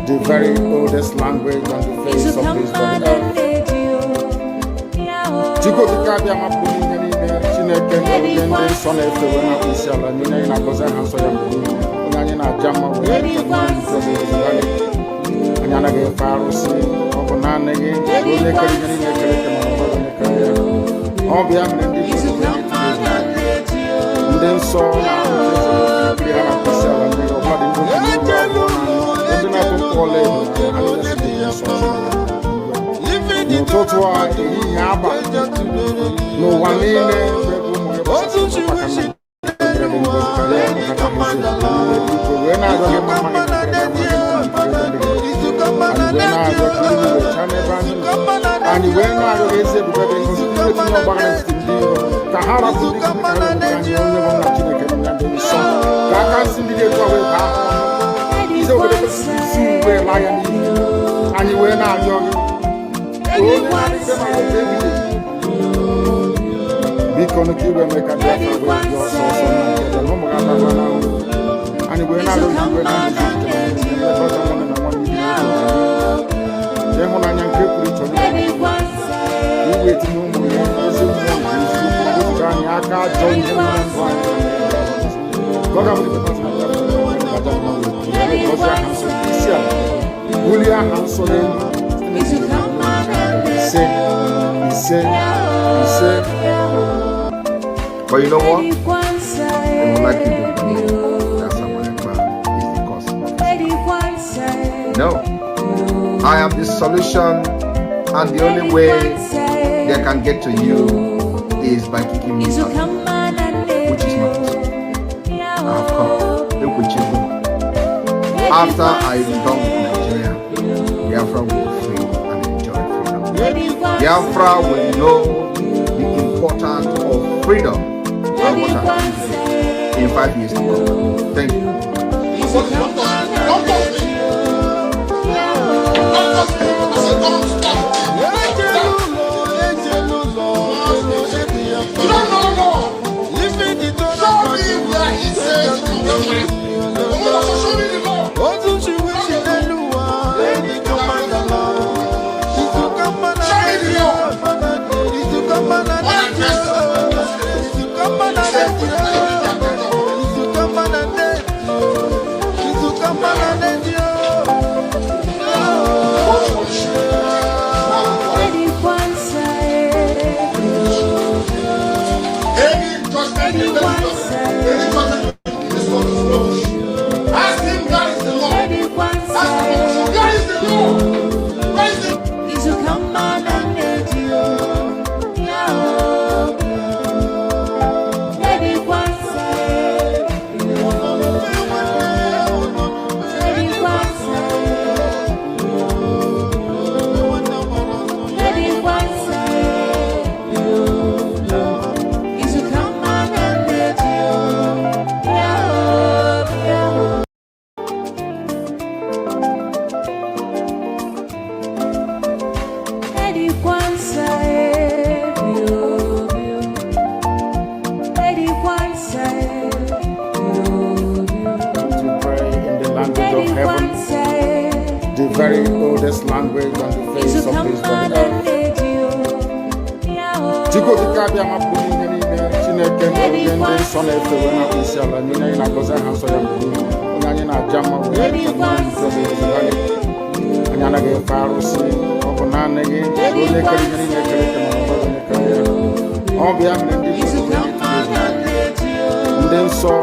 The very oldest language on the face of this earth. Chico di Cabia Mapuni, Chineke, and son of the Ishala, Nina, Cosa, Hansoya, Nana Jama, and Yana Faros, Obanana, all the and then saw no totua yaba no wanene and when I said Kahara and you were not young. Because you will make a difference with your source and we're not but you know what? They would like you to believe that someone is the cause of it. No. I am the solution, and the only way they can get to you is by kicking me out, which is not possible. I have come. Look with you. After I am done with Nigeria, Biafra will be free and enjoy freedom. Biafra will know the importance of freedom and what happens in 5 years to come. Thank you. The very oldest language on the face of this earth. Chico di Cabia Mapuni, Chineke, and son of the Ishala, Nina, Cosa, Hansoya, Nana Jama, and Yana Faros, Obanana, all the and then saw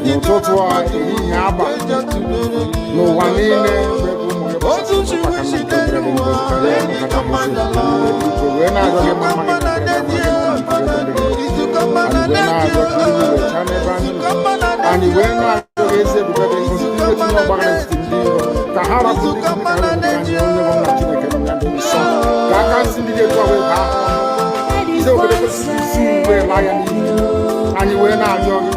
no totua yaba no wanene and when I said Kahara and you were not young.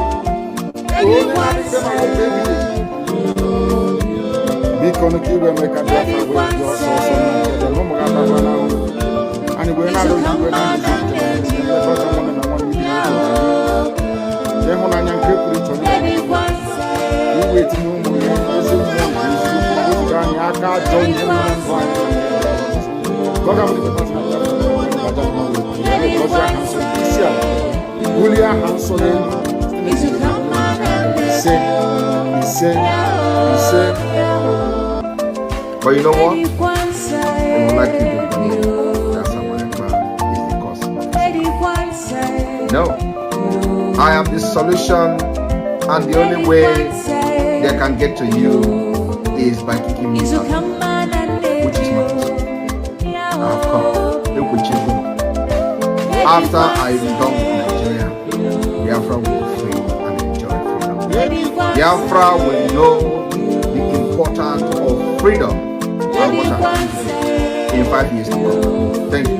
But you know what? They would like you to believe that someone is the cause. No. I am the solution, and the only way they can get to you is by kicking me out, which is not possible. I have come. Look what you do. After I am done with Nigeria, Biafra will be free and enjoy freedom. Biafra will know the importance of freedom and what happens in 5 years to come. Thank you.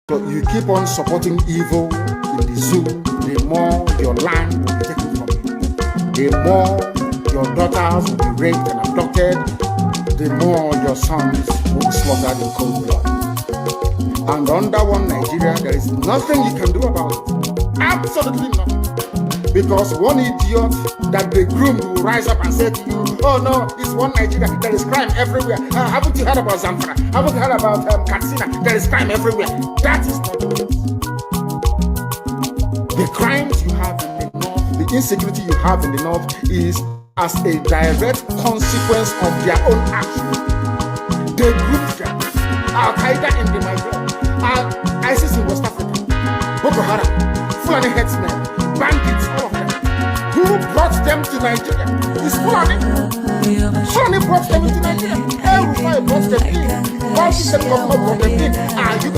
You keep on supporting evil in the zoo, the more your land will be taken from you. The more your daughters will be raped and abducted, the more your sons will be slaughtered in cold blood. And under one Nigeria, there is nothing you can do about it. Absolutely nothing. Because one idiot that they groomed will rise up and say to you, oh no, it's one Nigeria, there is crime everywhere. Haven't you heard about Zamfara? Haven't you heard about Katsina? There is crime everywhere. That is not the case. The crimes you have in the north, the insecurity you have in the north is as a direct consequence of their own action. They grouped them. Al-Qaeda in the Nigeria, ISIS in West Africa, Boko Haram, Fulani headsmen, bandits, all of them. Who brought them to Nigeria? It's Fulani. Fulani brought them into Nigeria. El-Rufai brought them in. All the government brought them in. Are you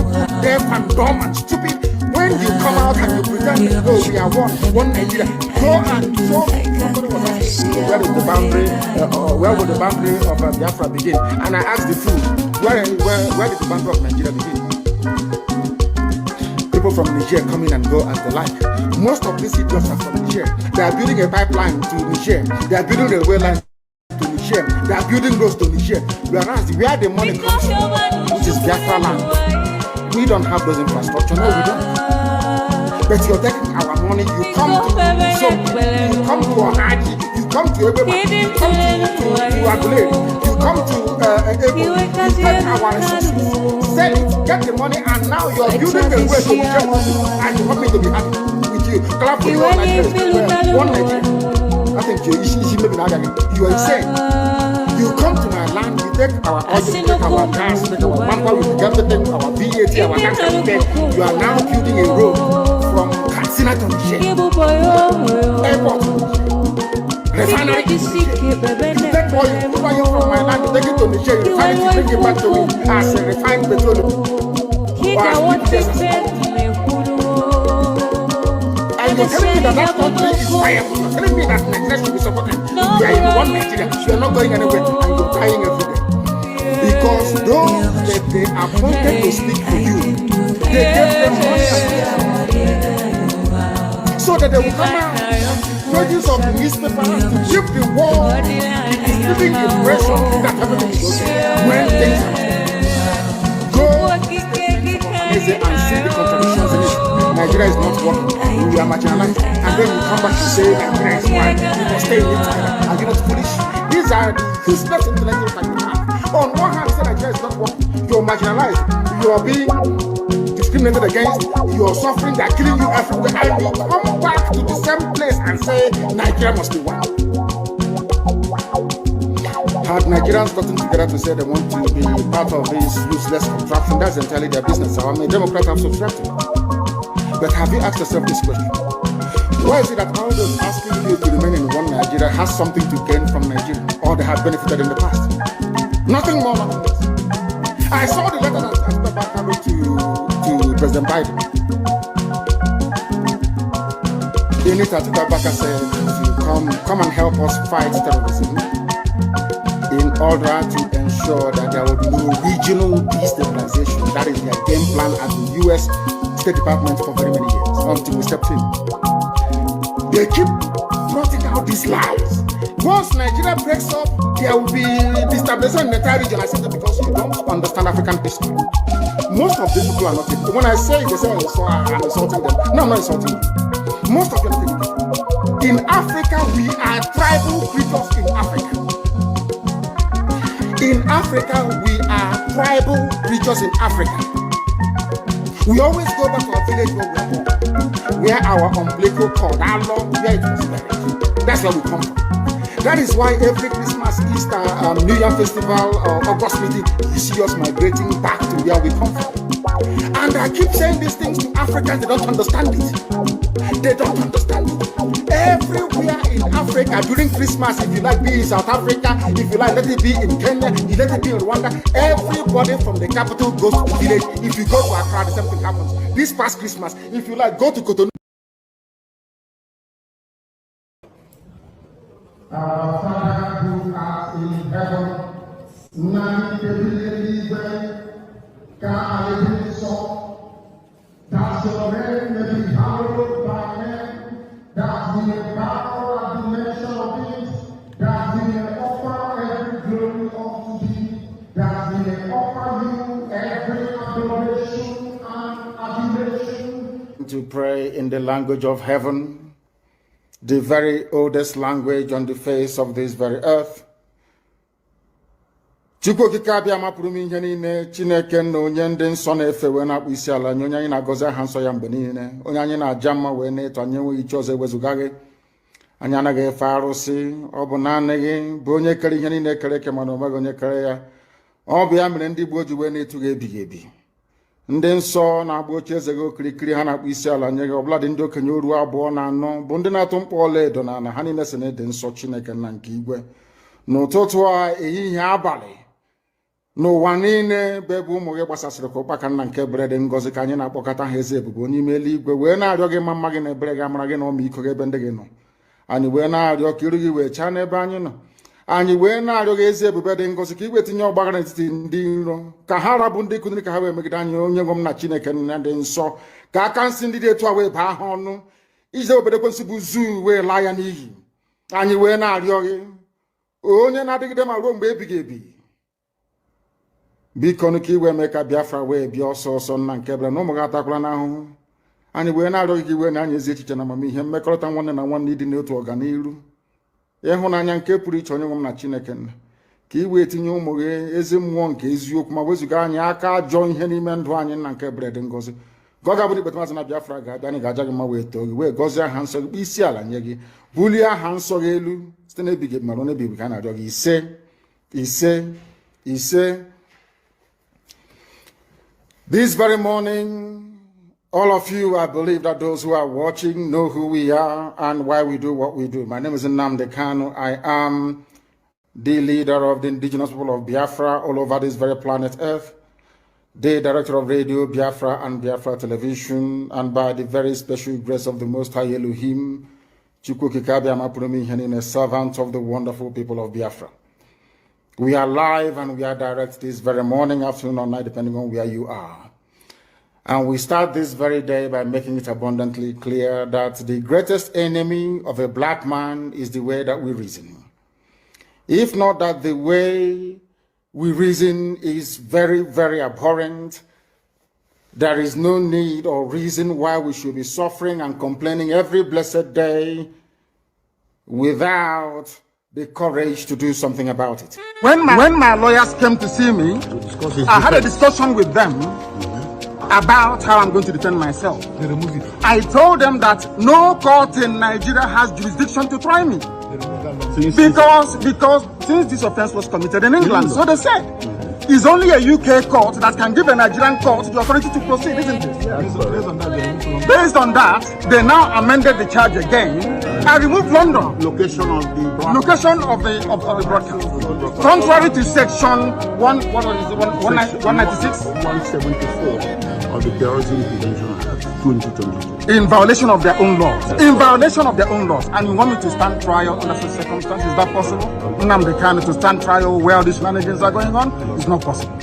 deaf and dumb and stupid? When you come out and you pretend, oh, we are one Nigeria, go and show somebody was asking, where is the boundary, where would the boundary of Biafra begin? And I asked the fool, where did the boundary of Nigeria begin? People from Niger come in and go as they like. Most of these idiots are from Niger. They are building a pipeline to Niger. They are building a railway line to Niger. They are building roads to Niger. Whereas where the money comes from, which is Biafra land, we don't have those infrastructure. No, we don't. But you're taking our money. You come to you come to Ohaji, you come to everybody, you come to Agule, you come to Ebo, you take our resources, sell it, get the money, and now you're building a way to Nigeria, and you want me to be happy with you. Clap for your Nigeria. One Nigeria. I think you are insane. You come to my land, you take our oil, you take our gas, you take our manpower, you take everything, our VAT, our tax, everything. You are now building a road from Katsina to Niger. Airport to Niger. Refinery to Niger. You take oil, you from my land, you take it to Niger, you refine it, you bring it back to me as a refined petroleum. And you're telling me that country is viable. You're telling me that Nigeria should be supported. You are in one Nigeria. You're not going anywhere and you're dying every day. Because those that they appointed to speak for you, they gave them money. So they will come out, pages of the newspapers to give the world the living impression that everything is okay when things are not. Go and see the contradictions in it. Nigeria is not working. We are marginalized. And then you come back to say Nigeria is one. We must stay in it together. Are you not foolish? These are the useless intellectuals that you have. On one hand, say Nigeria is not working. You're marginalized. You are being discriminated against. You are suffering. They are killing you everywhere. And you come back to the same place and say Nigeria must be one. Had Nigerians gotten together to say they want to be part of this useless contraption, that's entirely their business. I'm a Democrat, I'm subscribed to it. But have you asked yourself this question? Why is it that all those asking you to remain in one Nigeria has something to gain from Nigeria, or they have benefited in the past? Nothing more, nothing less. I saw the letter that Herbert wrote to President Biden. In it, Herbert said to come and help us fight terrorism in order to ensure that there will be no regional destabilization. That is their game plan at the U.S. State Department for very many years, until we stepped in. They keep plotting out these lies. Once Nigeria breaks up, there will be destabilization in the entire region. I say that because you don't understand African history. Most of these people are not Igbo. When I say it, they say I'm insulting them. No, I'm not insulting you. Most of them are Igbo. In Africa, we are tribal creatures in Africa. In Africa, we are tribal creatures in Africa. We always go back to our village where we are born, where our umbilical cord, our long, where it was buried. That's where we come from. That is why every Christmas, Easter, New Year festival, August meeting, you see us migrating back to where we come from. And I keep saying these things to Africans, they don't understand it. They don't understand it. Everywhere in Africa, during Christmas, if you like, be in South Africa, if you like, let it be in Kenya, let it be in Rwanda, everybody from the capital goes to the village. If you go to Accra, the same thing happens. This past Christmas, if you like, go to Cotonou. Our Father who art in heaven, none that your name may be hallowed by men, that we may bow at the mention of it, that we may offer every glory unto thee, that we may offer you every adoration and adulation. To pray in the language of heaven, the very oldest language on the face of this very earth. Chukwu okike abịa mapụrụ m ihe niile, Chineke na onye ndị nsọ na-efe wee na-akpụ isi ala nye onye anyị na-agọzi aha nsọ ya mgbe niile, onye anyị na-aja mma wee na-eto anyị enweghị iche ọzọ ewezuga gị. Anyị anaghị efe arụsị, ọ bụ naanị gị bụ onye kere ihe niile kere eke mana omeghị onye kere ya. Ọ bụ ya mere ndị Igbo ji wee na-etu gị ebighị ebi. Ndị nsọ na-agba oche eze gị okirikiri ha na-akpụ isi ala nye gị, ọbụladị ndị okenye oru abụọ na anọ bụ ndị na-atụ mkpọ ọla edo na ana ha niile si na-ede nsọ Chineke nna nke igwe. N'ụtụtụ a, ehihie, abalị, n'ụwa niile bụ ebe ụmụ gị gbasasịrị ka ụkpaka nna nke ebere dị ngọzi ka anyị na-akpọkọta ha eze ebube n'ime eluigwe wee na-arịọ gị mma gị na ebere gị, amara gị na ọmịiko gị ebe ndị gị nọ. Anyị wee na-arịọ ka iru gị wee chaa n'ebe anyị nọ. Anyị wee na-arịọ gị eze ebube dị ngọzi ka iwe tinye ọgbaghara n'etiti ndị iro, ka ha rabụ ndị kụziri ka ha wee megide anyị, onye nwe m na Chineke nna dị nsọ, ka aka nsị ndị dị etu a wee baa ha ọnụ, ije obodo ekwensị bụ zuu wee laa ya n'iyi. Anyị wee na-arịọ gị, onye na-adịgide ma ruo mgbe ebighị ebi, biko ka iwe mee ka Biafra wee bịa ọsọ ọsọ nna nke ebere na ụmụ gị atakwala n'ahụhụ. Anyị wee na-arịọ gị iwe na anyị ezi echiche na amamihe, mmekọrịta nwanne na nwanne ịdị n'otu ọganiru, ịhụnanya nke pụrụ iche onye nwe m na Chineke nna, ka iwe etinye ụmụ gị ezi mmụọ nke eziokwu ma wezuga anyị aka ajọ ihe n'ime ndụ anyị nna nke ebere dị ngọzi. Ka ọ ga-abụ na ikpeta maazị na Biafra ga-abịa, anyị ga-aja gị mma wee too gị wee gọzie aha nsọ gị, isi ala nye gị, bulie aha nsọ gị elu site n'ebighị ebi ma ruo n'ebighị ebi ka a na-arịọ gị ise ise ise. This very morning, all of you, I believe that those who are watching know who we are and why we do what we do. My name is Nnamdi Kanu. I am the leader of the indigenous people of Biafra all over this very planet Earth, the director of Radio Biafra and Biafra Television, and by the very special grace of the Most High Elohim, Chukwu Kikabia Mapurumi Henine, servant of the wonderful people of Biafra. We are live and we are direct this very morning, afternoon, or night, depending on where you are. And we start this very day by making it abundantly clear that the greatest enemy of a black man is the way that we reason. If not that the way we reason is very, very abhorrent, there is no need or reason why we should be suffering and complaining every blessed day without the courage to do something about it. When my lawyers came to see me, I had a discussion with them about how I'm going to defend myself. I told them that no court in Nigeria has jurisdiction to try me. Because since this offense was committed in England, so they said, it's only a UK court that can give a Nigerian court the authority to proceed, isn't it? Based on that, they now amended the charge again. I removed London. Location of the broadcast. Contrary to section 196, 174 of the Terrorism Prevention Act 2022. In violation of their own laws. In violation of their own laws. And you want me to stand trial under such circumstances? Is that possible? Nnamdi Kanu to stand trial where these shenanigans are going on? It's not possible.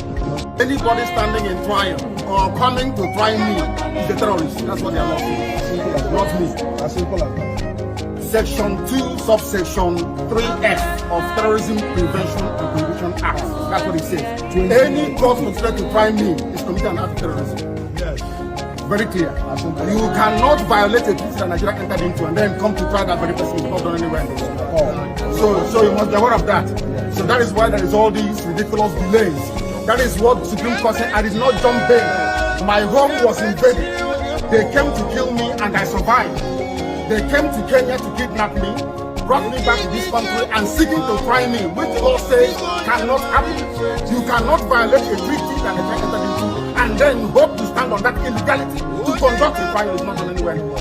Anybody standing in trial or coming to try me is a terrorist. That's what they are not saying. Not me. As simple as that. Section 2, subsection 3F of Terrorism Prevention and Prohibition Act. That's what it says. Any cause considered to try me is committed an act of terrorism. Yes. Very clear. You cannot violate a treaty that Nigeria entered into and then come to try that very person. It's not done anywhere in the world. So you must be aware of that. So that is why there is all these ridiculous delays. That is what the Supreme Court said. I did not jump bail. My home was invaded. They came to kill me and I survived. They came to Kenya to kidnap me, brought me back to this country and seeking to try me, which the law says cannot happen. You cannot violate a treaty that they entered into and then hope to stand on that illegality. To conduct a trial is not done anywhere in the world.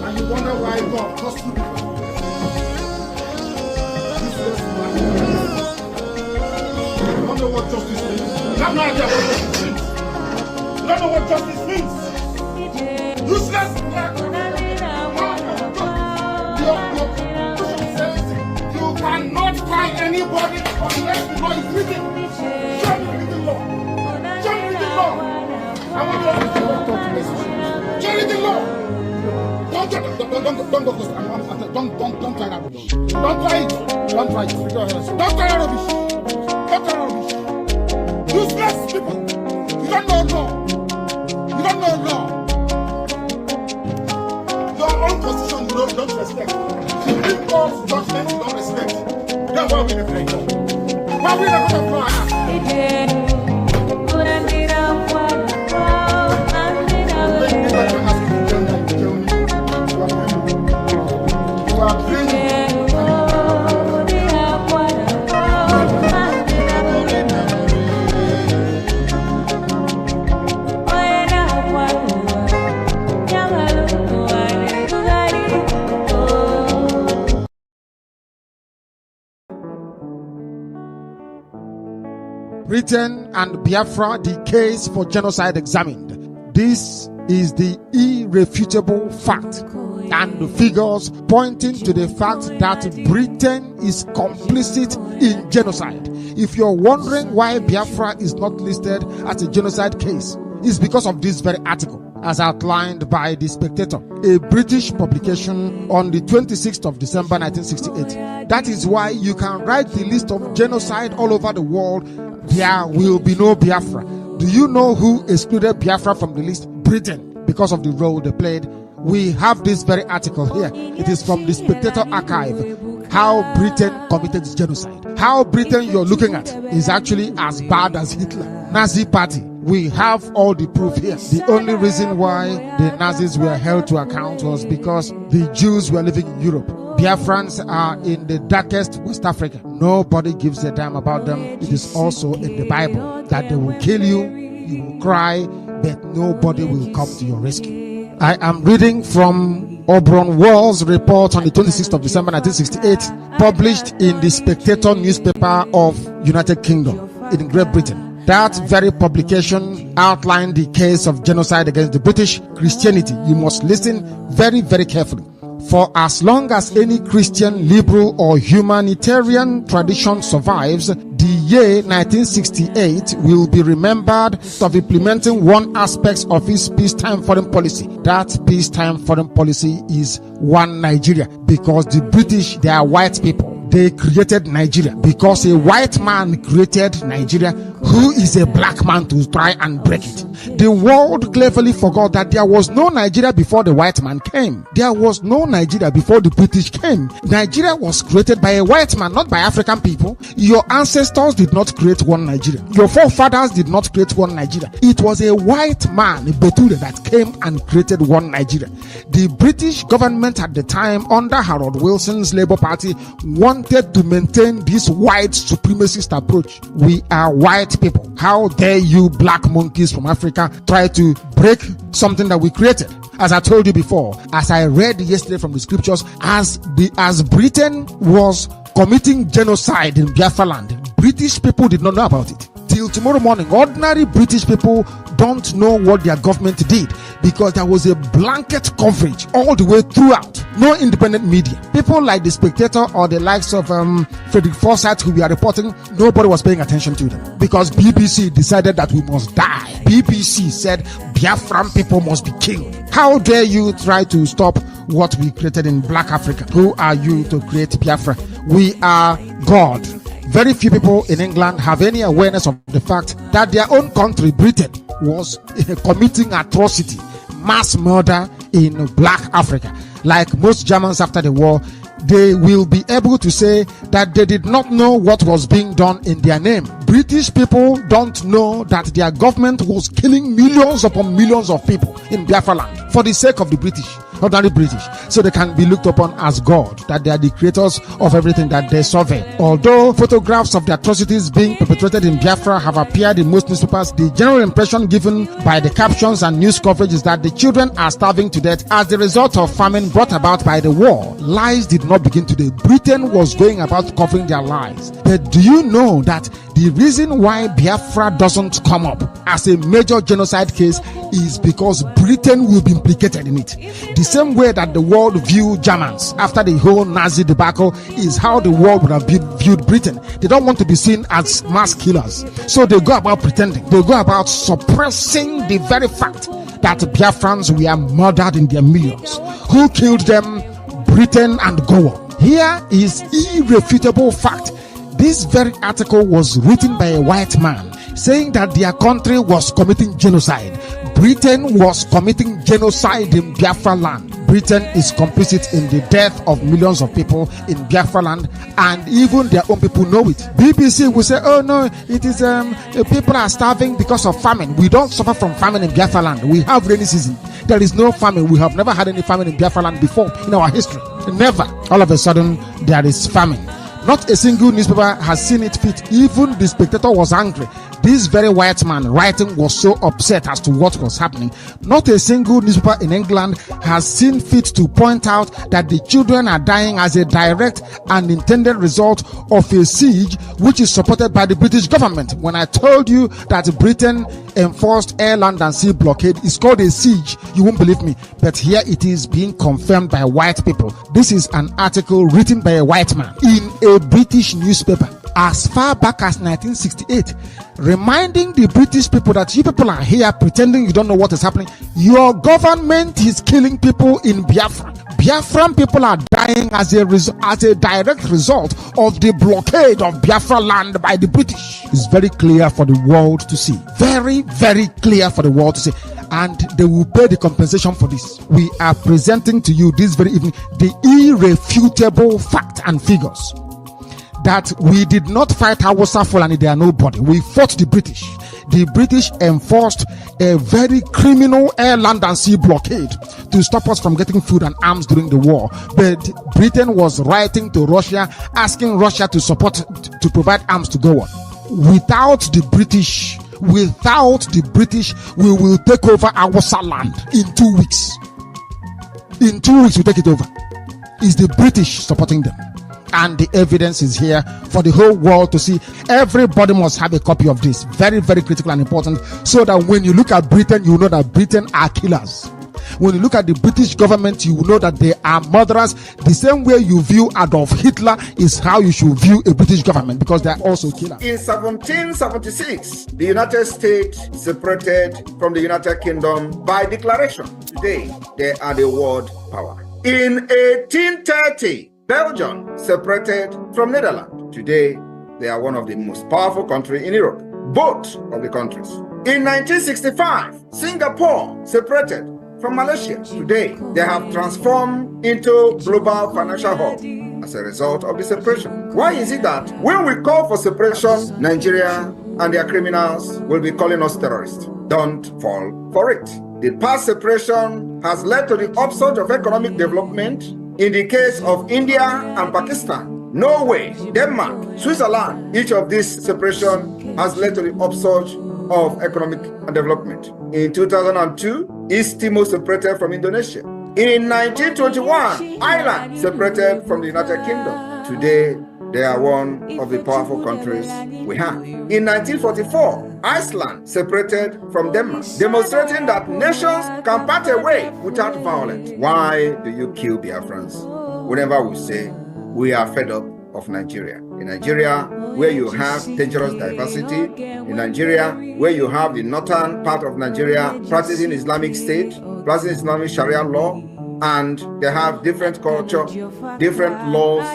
And you wonder why God cost you people. You don't know what justice means. You have no idea what justice means. You don't know what justice means. Useless. Your constitution says you cannot try anybody unless the law is written. Show me the law. Show me the law. I want you to talk to me. Show me the law. Don't try that. Don't try that. Don't try it. Don't try it. Don't try that rubbish. Don't try rubbish. Useless people. You don't know law. You don't know law. Your own constitution you don't respect. Supreme Court's judgment you don't respect. Then why are we in the play? Why are we in the play? Britain and Biafra, the case for genocide examined. This is the irrefutable fact and the figures pointing to the fact that Britain is complicit in genocide. If you're wondering why Biafra is not listed as a genocide case, it's because of this very article, as outlined by The Spectator, a British publication on the 26th of December 1968. That is why you can write the list of genocide all over the world. There will be no Biafra. Do you know who excluded Biafra from the list? Britain, because of the role they played. We have this very article here. It is from the Spectator archive. How Britain committed genocide. How Britain you're looking at is actually as bad as Hitler. Nazi party. We have all the proof here. The only reason why the Nazis were held to account was because the Jews were living in Europe. Biafrans are in the darkest West Africa. Nobody gives a damn about them. It is also in the Bible that they will kill you, you will cry, but nobody will come to your rescue. I am reading from Aubrey Wall's report on the 26th of December 1968, published in the Spectator newspaper of United Kingdom in Great Britain. That very publication outlined the case of genocide against the British Christianity. You must listen very, very carefully. For as long as any Christian, liberal, or humanitarian tradition survives, the year 1968 will be remembered of implementing one aspect of its peacetime foreign policy. That peacetime foreign policy is one Nigeria, because the British, they are white people. They created Nigeria because a white man created Nigeria, who is a black man to try and break it. The world cleverly forgot that there was no Nigeria before the white man came. There was no Nigeria before the British came. Nigeria was created by a white man, not by African people. Your ancestors did not create one Nigeria. Your forefathers did not create one Nigeria. It was a white man, Beture, that came and created one Nigeria. The British government at the time, under Harold Wilson's Labour Party, wanted to maintain this white supremacist approach. We are white people. How dare you black monkeys from Africa try to break something that we created? As I told you before, as I read yesterday from the scriptures, as Britain was committing genocide in Biafra land, British people did not know about it. Till tomorrow morning, ordinary British people don't know what their government did, because there was a blanket coverage all the way throughout. No independent media. People like The Spectator or the likes of Frederick Forsyth, who we are reporting, nobody was paying attention to them, because BBC decided that we must die. BBC said Biafran people must be killed. How dare you try to stop what we created in Black Africa? Who are you to create Biafra? We are God. Very few people in England have any awareness of the fact that their own country, Britain, was committing atrocity, mass murder in Black Africa. Like most Germans after the war, they will be able to say that they did not know what was being done in their name. British people don't know that their government was killing millions upon millions of people in Biafra land for the sake of the British, ordinary British, so they can be looked upon as God, that they are the creators of everything that they survey. Although photographs of the atrocities being perpetrated in Biafra have appeared in most newspapers, the general impression given by the captions and news coverage is that the children are starving to death as the result of famine brought about by the war. Lies did not begin today. Britain was going about covering their lies. But do you know that the reason why Biafra doesn't come up as a major genocide case is because Britain will be implicated in it? The same way that the world viewed Germans after the whole Nazi debacle is how the world would have viewed Britain. They don't want to be seen as mass killers, so they go about pretending. They go about suppressing the very fact that Biafrans were murdered in their millions. Who killed them? Britain and go on. Here is irrefutable fact. This very article was written by a white man saying that their country was committing genocide. Britain was committing genocide in Biafra land. Britain is complicit in the death of millions of people in Biafra land, and even their own people know it. BBC will say, oh no, it is people are starving because of famine. We don't suffer from famine in Biafra land. We have rainy season. There is no famine. We have never had any famine in Biafra land before in our history. Never. All of a sudden, there is famine. Not a single newspaper has seen it fit. Even The Spectator was angry. This very white man writing was so upset as to what was happening. Not a single newspaper in England has seen fit to point out that the children are dying as a direct and intended result of a siege which is supported by the British government. When I told you that Britain enforced air, land and sea blockade, it's called a siege, you won't believe me. But here it is being confirmed by white people. This is an article written by a white man in a British newspaper as far back as 1968, reminding the British people that you people are here pretending you don't know what is happening. Your government is killing people in Biafra. Biafran people are dying as a direct result of the blockade of Biafra land by the British. It's very clear for the world to see. Very, very clear for the world to see. And they will pay the compensation for this. We are presenting to you this very evening the irrefutable fact and figures that we did not fight Hausa Fulani, they are nobody. We fought the British. The British enforced a very criminal air, land and sea blockade to stop us from getting food and arms during the war. But Britain was writing to Russia, asking Russia to provide arms to go on. Without the British, we will take over Hausa land in 2 weeks. In 2 weeks, we take it over. It's the British supporting them. and the evidence is here for the whole world to see. Everybody must have a copy of this. Very, very critical and important, so that when you look at Britain, you know that Britain are killers. When you look at the British government, you will know that they are murderers. The same way you view Adolf Hitler is how you should view a British government, because they are also killers. In 1776, the United States separated from the United Kingdom by declaration. Today, they are the world power. In 1830, Belgium separated from Netherlands. Today, they are one of the most powerful countries in Europe. Both of the countries. In 1965, Singapore separated from Malaysia. Today, they have transformed into global financial hub as a result of the separation. Why is it that when we call for separation, Nigeria and their criminals will be calling us terrorists? Don't fall for it. The past separation has led to the upsurge of economic development in the case of India and Pakistan, Norway, Denmark, Switzerland. Each of these separation has led to the upsurge of economic development. In 2002, East Timor separated from Indonesia. In 1921, Ireland separated from the United Kingdom. Today, they are one of the powerful countries we have. In 1944, Iceland separated from Denmark, demonstrating that nations can part away without violence. Why do you kill Biafrans? Whenever we say we are fed up of Nigeria. In Nigeria, where you have dangerous diversity, in Nigeria, where you have the northern part of Nigeria practicing Islamic State, practicing Islamic Sharia law, and they have different culture, different laws,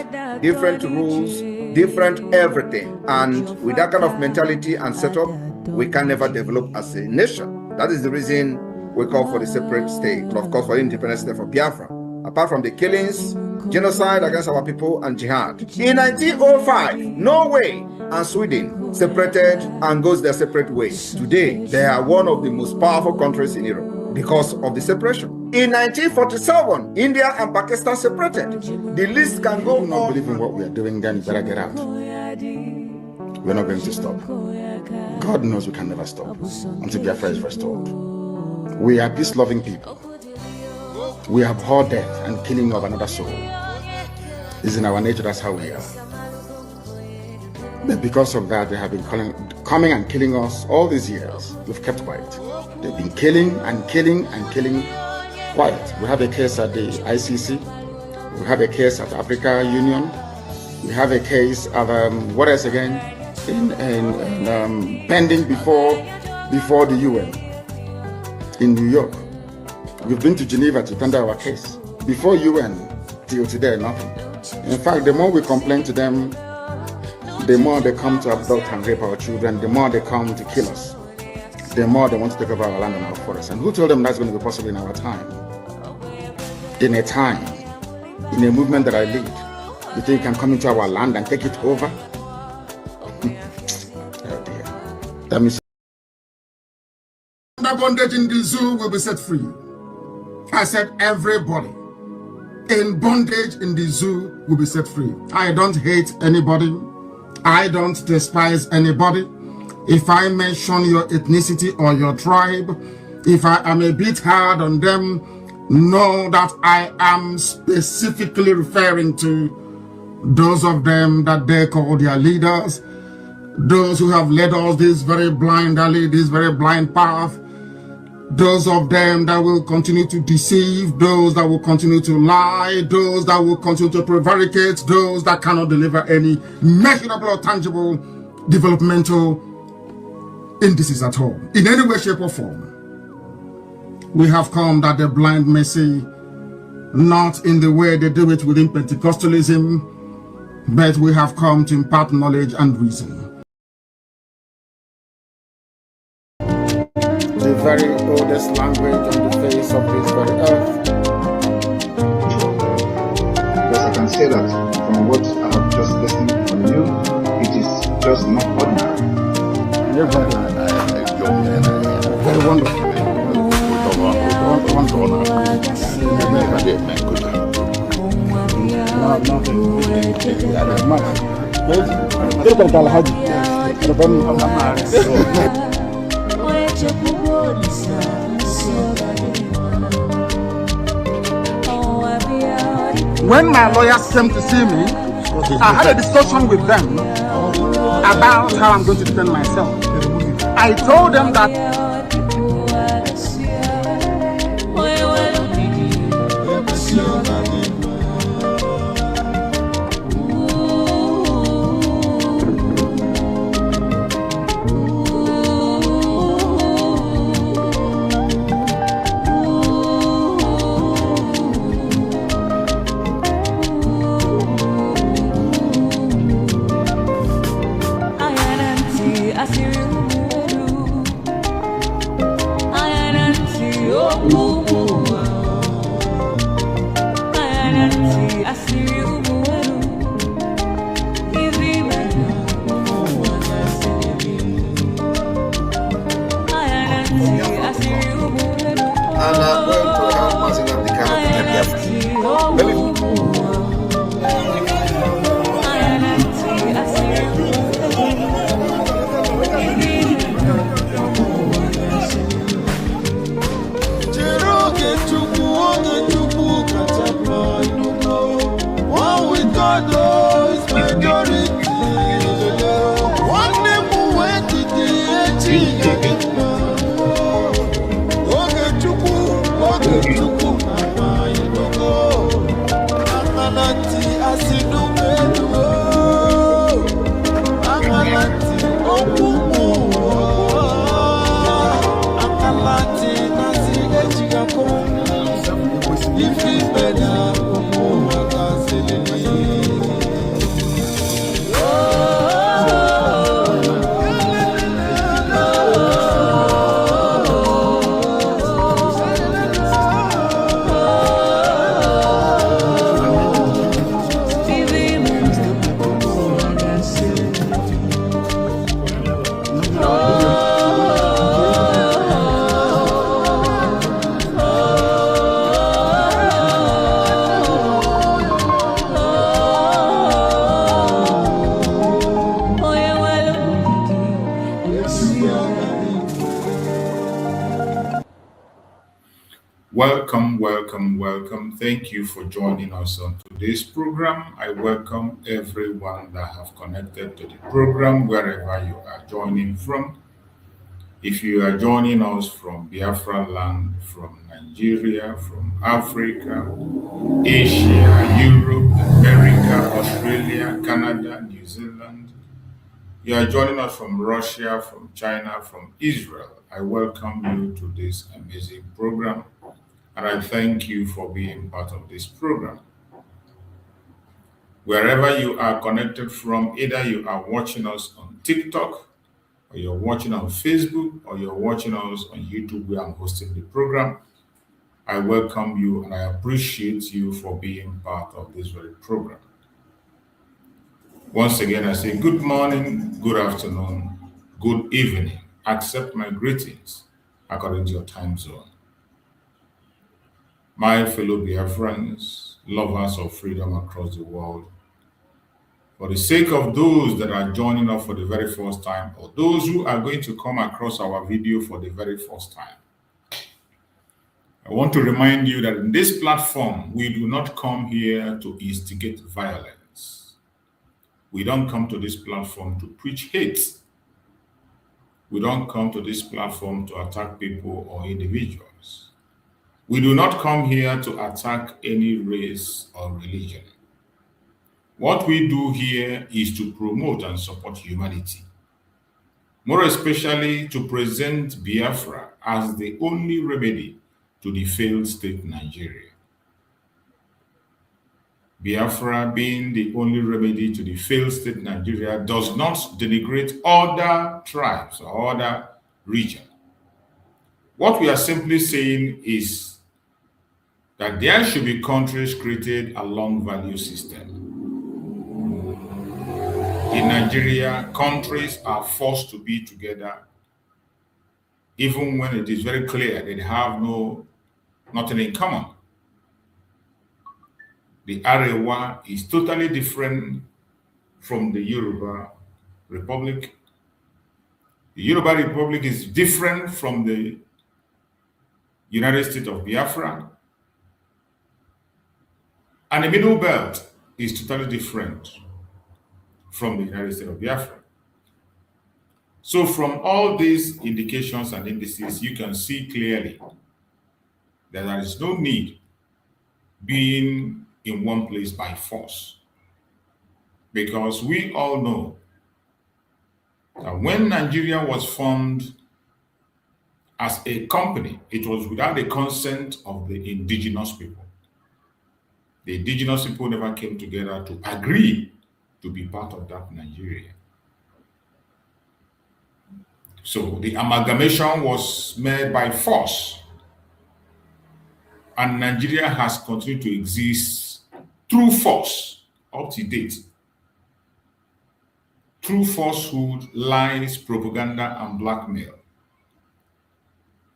different rules, different everything. And with that kind of mentality and setup, we can never develop as a nation. That is the reason we call for the separate state, and of course for independent state for Biafra. Apart from the killings, genocide against our people, and jihad. In 1905, Norway and Sweden separated and goes their separate ways. Today, they are one of the most powerful countries in Europe because of the separation. In 1947, India and Pakistan separated. The list can go on. If you don't believe in what we are doing, then you better get out. We're not going to stop. God knows we can never stop until Biafra is restored. We are peace-loving people. We abhor death and killing of another soul. It's in our nature, that's how we are. But because of that, they have been coming and killing us all these years. We've kept quiet. They've been killing and killing and killing quiet. We have a case at the ICC. We have a case at Africa Union. We have a case at, what else again? Pending before the UN in New York. We've been to Geneva to tender our case. Before UN, till today, nothing. In fact, the more we complain to them, the more they come to abduct and rape our children, the more they come to kill us, the more they want to take over our land and our forests. And who told them that's going to be possible in our time? In a time, in a movement that I lead, you think you can come into our land and take it over? Oh dear. That means under bondage in the zoo will be set free. I said everybody in bondage in the zoo will be set free. I don't hate anybody. I don't despise anybody. If I mention your ethnicity or your tribe, if I am a bit hard on them, know that I am specifically referring to those of them that they call their leaders, those who have led us this very blind alley, this very blind path, those of them that will continue to deceive, those that will continue to lie, those that will continue to prevaricate, those that cannot deliver any measurable or tangible developmental indices at all, in any way, shape, or form. We have come that the blind may see, not in the way they do it within Pentecostalism, but we have come to impart knowledge and reason. the very oldest language on the face of this very earth. Yes, I can say that from what I have just listened from you, it is just not ordinary. Very wonderful. When my lawyers came to see me, I had a discussion with them about how I'm going to defend myself. I told them that Welcome. Thank you for joining us on today's program. I welcome everyone that have connected to the program wherever you are joining from. If you are joining us from Biafra land, from Nigeria, from Africa, Asia, Europe, America, Australia, Canada, New Zealand, you are joining us from Russia, from China, from Israel, I welcome you to this amazing program. And I thank you for being part of this program. Wherever you are connected from, either you are watching us on TikTok, or you're watching on Facebook, or you're watching us on YouTube where I'm hosting the program, I welcome you and I appreciate you for being part of this very program. Once again, I say good morning, good afternoon, good evening. Accept my greetings according to your time zone. My fellow Biafrans, lovers of freedom across the world, for the sake of those that are joining us for the very first time, or those who are going to come across our video for the very first time, I want to remind you that in this platform, we do not come here to instigate violence. We don't come to this platform to preach hate. We don't come to this platform to attack people or individuals. We do not come here to attack any race or religion. What we do here is to promote and support humanity, more especially to present Biafra as the only remedy to the failed state Nigeria. Biafra being the only remedy to the failed state Nigeria does not denigrate other tribes or other regions. What we are simply saying is that there should be countries created along value system. In Nigeria, countries are forced to be together, even when it is very clear they have nothing in common. The Arewa is totally different from the Yoruba Republic. The Yoruba Republic is different from the United States of Biafra. And the Middle Belt is totally different from the United States of Biafra. So from all these indications and indices, you can see clearly that there is no need being in one place by force. Because we all know that when Nigeria was formed as a company, it was without the consent of the indigenous people. The indigenous people never came together to agree to be part of that Nigeria. So the amalgamation was made by force. And Nigeria has continued to exist through force up to date. Through falsehood, lies, propaganda, and blackmail.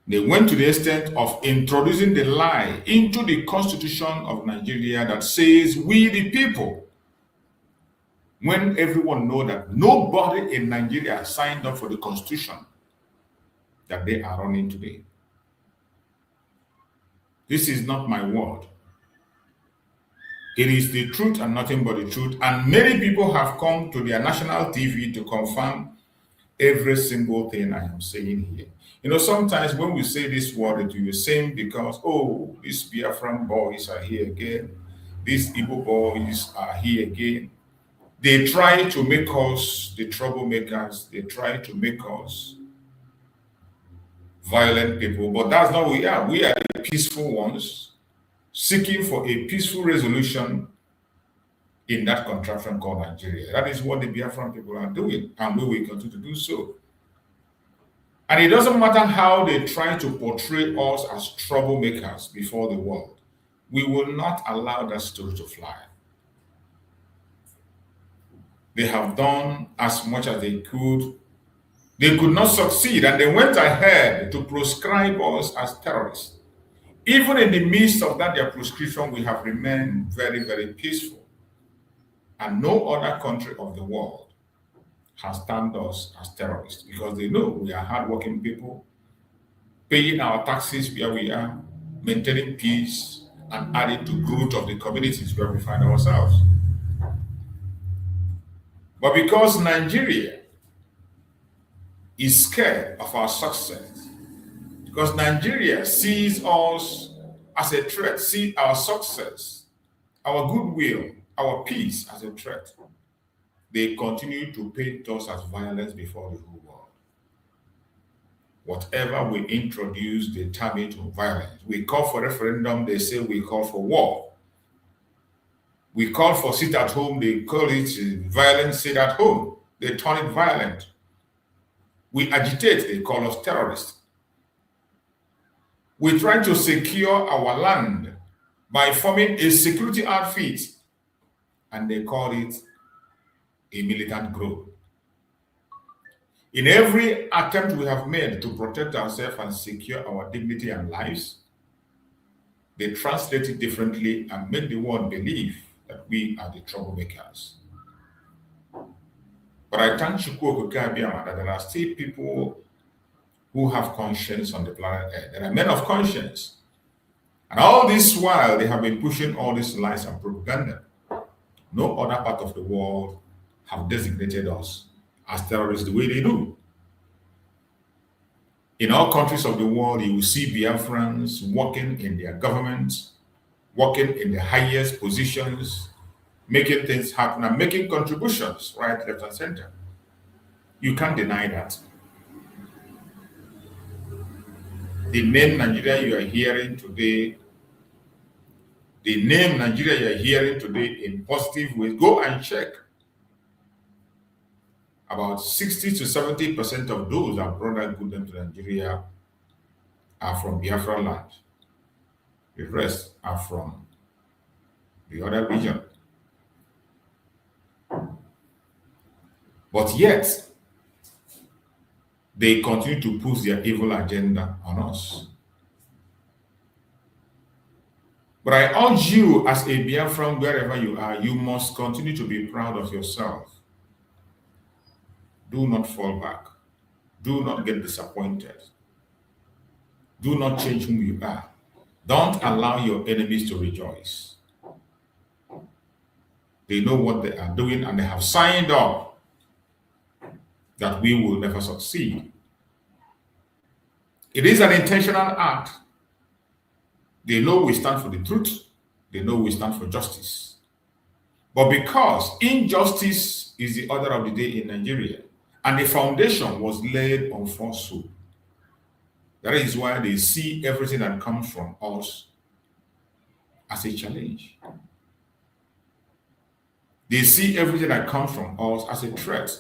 They went to the extent of introducing the lie into the constitution of Nigeria that says, we the people, when everyone knows that nobody in Nigeria signed up for the constitution that they are running today. This is not my word. It is the truth and nothing but the truth. And many people have come to their national TV to confirm every single thing I am saying here. You know, sometimes when we say this word, it will be saying because, oh, these Biafran boys are here again. These Igbo boys are here again. They try to make us the troublemakers. They try to make us violent people. But that's not who we are. We are the peaceful ones seeking for a peaceful resolution in that contraption called Nigeria. That is what the Biafran people are doing, and we will continue to do so. And it doesn't matter how they try to portray us as troublemakers before the world. We will not allow that story to fly. They have done as much as they could. They could not succeed, and they went ahead to proscribe us as terrorists. Even in the midst of that, their proscription, we have remained very, very peaceful. And no other country of the world has termed us as terrorists because they know we are hardworking people, paying our taxes where we are, maintaining peace, and adding to growth of the communities where we find ourselves. But because Nigeria is scared of our success, because Nigeria sees us as a threat, sees our success, our goodwill, our peace as a threat, they continue to paint us as violence before the whole world. Whatever we introduce, they turn it to violence. We call for referendum, they say we call for war. We call for sit at home, they call it violence sit at home. They turn it violent. We agitate, they call us terrorists. We try to secure our land by forming a security outfit, and they call it a militant group. In every attempt we have made to protect ourselves and secure our dignity and lives, they translate it differently and make the world believe that we are the troublemakers. But I thank Chukwu that there are still people who have conscience on the planet Earth. There are men of conscience. And all this while, they have been pushing all these lies and propaganda. No other part of the world have designated us as terrorists the way they do. In all countries of the world, you will see Biafrans working in their governments, working in the highest positions, making things happen and making contributions right, left, and center. You can't deny that. The name Nigeria you are hearing today, in positive ways, go and check. About 60 to 70% of those that brought that good name to Nigeria are from Biafra land. The rest are from the other region. But yet, they continue to push their evil agenda on us. But I urge you as a Biafran, wherever you are, you must continue to be proud of yourself. Do not fall back. Do not get disappointed. Do not change who you are. Don't allow your enemies to rejoice. They know what they are doing and they have signed up that we will never succeed. It is an intentional act. They know we stand for the truth. They know we stand for justice. But because injustice is the order of the day in Nigeria, and the foundation was laid on falsehood, that is why they see everything that comes from us as a challenge. They see everything that comes from us as a threat.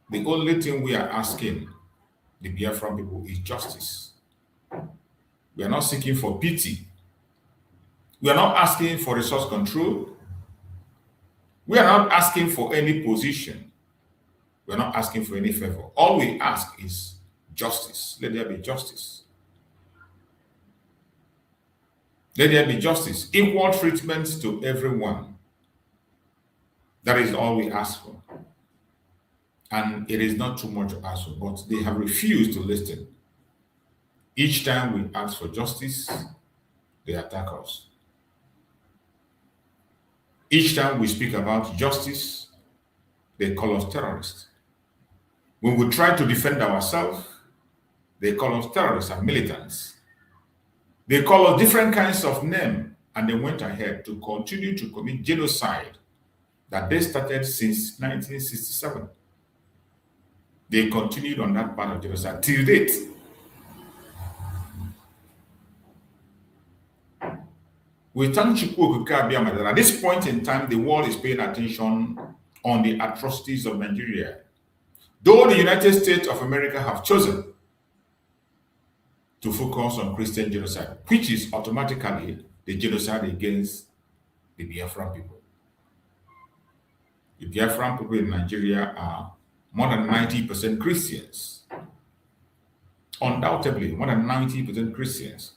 The only thing we are asking the Biafran people is justice. We are not seeking for pity. We are not asking for resource control. We are not asking for any position. We are not asking for any favor. All we ask is justice. Let there be justice. Let there be justice. Equal treatment to everyone. That is all we ask for. And it is not too much to ask for, but they have refused to listen. Each time we ask for justice, they attack us. Each time we speak about justice, they call us terrorists. When we try to defend ourselves, they call us terrorists and militants. They call us different kinds of names, and they went ahead to continue to commit genocide that they started since 1967. They continued on that part of genocide till date. We thank Chukwu Okike that at this point in time, the world is paying attention on the atrocities of Nigeria. Though the United States of America have chosen to focus on Christian genocide, which is automatically the genocide against the Biafran people. The Biafran people in Nigeria are more than 90% Christians. Undoubtedly, more than 90% Christians.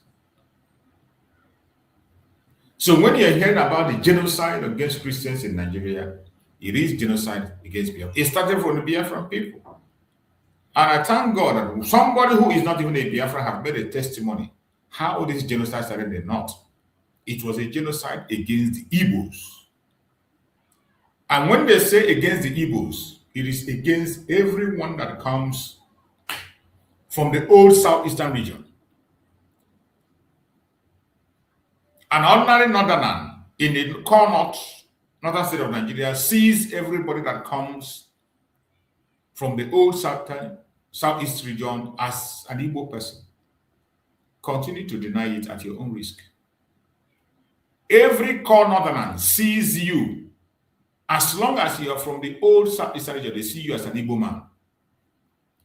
So when you're hearing about the genocide against Christians in Nigeria, it is genocide against Biafra. It started from the Biafran people. And I thank God that somebody who is not even a Biafran have made a testimony how this genocide started in the north. It was a genocide against the Igbos. And when they say against the Igbos, it is against everyone that comes from the old southeastern region. An ordinary northerner in the northern state of Nigeria sees everybody that comes from the old southeast region as an Igbo person. Continue to deny it at your own risk. Every core northerner sees you. As long as you are from the old southeastern region, they see you as an Igbo man.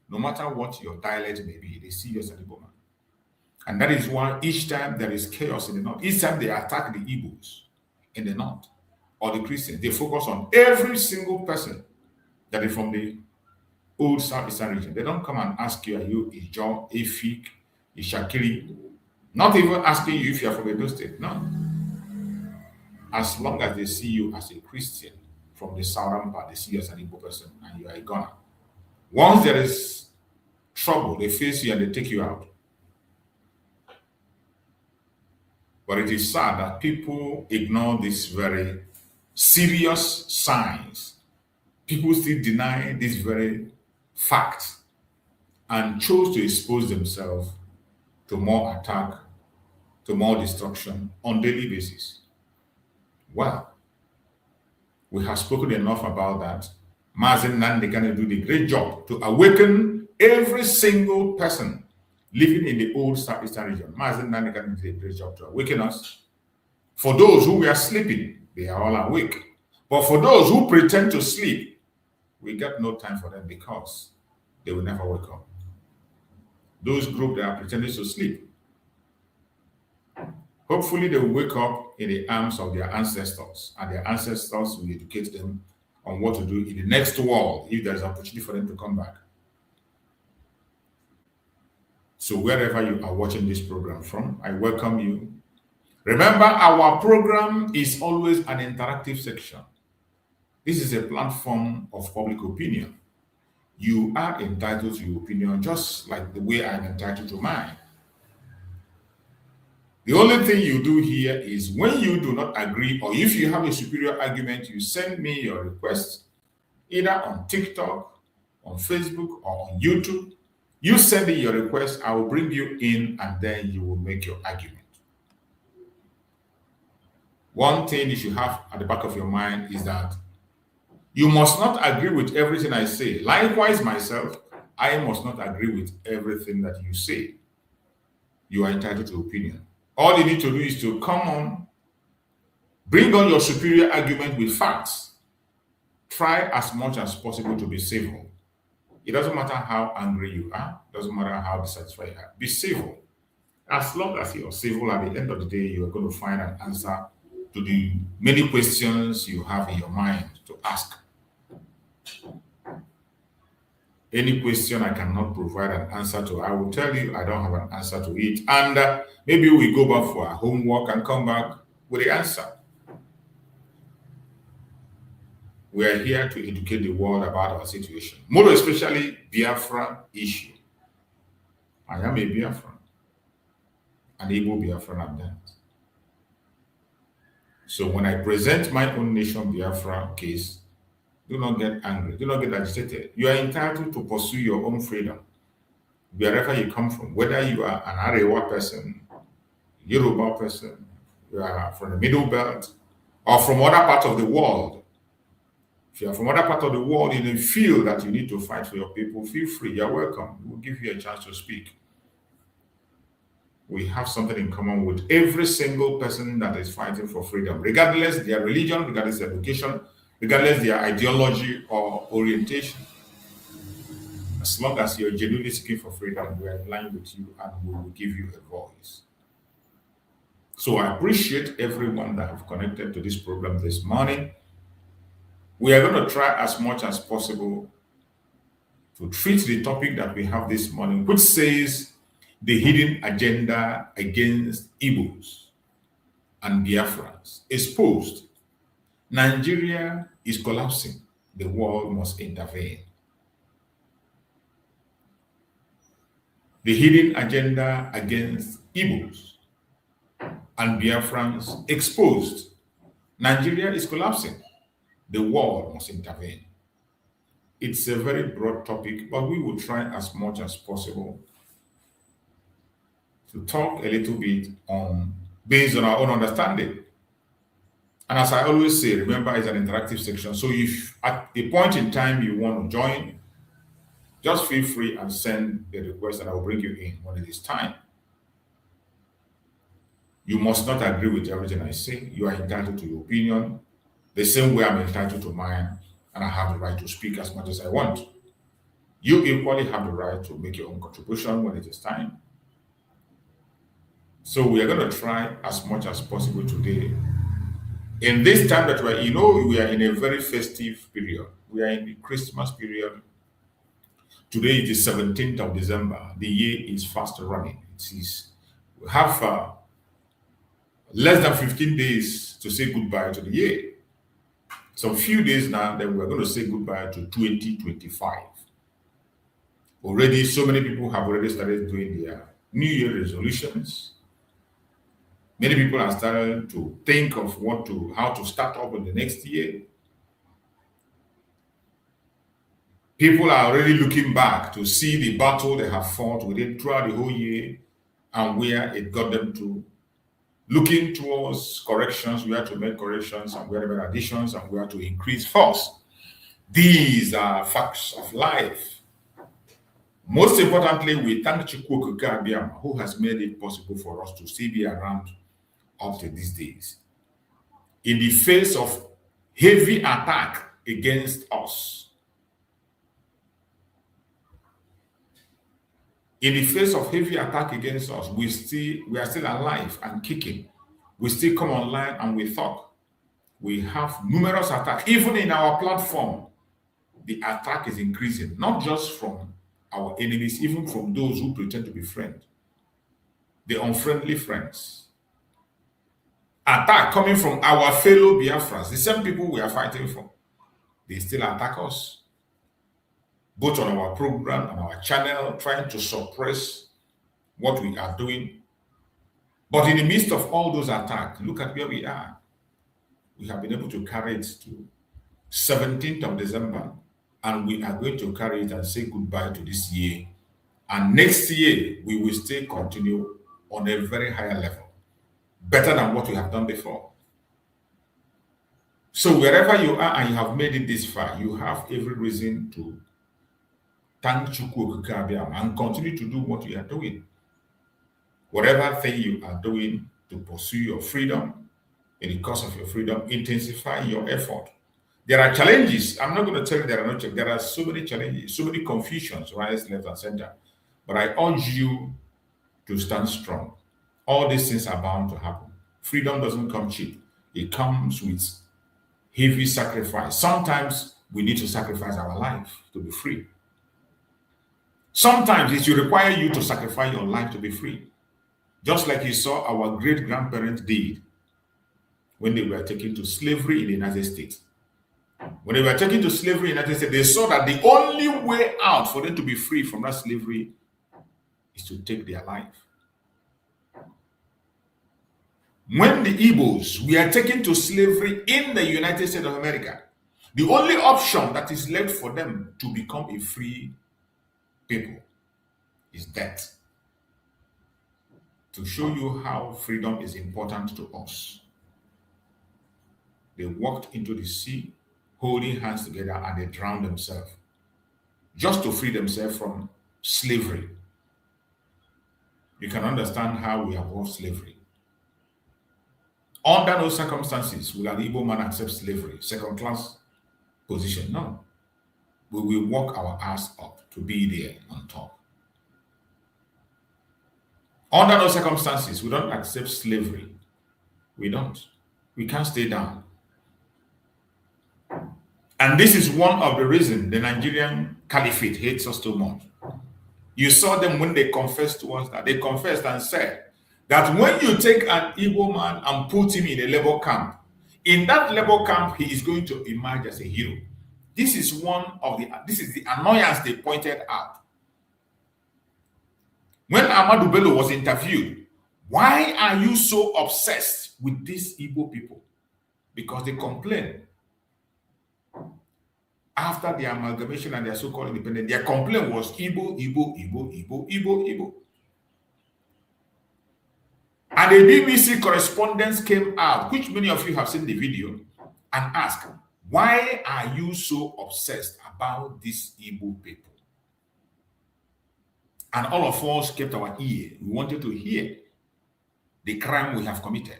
No matter what your dialect may be, they see you as an Igbo man. And that is why each time there is chaos in the north, each time they attack the Igbos in the north, or the Christians, they focus on every single person that is from the old southeastern region. They don't come and ask you, are you Ijo, Efik, Ishakiri? Not even asking you if you are from Edo State. No. As long as they see you as a Christian from the southern part, they see you as an Igbo person and you are a gunner. Once there is trouble, they face you and they take you out. But it is sad that people ignore these very serious signs. People still deny this very fact and chose to expose themselves to more attack, to more destruction on a daily basis. Well, we have spoken enough about that. Mazen Nandi can do the great job to awaken every single person living in the old southeastern region. Mazen Nandi can do a great job to awaken us. For those who were sleeping, they are all awake. But for those who pretend to sleep, we got no time for them because they will never wake up. Those groups that are pretending to sleep, hopefully they will wake up in the arms of their ancestors, and their ancestors will educate them on what to do in the next world if there is an opportunity for them to come back. So wherever you are watching this program from, I welcome you. Remember, our program is always an interactive section. This is a platform of public opinion. You are entitled to your opinion just like the way I'm entitled to mine. The only thing you do here is when you do not agree, or if you have a superior argument, you send me your request either on TikTok, on Facebook, or on YouTube. You send me your request, I will bring you in, and then you will make your argument. One thing you should have at the back of your mind is that you must not agree with everything I say. Likewise, myself, I must not agree with everything that you say. You are entitled to opinion. All you need to do is to come on, bring on your superior argument with facts. Try as much as possible to be civil. It doesn't matter how angry you are, it doesn't matter how dissatisfied you are. Be civil. As long as you're civil, at the end of the day, you're going to find an answer to the many questions you have in your mind to ask. Any question I cannot provide an answer to, I will tell you I don't have an answer to it. And maybe we go back for our homework and come back with the answer. We are here to educate the world about our situation, more especially Biafra issue. I am a Biafran, an Igbo Biafran at that. So when I present my own nation Biafra case, do not get angry, do not get agitated. You are entitled to pursue your own freedom, wherever you come from, whether you are an Arewa person, Yoruba person, you are from the Middle Belt, or from other parts of the world. If you are from other part of the world and you feel that you need to fight for your people, feel free. You're welcome. We'll give you a chance to speak. We have something in common with every single person that is fighting for freedom, regardless their religion, regardless their education, regardless their ideology or orientation. As long as you're genuinely seeking for freedom, we are in line with you and we will give you a voice. So I appreciate everyone that have connected to this program this morning. We are going to try as much as possible to treat the topic that we have this morning, which says the hidden agenda against Igbos and Biafrans exposed. Nigeria is collapsing. The world must intervene. The hidden agenda against Igbos and Biafrans exposed. Nigeria is collapsing. The world must intervene. It's a very broad topic, but we will try as much as possible to talk a little bit on based on our own understanding. And as I always say, remember, it's an interactive section. So if at a point in time you want to join, just feel free and send the request and I will bring you in when it is time. You must not agree with everything I say. You are entitled to your opinion. The same way I'm entitled to mine, and I have the right to speak as much as I want. You equally have the right to make your own contribution when it is time. So we are going to try as much as possible today. In this time that we are in a very festive period. We are in the Christmas period. Today is the 17th of December. The year is fast running. We have less than 15 days to say goodbye to the year. Some few days now, then we're going to say goodbye to 2025. Already, so many people have already started doing their New Year resolutions. Many people are starting to think of how to start up in the next year. People are already looking back to see the battle they have fought throughout the whole year and where it got them to. Looking towards corrections, we have to make corrections, and where to make additions, and we have to increase force. These are facts of life. Most importantly, we thank Chukwu Abiyama, who has made it possible for us to still be around up to these days. In the face of heavy attack against us, in the face of heavy attack against us, we are still alive and kicking. We still come online and we talk. We have numerous attacks. Even in our platform, the attack is increasing, not just from our enemies, even from those who pretend to be friends. The unfriendly friends. Attack coming from our fellow Biafrans, the same people we are fighting for. They still attack us. Both on our program, on our channel, trying to suppress what we are doing. But in the midst of all those attacks, look at where we are. We have been able to carry it to 17th of December, and we are going to carry it and say goodbye to this year. And next year, we will still continue on a very higher level, better than what we have done before. So wherever you are and you have made it this far, you have every reason to thank Chukwu and continue to do what you are doing. Whatever thing you are doing to pursue your freedom, in the course of your freedom, intensify your effort. There are challenges. I'm not going to tell you there are no challenges. There are so many challenges, so many confusions, right, left, and center. But I urge you to stand strong. All these things are bound to happen. Freedom doesn't come cheap. It comes with heavy sacrifice. Sometimes we need to sacrifice our life to be free. Sometimes it will require you to sacrifice your life to be free. Just like you saw our great-grandparents did when they were taken to slavery in the United States. When they were taken to slavery in the United States, they saw that the only way out for them to be free from that slavery is to take their life. When the Igbos were taken to slavery in the United States of America, the only option that is left for them to become a free people is death. To show you how freedom is important to us, they walked into the sea, holding hands together, and they drowned themselves just to free themselves from slavery. You can understand how we avoid slavery. Under no circumstances will an Igbo man accept slavery, second-class position. No. We will work our ass up to be there on top. Under no circumstances, we don't accept slavery. We don't. We can't stay down. And this is one of the reasons the Nigerian caliphate hates us so much. You saw them when they confessed to us that they confessed and said that when you take an Igbo man and put him in a labor camp, in that labor camp, he is going to emerge as a hero. This is the annoyance they pointed out. When Ahmadu Bello was interviewed, why are you so obsessed with these Igbo people? Because they complain. After the amalgamation and their so-called independence, their complaint was Igbo, Igbo, Igbo, Igbo, Igbo, Igbo. And a BBC correspondent came out, which many of you have seen the video, and asked, why are you so obsessed about these Igbo people? And all of us kept our ear. We wanted to hear the crime we have committed.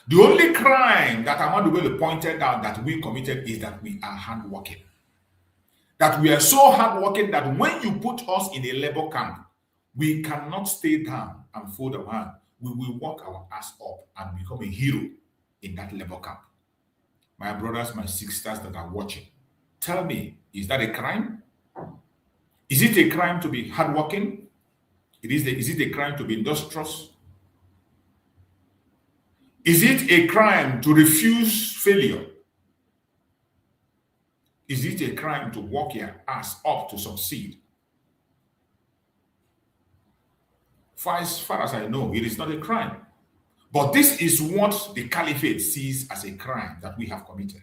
The only crime that Ahmadu Bello pointed out that we committed is that we are hardworking. That we are so hardworking that when you put us in a labor camp, we cannot stay down and fold our hands. We will work our ass up and become a hero in that labor camp. My brothers, my sisters that are watching, tell me, is that a crime? Is it a crime to be hardworking? Is it a crime to be industrious? Is it a crime to refuse failure? Is it a crime to work your ass up to succeed? For as far as I know, it is not a crime. But this is what the caliphate sees as a crime that we have committed.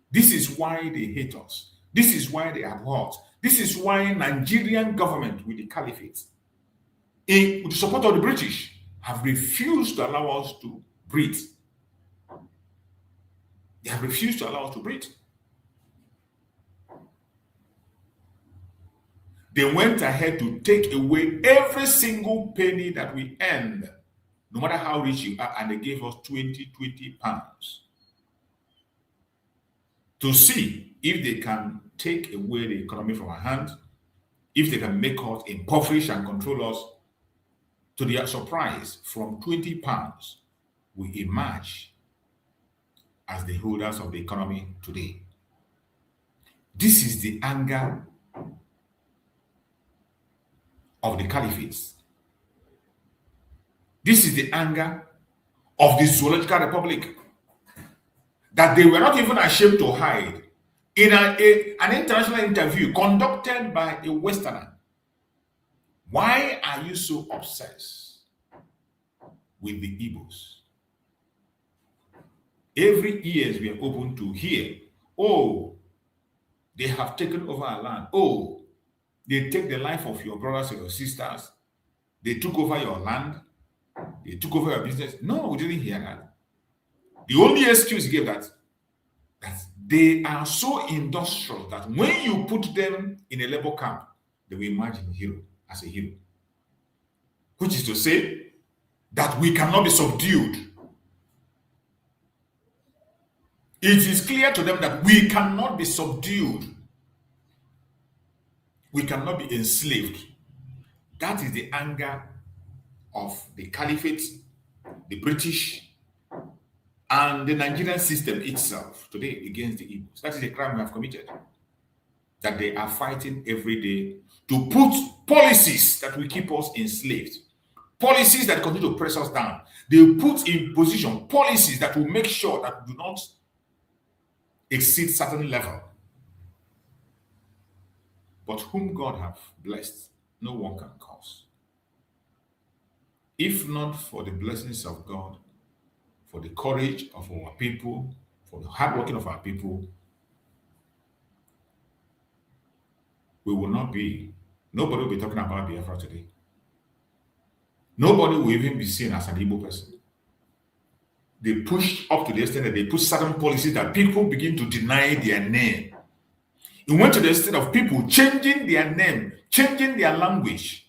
This is why they hate us. This is why they abhor us. This is why Nigerian government with the caliphate, with the support of the British, have refused to allow us to breathe. They have refused to allow us to breathe. They went ahead to take away every single penny that we earned, no matter how rich you are, and they gave us 20 pounds to see if they can take away the economy from our hands, if they can make us impoverish and control us. To their surprise, from 20 pounds, we emerge as the holders of the economy today. This is the anger of the caliphates. This is the anger of the Zoological Republic that they were not even ashamed to hide in an international interview conducted by a Westerner. Why are you so obsessed with the Igbos. Every ears we are open to hear, oh, they have taken over our land. Oh, they take the life of your brothers or your sisters. They took over your land. They took over your business. No, we didn't hear that. The only excuse he gave that they are so industrial that when you put them in a labor camp, they will imagine a hero as a hero. Which is to say that we cannot be subdued. It is clear to them that we cannot be subdued. We cannot be enslaved. That is the anger of the Caliphate, the British, and the Nigerian system itself today against the Igbos. That is the crime we have committed. That they are fighting every day to put policies that will keep us enslaved, policies that continue to press us down. They put in position policies that will make sure that we do not exceed certain level. But whom God have blessed, no one can curse. If not for the blessings of God, for the courage of our people, for the hard working of our people, we will not be, nobody will be talking about Biafra today. Nobody will even be seen as an Igbo person. They push up to the extent that they put certain policies that people begin to deny their name. It went to the extent of people changing their name, changing their language,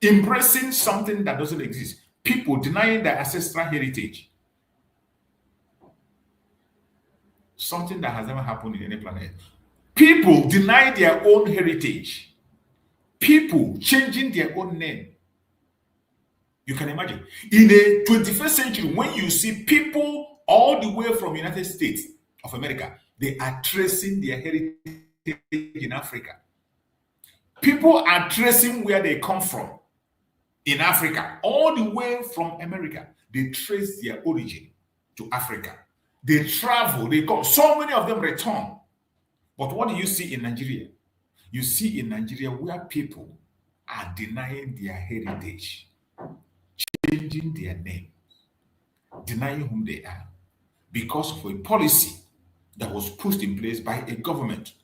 embracing something that doesn't exist. People denying their ancestral heritage. Something that has never happened in any planet. People deny their own heritage. People changing their own name. You can imagine. In the 21st century, when you see people all the way from United States of America, they are tracing their heritage in Africa. People are tracing where they come from in Africa, all the way from America. They trace their origin to Africa. They travel, they come. So many of them return. But what do you see in Nigeria? You see in Nigeria where people are denying their heritage, changing their name, denying whom they are, because of a policy that was put in place by a government,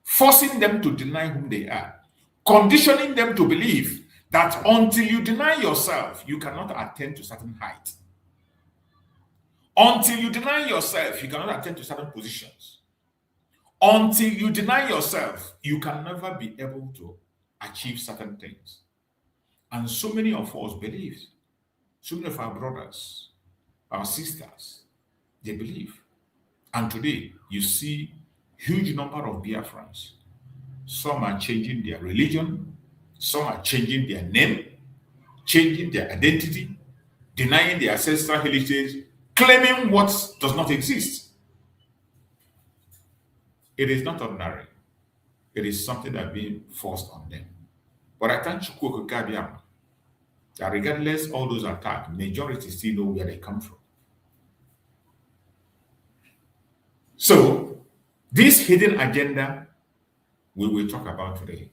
forcing them to deny whom they are, conditioning them to believe that until you deny yourself, you cannot attain to certain height. Until you deny yourself, you cannot attain to certain positions. Until you deny yourself, you can never be able to achieve certain things. And so many of us believe, so many of our brothers, our sisters, they believe. And today, you see huge number of Biafrans. Some are changing their religion, some are changing their name, changing their identity, denying their ancestral heritage, claiming what does not exist. It is not ordinary. It is something that is being forced on them. But I thank you that regardless of all those attacks, majority still know where they come from. So, this hidden agenda we will talk about today.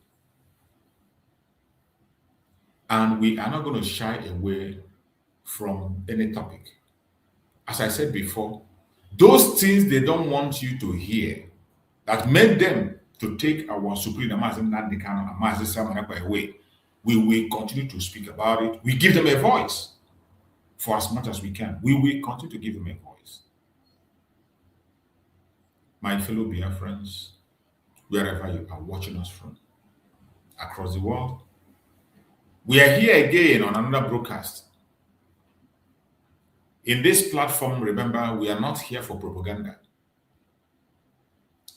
And we are not going to shy away from any topic. As I said before, those things they don't want you to hear that made them to take our Supreme away, we will continue to speak about it. We give them a voice for as much as we can. We will continue to give them a voice. My fellow Biafrans, wherever you are watching us from, across the world, we are here again on another broadcast. In this platform, remember, we are not here for propaganda.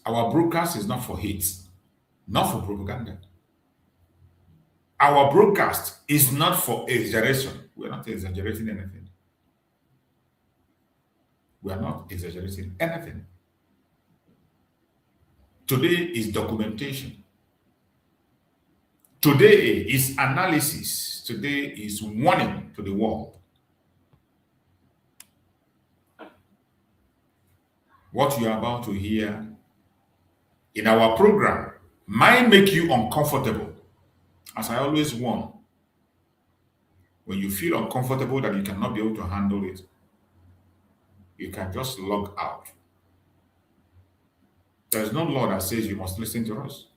Our broadcast is not for hate, not for propaganda. Our broadcast is not for exaggeration. We are not exaggerating anything. We are not exaggerating anything. Today is documentation. Today is analysis. Today is warning to the world. What you are about to hear in our program might make you uncomfortable. As I always warn, when you feel uncomfortable that you cannot be able to handle it, you can just log out. There's no law that says you must listen to us.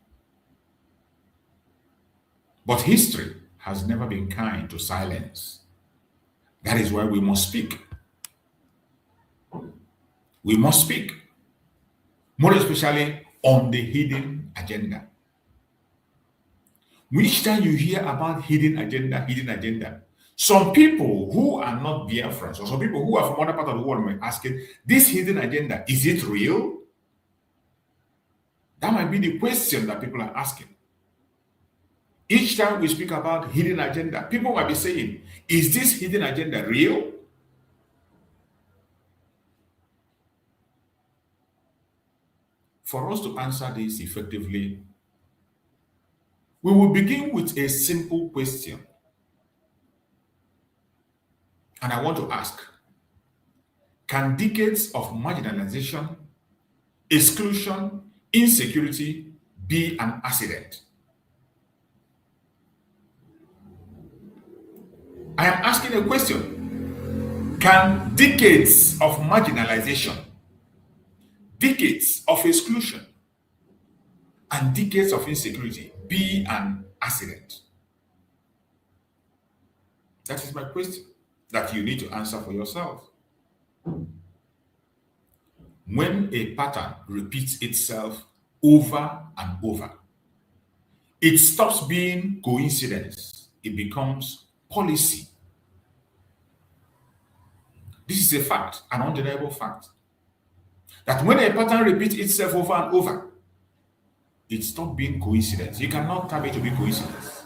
But history has never been kind to silence. That is why we must speak. We must speak. More especially on the hidden agenda. Each time you hear about hidden agenda, some people who are not Biafrans, or some people who are from other part of the world might ask it, this hidden agenda, is it real? That might be the question that people are asking. Each time we speak about hidden agenda, people might be saying, is this hidden agenda real? For us to answer this effectively, we will begin with a simple question. And I want to ask, can decades of marginalization, exclusion, insecurity be an accident? I am asking a question. Can decades of marginalization, decades of exclusion, and decades of insecurity be an accident? That is my question that you need to answer for yourself. When a pattern repeats itself over and over, it stops being coincidence, it becomes policy. This is a fact, an undeniable fact, that when a pattern repeats itself over and over, it stops being coincidence. You cannot have it to be coincidence.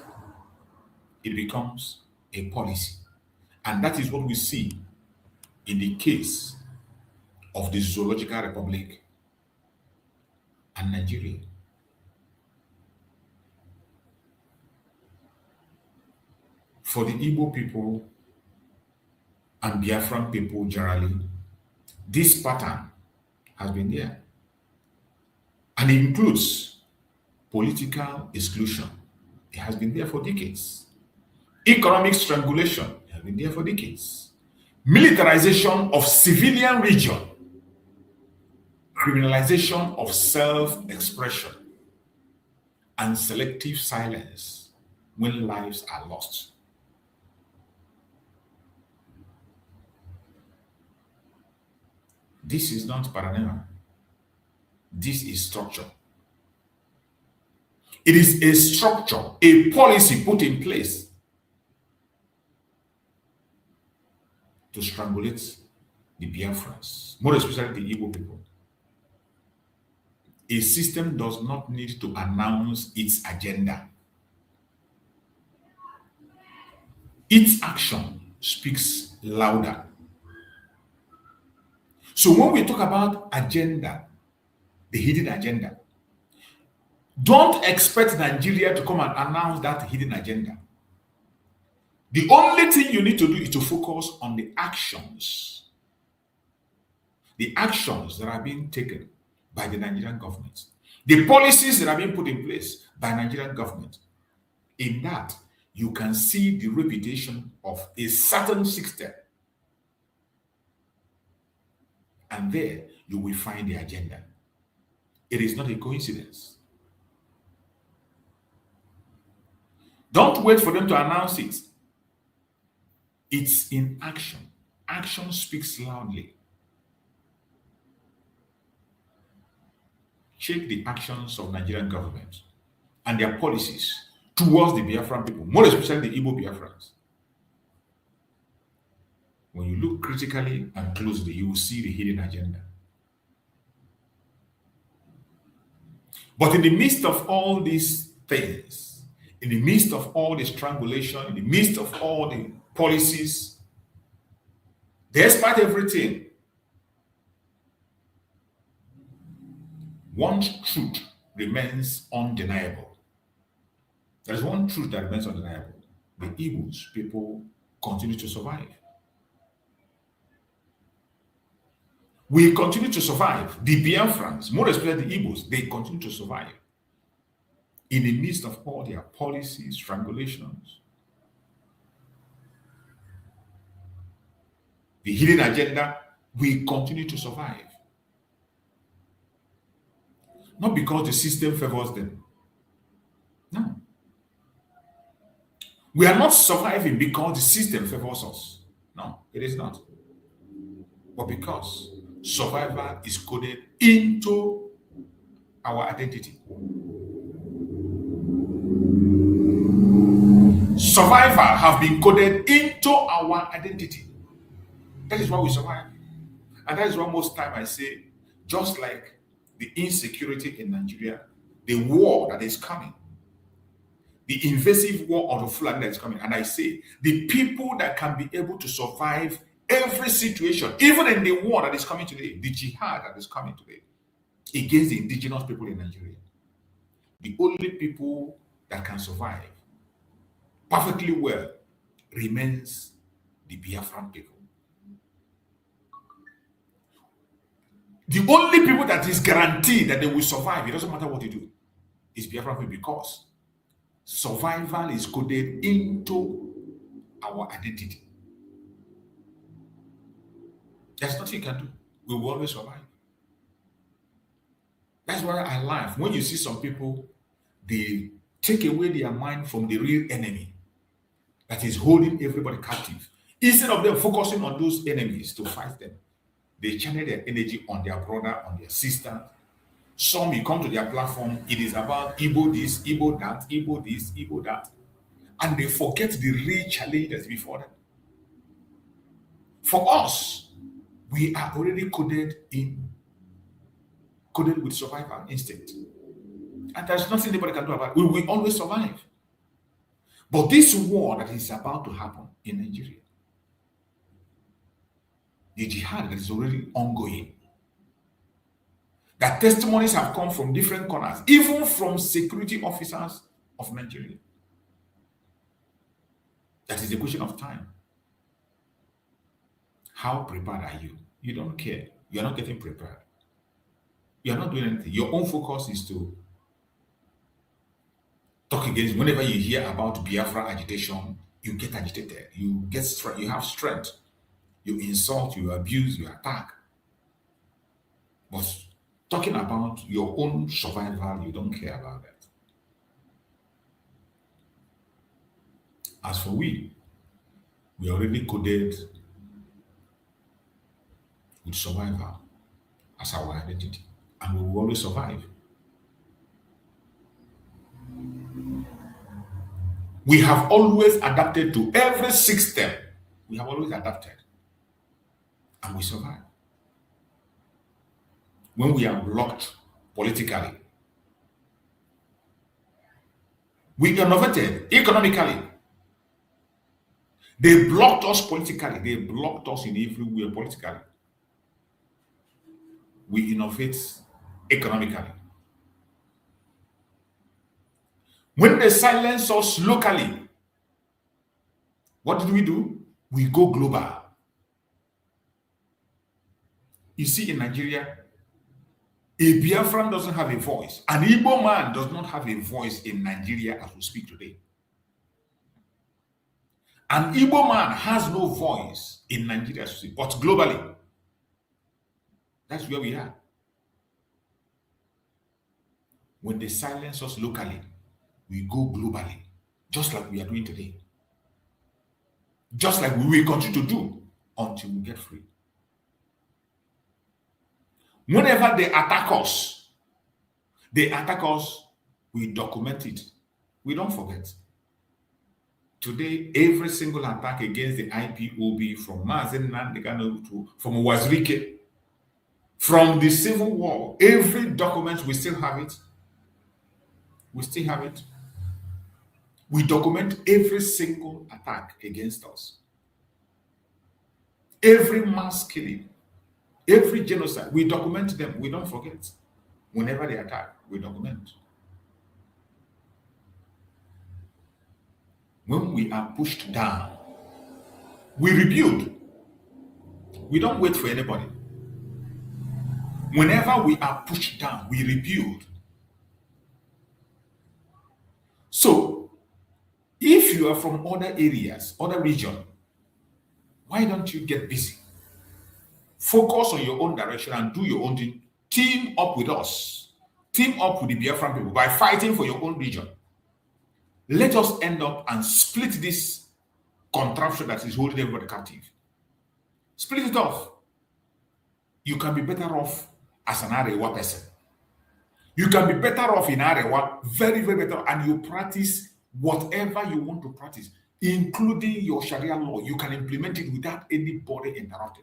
It becomes a policy. And that is what we see in the case of the Zoological Republic and Nigeria. For the Igbo people and Biafran people generally, this pattern has been there. And it includes political exclusion. It has been there for decades. Economic strangulation, it has been there for decades. Militarization of civilian region. Criminalization of self-expression. And selective silence when lives are lost. This is not paranoia. This is structure. It is a structure, a policy put in place to strangulate the Biafrans, more especially the Igbo people. A system does not need to announce its agenda. Its action speaks louder. So when we talk about agenda, the hidden agenda, don't expect Nigeria to come and announce that hidden agenda. The only thing you need to do is to focus on the actions that are being taken by the Nigerian government, the policies that are being put in place by Nigerian government. In that, you can see the reputation of a certain system. And there you will find the agenda. It is not a coincidence. Don't wait for them to announce it. It's in action. Action speaks loudly. Check the actions of Nigerian government and their policies towards the Biafran people, more especially the Igbo Biafrans. When you look critically and closely, you will see the hidden agenda. But in the midst of all these things, in the midst of all the strangulation, in the midst of all the policies, despite everything, one truth remains undeniable. There is one truth that remains undeniable. The Igbos people continue to survive. We continue to survive. The Biafrans, more especially the Igbos, they continue to survive in the midst of all their policies, strangulations. the hidden agenda, we continue to survive. Not because the system favors them. No. We are not surviving because the system favors us. No, it is not. But because survival is coded into our identity. Survival have been coded into our identity. That is why we survive. And that is why most time I say, just like the insecurity in Nigeria, the war that is coming, the invasive war of the Fulani that is coming, and I say, the people that can be able to survive every situation, even in the war that is coming today, the jihad that is coming today, against the indigenous people in Nigeria, the only people that can survive perfectly well remains the Biafran people. The only people that is guaranteed that they will survive, it doesn't matter what you do, is Biafran people, because survival is coded into our identity. There's nothing you can do. We will always survive. That's why I laugh. When you see some people, they take away their mind from the real enemy that is holding everybody captive. Instead of them focusing on those enemies to fight them, they channel their energy on their brother, on their sister. Some, you come to their platform, it is about Igbo this, Igbo that, Igbo this, Igbo that. And they forget the real challenge that's before them. For us, we are already coded with survival instinct. And there's nothing anybody can do about it. We will always survive. But this war that is about to happen in Nigeria, the jihad that is already ongoing, that testimonies have come from different corners, even from security officers of Nigeria. That is a question of time. How prepared are you? You don't care. You're not getting prepared. You're not doing anything. Your own focus is to talk against. Whenever you hear about Biafra agitation, you get agitated. You get strength. You have strength. You insult, you abuse, you attack. But talking about your own survival, you don't care about that. As for we are already coded with survival as our identity, and we will always survive. We have always adapted to every system. We have always adapted, and we survive. When we are blocked politically, we innovated economically. They blocked us politically. They blocked us in every way politically. We innovate economically. When they silence us locally, what did we do? We go global. You see, in Nigeria, a Biafran doesn't have a voice. An Igbo man does not have a voice in Nigeria as we speak today. An Igbo man has no voice in Nigeria as we speak, but globally. That's where we are. When they silence us locally, we go globally, just like we are doing today. Just like we will continue to do until we get free. Whenever they attack us, we document it. We don't forget. Today, every single attack against the IPOB from Mazen Nandegano to from Wazirike, from the Civil War, every document, we still have it. We still have it. We document every single attack against us. Every mass killing, every genocide, we document them. We don't forget. Whenever they attack, we document. When we are pushed down, we rebuild. We don't wait for anybody. Whenever we are pushed down, we rebuild. So, if you are from other areas, other regions, why don't you get busy? Focus on your own direction and do your own thing. Team up with us. Team up with the Biafran people by fighting for your own region. Let us end up and split this contraption that is holding everybody captive. Split it off. You can be better off as an Arewa person. You can be better off in Arewa, very, very better, and you practice whatever you want to practice, including your Sharia law. You can implement it without anybody interrupting.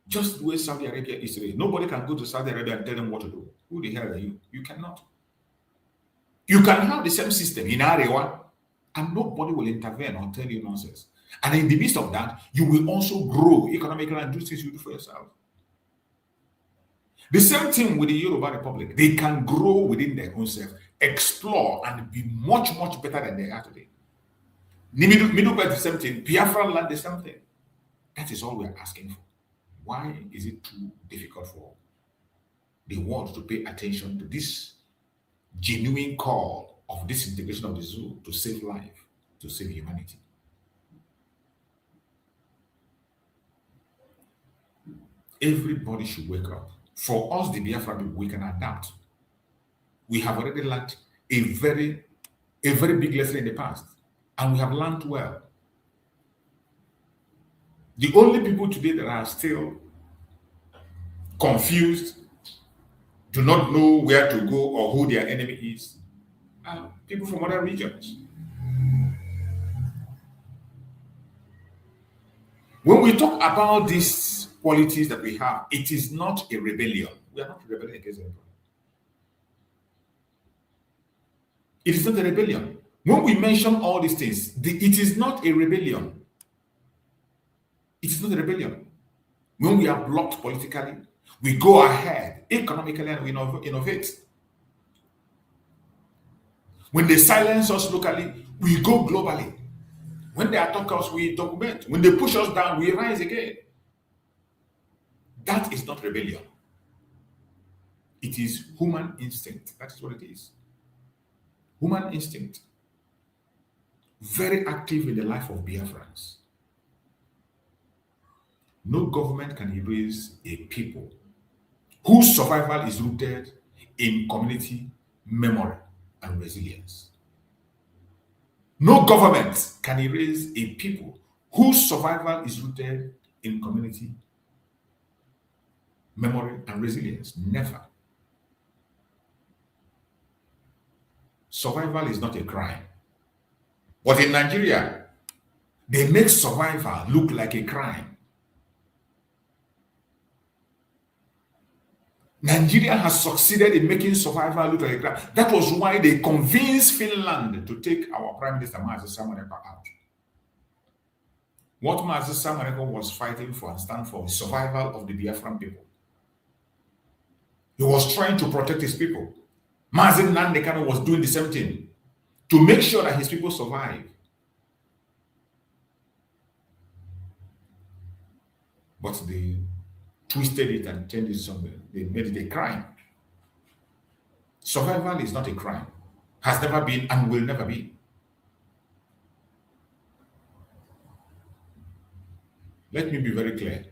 Just the way Saudi Arabia is today. Nobody can go to Saudi Arabia and tell them what to do. Who the hell are you? You cannot. You can have the same system in Arewa, and nobody will intervene or tell you nonsense. And in the midst of that, you will also grow economically and do things you do for yourself. The same thing with the Yoruba Republic. They can grow within their own self, explore, and be much, much better than they are today. Middle Belt, the same thing. Biafran land, the same thing. That is all we are asking for. Why is it too difficult for the world to pay attention to this genuine call of disintegration of the zoo to save life, to save humanity? Everybody should wake up. For us, the Biafra people, we can adapt. We have already learned a very big lesson in the past, and we have learned well. The only people today that are still confused, do not know where to go or who their enemy is, are people from other regions. When we talk about these qualities that we have, it is not a rebellion. We are not rebelling against anybody. It is not a rebellion. When we mention all these things, it is not a rebellion. It is not a rebellion. When we are blocked politically, we go ahead economically and we innovate. When they silence us locally, we go globally. When they attack us, we document. When they push us down, we rise again. That is not rebellion. It is human instinct. That is what it is. Human instinct. Very active in the life of Biafrans. No government can erase a people whose survival is rooted in community memory and resilience. No government can erase a people whose survival is rooted in community memory and resilience. Never. Survival is not a crime. But in Nigeria, they make survival look like a crime. Nigeria has succeeded in making survival look like a crime. That was why they convinced Finland to take our Prime Minister Mazi Samareko out. What Mazi Samareko was fighting for and stand for is survival of the Biafran people. He was trying to protect his people. Mazi Nandekano was doing the same thing to make sure that his people survive. But they twisted it and changed it somewhere. They made it a crime. Survival is not a crime. Has never been and will never be. Let me be very clear.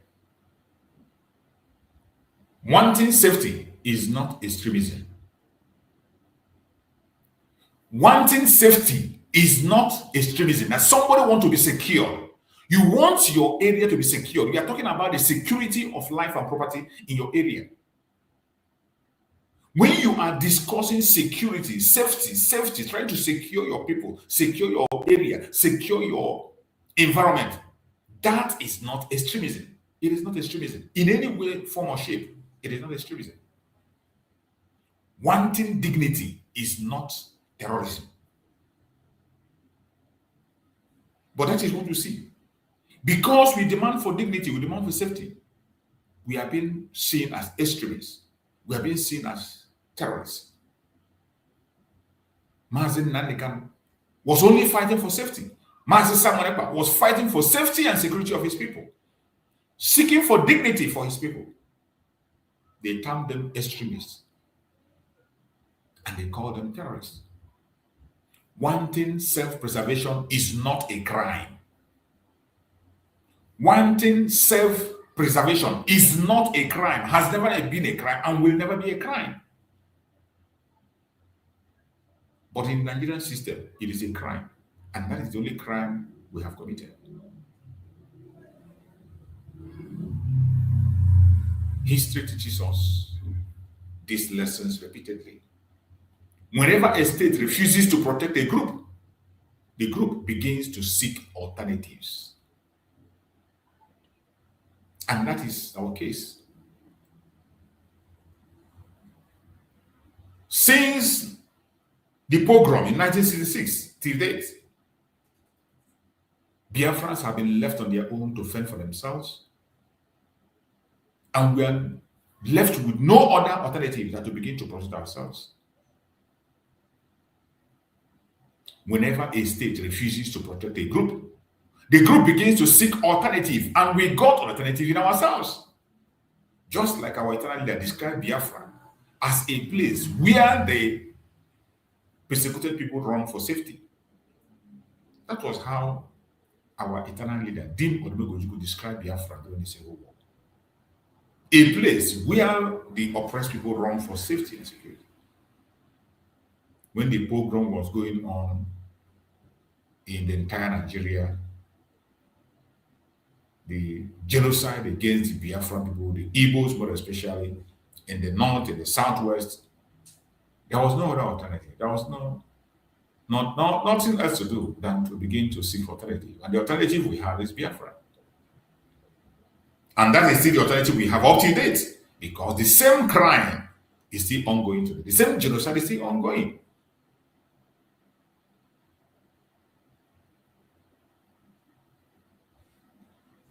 Wanting safety is not extremism. Wanting safety is not extremism. Now, somebody wants to be secure. You want your area to be secure. We are talking about the security of life and property in your area. When you are discussing security, safety, trying to secure your people, secure your area, secure your environment, that is not extremism. It is not extremism. In any way, form, or shape, it is not extremism. Wanting dignity is not terrorism. But that is what you see. Because we demand for dignity, we demand for safety, we are being seen as extremists. We are being seen as terrorists. Mazi Nandekan was only fighting for safety. Mazi Samareko was fighting for safety and security of his people, seeking for dignity for his people. They termed them extremists and they called them terrorists. Wanting self-preservation is not a crime. Wanting self-preservation is not a crime, has never been a crime, and will never be a crime. But in the Nigerian system, it is a crime. And that is the only crime we have committed. History teaches us these lessons repeatedly. Whenever a state refuses to protect a group, the group begins to seek alternatives. And that is our case. Since the pogrom in 1966 till date, Biafrans have been left on their own to fend for themselves. And we are left with no other alternative than to begin to protect ourselves. Whenever a state refuses to protect a group, the group begins to seek alternative, and we got alternative in ourselves. Just like our eternal leader described Biafra as a place where the persecuted people run for safety. That was how our eternal leader, Dim Odumegojukwu, described Biafra during the Civil War. A place where the oppressed people run for safety and security. When the pogrom was going on in the entire Nigeria, the genocide against the Biafran people, the Igbos more especially, in the north, in the southwest, there was no other alternative. There was nothing else to do than to begin to seek alternative. And the alternative we have is Biafra. And that is still the alternative we have up to date, because the same crime is still ongoing today. The same genocide is still ongoing.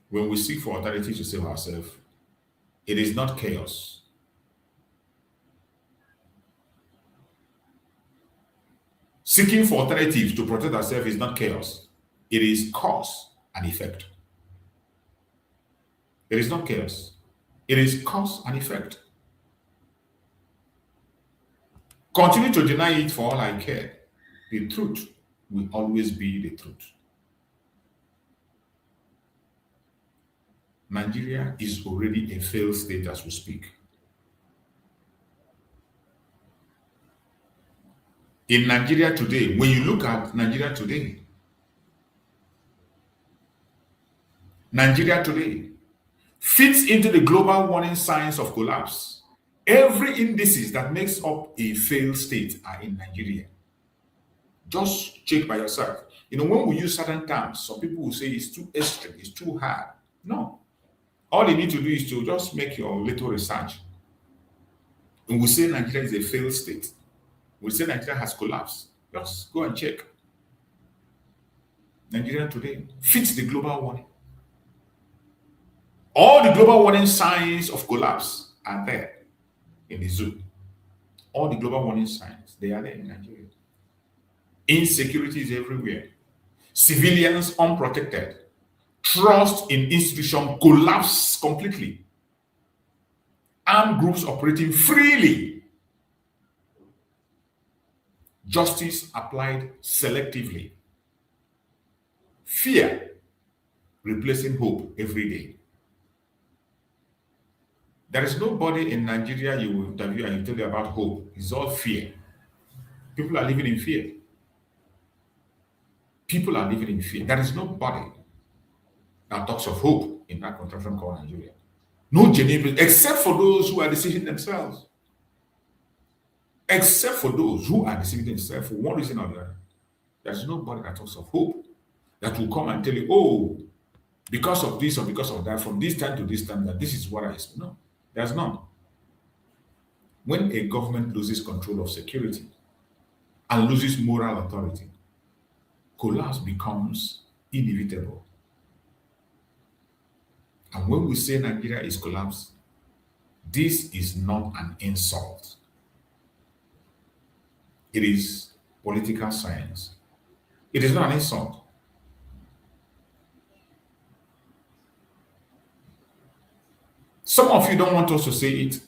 When we seek for alternatives to save ourselves, it is not chaos. Seeking for alternatives to protect ourselves is not chaos. It is cause and effect. It is not chaos. It is cause and effect. Continue to deny it for all I care. The truth will always be the truth. Nigeria is already a failed state as we speak. In Nigeria today, when you look at Nigeria today fits into the global warning signs of collapse. Every indices that makes up a failed state are in Nigeria. Just check by yourself. When we use certain terms, some people will say it's too extreme, it's too hard. No. All you need to do is to just make your little research. When we say Nigeria is a failed state, we say Nigeria has collapsed. Just go and check. Nigeria today fits the global warning. All the global warning signs of collapse are there in the zoo. All the global warning signs, they are there in Nigeria. Insecurity is everywhere. Civilians unprotected. Trust in institutions collapse completely. Armed groups operating freely. Justice applied selectively. Fear replacing hope every day. There is nobody in Nigeria you will interview and you tell you about hope. It's all fear. People are living in fear. People are living in fear. There is nobody that talks of hope in that contraption called Nigeria. No genuine, except for those who are deceiving themselves. Except for those who are deceiving themselves for one reason or the other. There's nobody that talks of hope that will come and tell you, oh, because of this or because of that, from this time to this time, that this is what I expect. No, there's none. When a government loses control of security and loses moral authority, collapse becomes inevitable. And when we say Nigeria is collapsed, this is not an insult. It is political science. It is not an insult. Some of you don't want us to say it.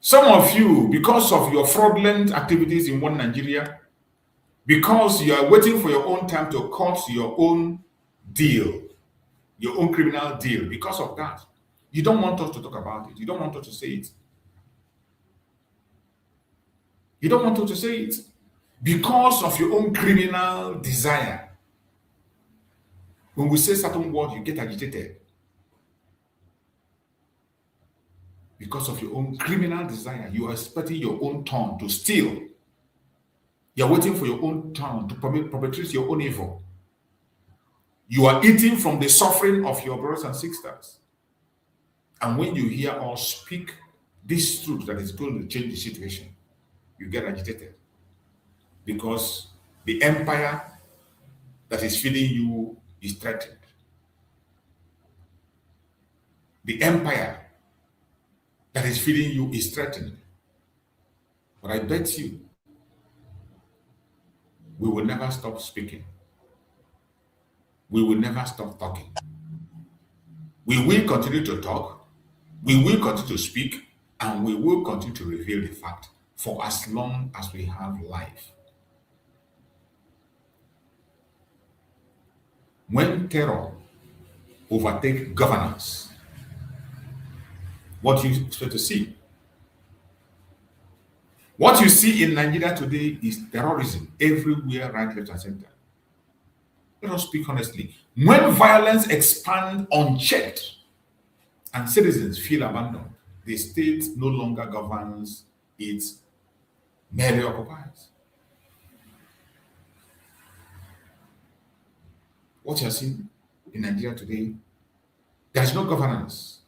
Some of you, because of your fraudulent activities in one Nigeria, because you are waiting for your own time to cut your own deal, your own criminal deal because of that. You don't want us to talk about it. You don't want us to say it. You don't want us to say it because of your own criminal desire. When we say certain words, you get agitated because of your own criminal desire. You are expecting your own turn to steal. You're waiting for your own turn to perpetrate your own evil. You are eating from the suffering of your brothers and sisters. And when you hear us speak this truth that is going to change the situation, you get agitated because the empire that is feeding you is threatened. The empire that is feeding you is threatened. But I bet you, we will never stop speaking. We will never stop talking. We will continue to talk. We will continue to speak. And we will continue to reveal the fact for as long as we have life. When terror overtakes governance, what do you expect to see? What you see in Nigeria today is terrorism everywhere, right, left, and center. Let us speak honestly. When violence expands unchecked and citizens feel abandoned, the state no longer governs, it merely occupies. What you are seeing in Nigeria today, there is no governance.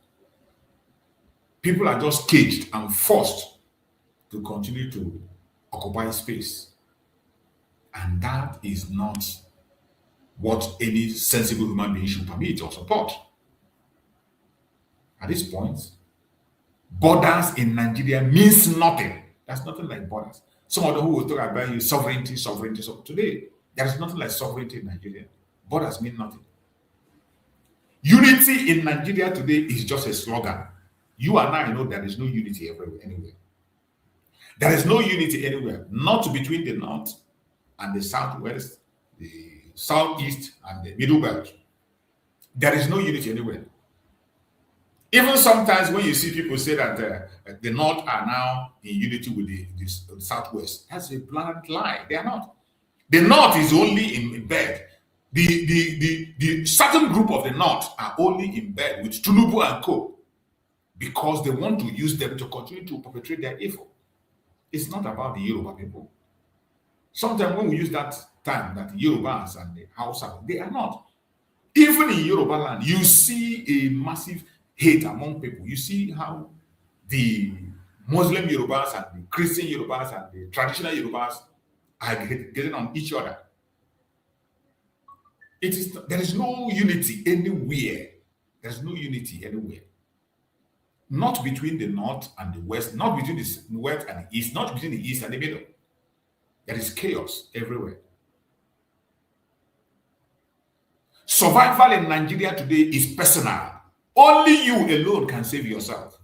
People are just caged and forced to continue to occupy space. And that is not what any sensible human being should permit or support. At this point, borders in Nigeria means nothing. There's nothing like borders. Some of them who will talk about sovereignty. So today, there is nothing like sovereignty in Nigeria. Borders mean nothing. Unity in Nigeria today is just a slogan. You and I know there is no unity anywhere. There is no unity anywhere, not between the north and the southwest, the southeast and the middle belt. There is no unity anywhere. Even sometimes when you see people say that the north are now in unity with the southwest, that's a blatant lie. They are not. The north is only in bed. The certain group of the north are only in bed with Tinubu and co because they want to use them to continue to perpetrate their evil. It's not about the Yoruba people. Sometimes when we use that time that the Yorubas and the Hausa, they are not. Even in Yoruba land, you see a massive hate among people. You see how the Muslim Yorubas and the Christian Yorubas and the traditional Yorubas are getting on each other. There is no unity anywhere. There's no unity anywhere. Not between the north and the west, not between the west and the east, not between the east and the middle. There is chaos everywhere. Survival in Nigeria today is personal. Only you alone can save yourself.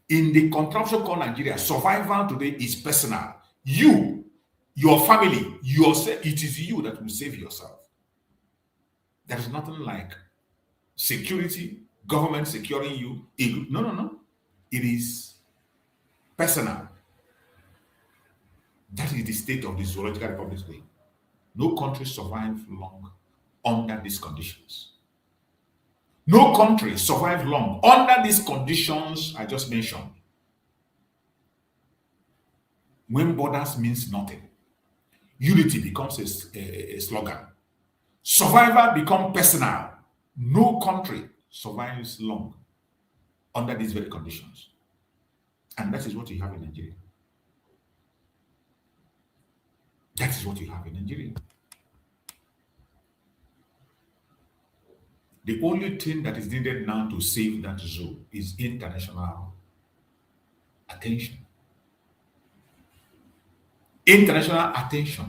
In the contraption called Nigeria, survival today is personal. You, your family, yourself, it is you that will save yourself. There is nothing like security, government securing you. No. It is personal. That is the state of the zoological republic today. No country survives long under these conditions. No country survives long under these conditions I just mentioned. When borders means nothing, unity becomes a slogan. Survival becomes personal. No country survives long under these very conditions. And that is what you have in Nigeria. That is what you have in Nigeria. The only thing that is needed now to save that zoo is international attention. International attention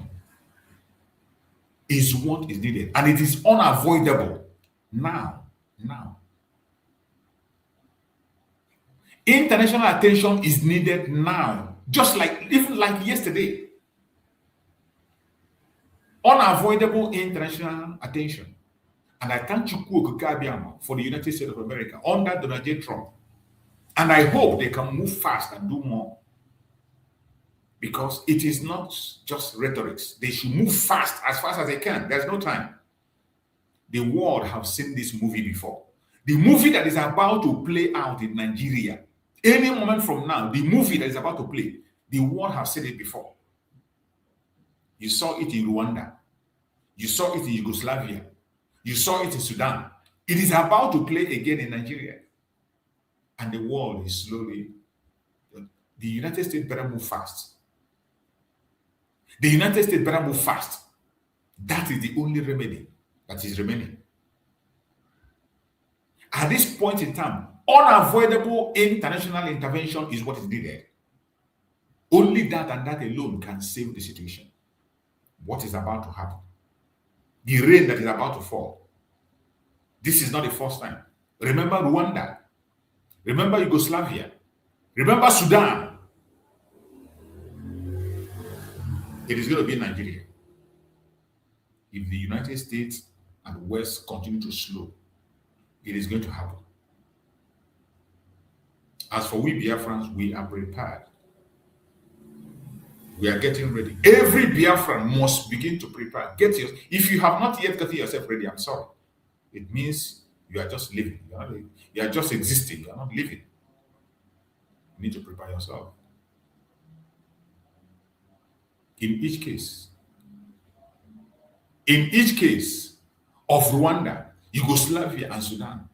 is what is needed, and it is unavoidable now. International attention is needed now, just like even like yesterday. unavoidable international attention. And I thank Chukwu Okike for the United States of America under Donald J. Trump. And I hope they can move fast and do more. Because it is not just rhetoric. They should move fast as they can. There's no time. The world have seen this movie before. The movie that is about to play out in Nigeria, any moment from now, the movie that is about to play, the world have seen it before. You saw it in Rwanda. You saw it in Yugoslavia. You saw it in Sudan. It is about to play again in Nigeria. And the world is slowly, the United States better move fast. The United States better move fast. That is the only remedy that is remaining. At this point in time, unavoidable international intervention is what is needed. Only that and that alone can save the situation. What is about to happen? The rain that is about to fall. This is not the first time. Remember Rwanda. Remember Yugoslavia. Remember Sudan. It is going to be Nigeria. If the United States and West continue to slow, it is going to happen. As for we Biafrans, we are prepared. We are getting ready. Every Biafran must begin to prepare. If you have not yet gotten yourself ready, I'm sorry. It means you are just living. You are just existing. You are not living. You need to prepare yourself. In each case of Rwanda, Yugoslavia, and Sudan,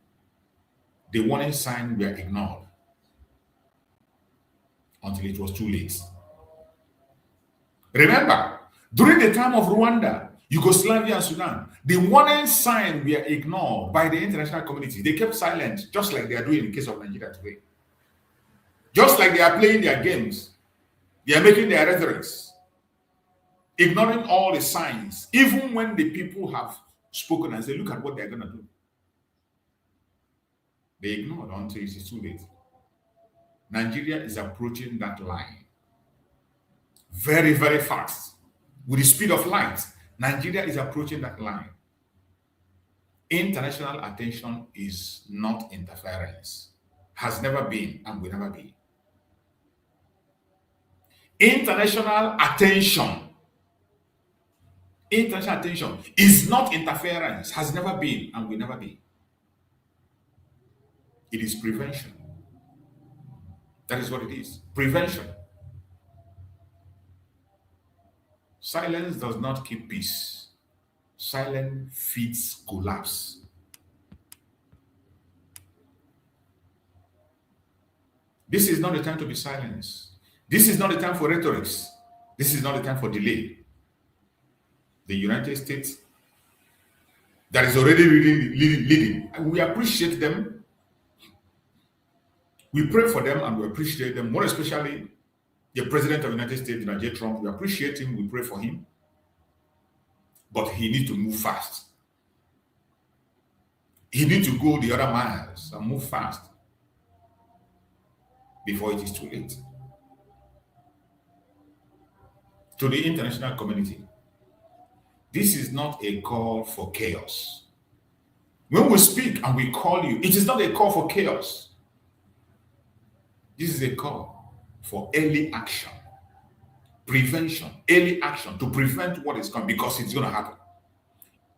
the warning signs were ignored until it was too late. Remember, during the time of Rwanda, Yugoslavia, and Sudan, the warning signs were ignored by the international community. They kept silent, just like they are doing in the case of Nigeria today. Just like they are playing their games, they are making their rhetorics, ignoring all the signs, even when the people have spoken and said, look at what they're going to do. They ignored until it is too late. Nigeria is approaching that line very, very fast. With the speed of light, Nigeria is approaching that line. International attention is not interference. Has never been and will never be. International attention is not interference, has never been and will never be. It is prevention. That is what it is. Prevention. Silence does not keep peace. Silence feeds collapse. This is not the time to be silenced. This is not the time for rhetorics. This is not the time for delay. The United States that is already leading. And we appreciate them. We pray for them and we appreciate them, more especially the President of the United States, Donald J. Trump. We appreciate him, we pray for him. But he needs to move fast. He needs to go the other miles and move fast before it is too late. To the international community, this is not a call for chaos. When we speak and we call you, it is not a call for chaos. This is a call for early action, prevention, early action to prevent what is coming, because it's going to happen.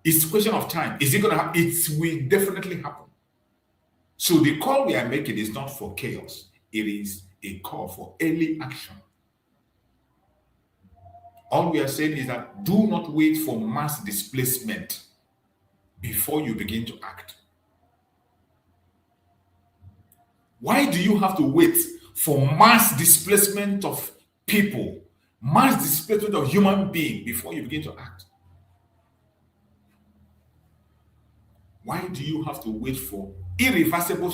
It's a question of time. Is it going to happen? It will definitely happen. So the call we are making is not for chaos. It is a call for early action. All we are saying is that do not wait for mass displacement before you begin to act. Why do you have to wait for mass displacement of people, mass displacement of human beings before you begin to act? Why do you have to wait for irreversible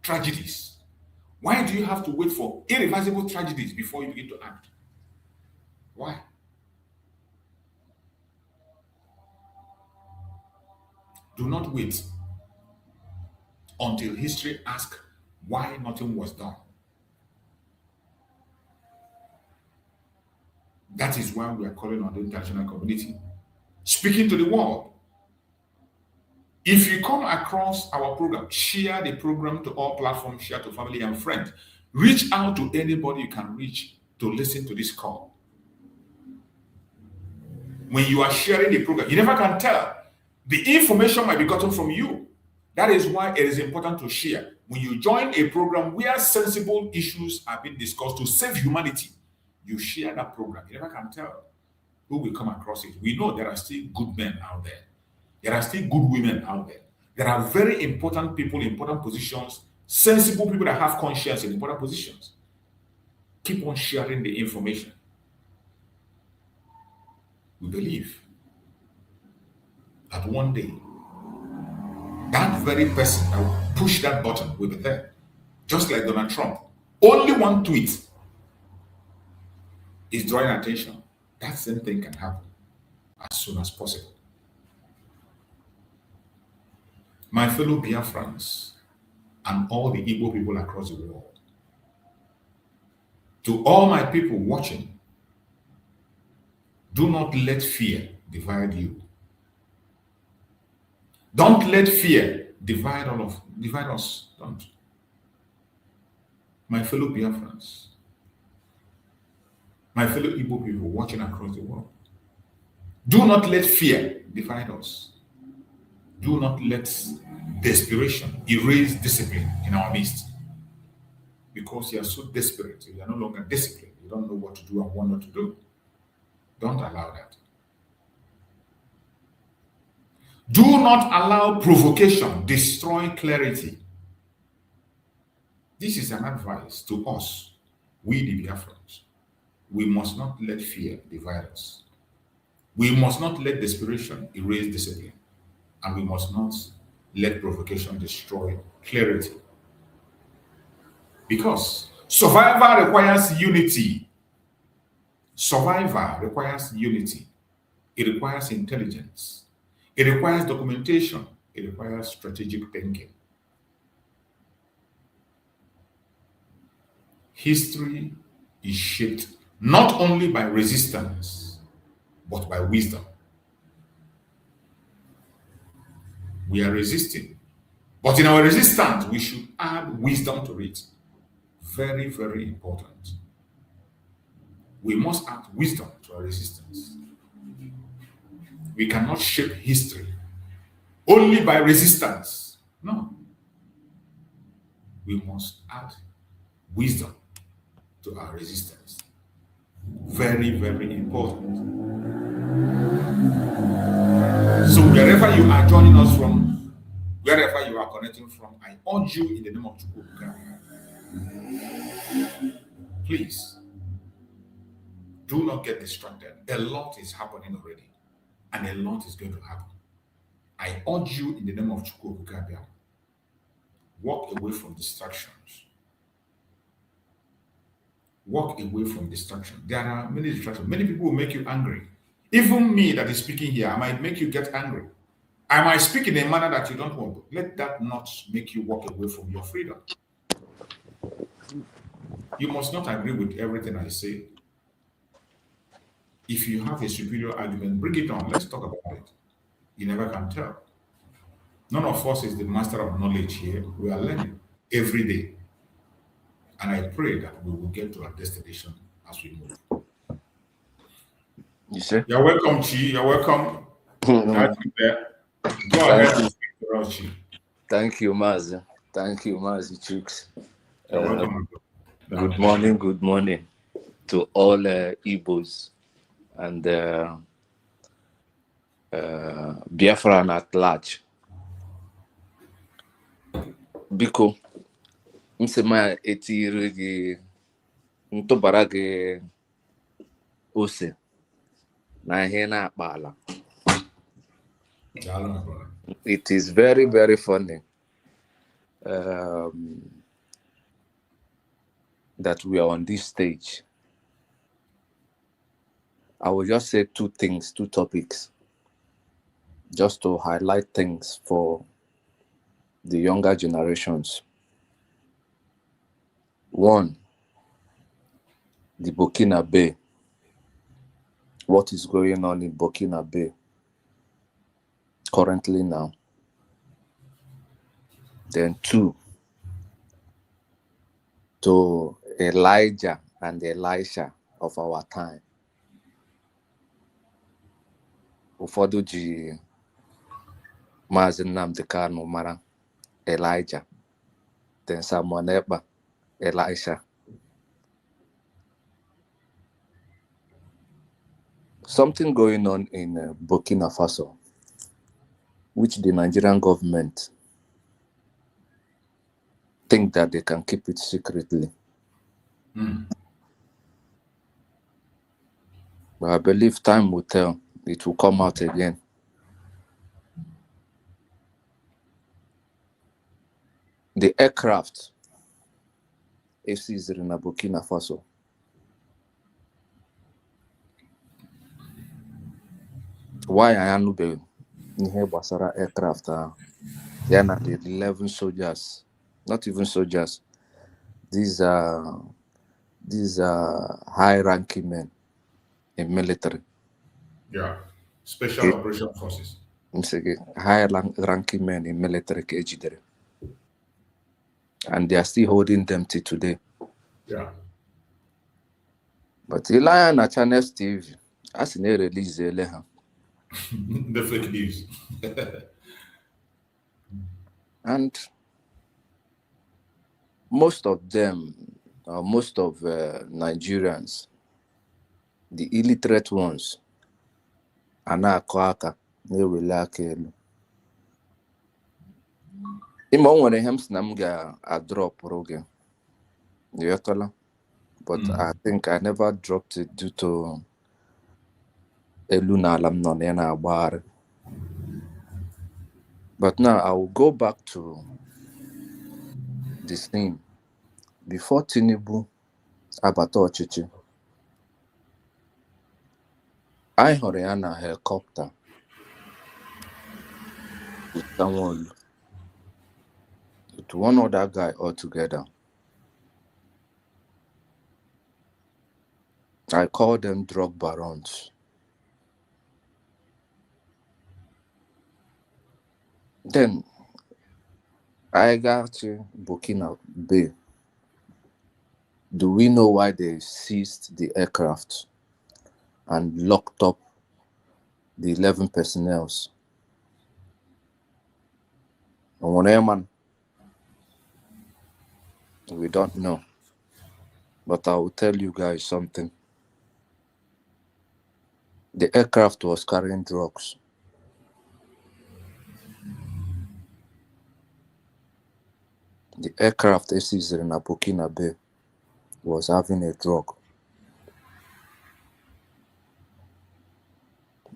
tragedies? Why do you have to wait for irreversible tragedies before you begin to act? Why? Do not wait until history asks why nothing was done. That is why we are calling on the international community, speaking to the world. If you come across our program, share the program to all platforms, share to family and friends. Reach out to anybody you can reach to listen to this call. When you are sharing the program, you never can tell. The information might be gotten from you. That is why it is important to share. When you join a program where sensible issues are being discussed to save humanity, you share that program. You never can tell who will come across it. We know there are still good men out there. There are still good women out there. There are very important people in important positions, sensible people that have conscience in important positions. Keep on sharing the information. We believe that one day, that very person that will push that button will be there. Just like Donald Trump. Only one tweet is drawing attention. That same thing can happen as soon as possible. My fellow Biafrans and all the Igbo people across the world, to all my people watching, do not let fear divide you. Don't let fear divide us. Don't. My fellow Biafrans, my fellow Igbo people watching across the world, do not let fear divide us. Do not let desperation erase discipline in our midst. Because you are so desperate, you are no longer disciplined. You don't know what to do and what not to do. Don't allow that. Do not allow provocation destroy clarity. This is an advice to us, we the Biafrans. We must not let fear divide us. We must not let desperation erase discipline. And we must not let provocation destroy clarity. Because survival requires unity. Survival requires unity. It requires intelligence. It requires documentation. It requires strategic thinking. History is shaped not only by resistance, but by wisdom. We are resisting, but in our resistance, we should add wisdom to it. Very, very important. We must add wisdom to our resistance. We cannot shape history only by resistance. No. We must add wisdom to our resistance. Very, very important. So wherever you are joining us from, wherever you are connecting from, I urge you in the name of Chukwuka, please do not get distracted. A lot is happening already, and a lot is going to happen. I urge you in the name of Chukwuka, walk away from distractions. Walk away from distraction. There are many distractions. Many people will make you angry. Even me that is speaking here, I might make you get angry. I might speak in a manner that you don't want. Let that not make you walk away from your freedom. You must not agree with everything I say. If you have a superior argument, bring it on. Let's talk about it. You never can tell. None of us is the master of knowledge here. We are learning every day. And I pray that we will get to our destination as we move. You see? You're welcome, Chi. You're welcome. Go ahead and speak to us, Chi. Thank you, Mazi. Thank you, Mazi Chooks. You're welcome. Good morning to all Igbos and Biafran at large. Biko, msema etiri gị ntụbara gị ose na ihe na-akpa ala. It is very, very funny that we are on this stage. I will just say two topics, just to highlight things for the younger generations. One, the Burkina Bay. what is going on in Burkina Faso currently now. Then 2, to Elijah and Elisha of our time. Ụfọdụ ji Maazị Nnamdi Kanu mara Elijah, then Samuel Ekpa, Elisha. Something going on in Burkina Faso, which the Nigerian government think that they can keep it secretly. But I believe time will tell. It will come out again. The aircraft is in Burkina Faso. Why I am not ihe gbasara aircraft? They are not the 11 soldiers, not even soldiers. These are high-ranking men in military. Yeah, special operation forces. High-ranking men in military KGDR. And they are still holding them till today. Yeah. But Eli and Channels TV, as in release the fake news. And most of them, most of Nigerians, the illiterate ones, are now aka na-ewele aka elu. Ime o nwere hem si na m ga-drop oge. But I think I never dropped it due to elu na ala m nọ na agbagharị. But now I will go back to this thing. Before Tinubu abata ọchịchị, I hụrụ ya na helicopter with someone, with one other guy altogether. I call them drug barons. Then I got to Burkina Faso. Do we know why they seized the aircraft and locked up the 11 personnel? We don't know. But I will tell you guys something. The aircraft was carrying drugs. The aircraft is in Burkina Faso was having a drug.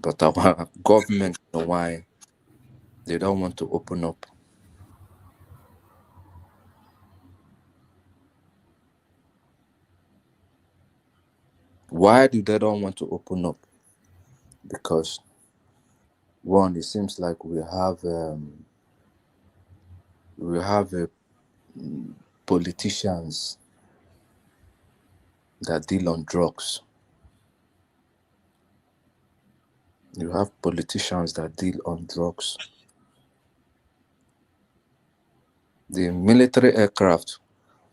But our government, why they don't want to open up. Why do they don't want to open up? Because one, it seems like we have politicians that deal on drugs. You have politicians that deal on drugs. The military aircraft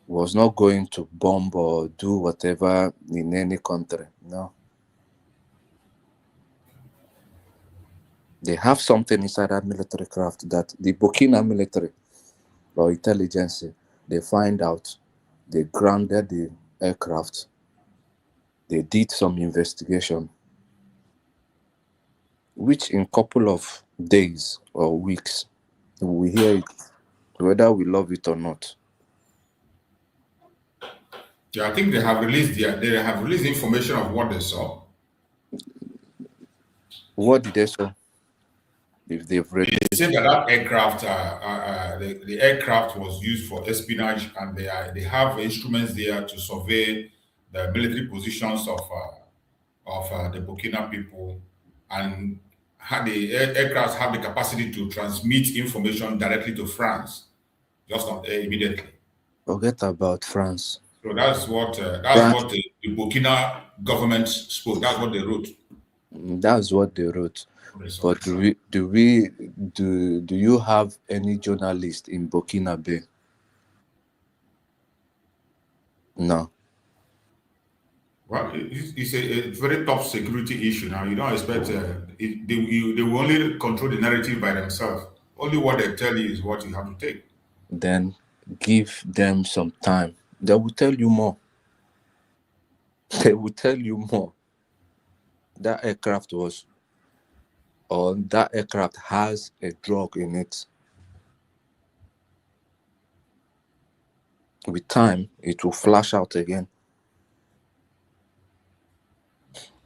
was not going to bomb or do whatever in any country. No. They have something inside that military craft that the Burkina military or intelligence, they find out, they grounded the aircraft, they did some investigation, which in a couple of days or weeks, we hear it, whether we love it or not. Yeah, I think they have released information of what they saw. What did they say? If they've read They said that aircraft, the aircraft was used for espionage, and they have instruments there to survey the military positions of the Burkina people, and the aircraft have the capacity to transmit information directly to France, just immediately. Forget about France. So that's what the Burkina government spoke. That's what they wrote. That's what they wrote. But Resurrection. do you have any journalist in Burkina Faso? No. Well, it's a very top security issue now. You don't expect they will only control the narrative by themselves. Only what they tell you is what you have to take. Then give them some time. They will tell you more. They will tell you more. That aircraft was, or that aircraft has a drug in it. With time, it will flash out again.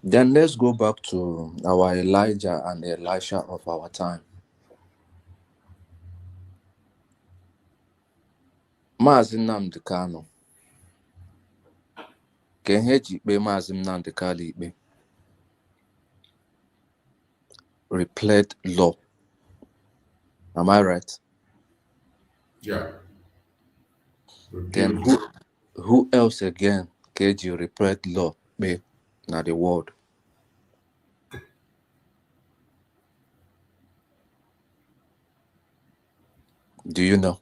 Then let's go back to our Elijah and Elisha of our time. Maazị Nnamdi Kanu. Ka ihe eji ikpe Maazị Nnamdi Kanu ikpe. Replayed law. Am I right? Yeah. Then who else again ka eji replayed law kpe na the world? Do you know?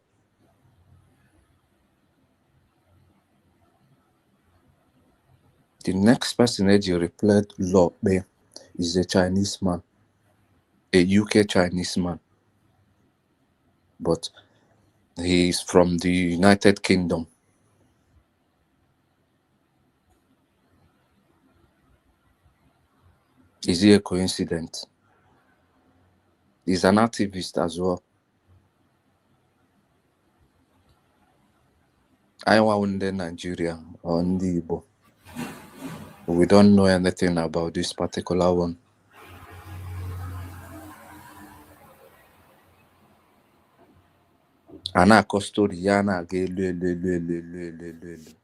The next person eji replayed law kpe is a Chinese man. A UK Chinese man. But he is from the United Kingdom. Is he a coincidence? He's an activist as well. I want in Nigeria or in the Igbo. We don't know anything about this particular one. Anako story yana ge elu.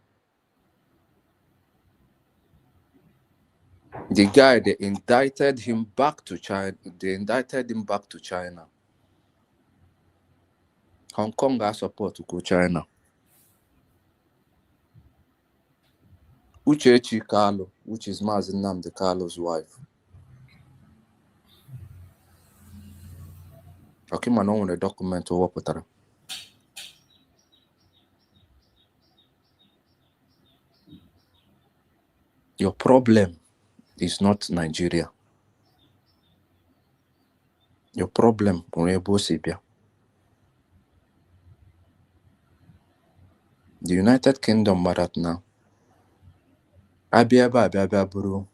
The guy, they indicted him back to China. Hong Kong has support to go China. Uchechi Kalu, which is Maazị Nnamdi Kalu's wife. Okima no one a document or what. Your problem is not Nigeria. Your problem is Sibia. The United Kingdom marat now. Abia buru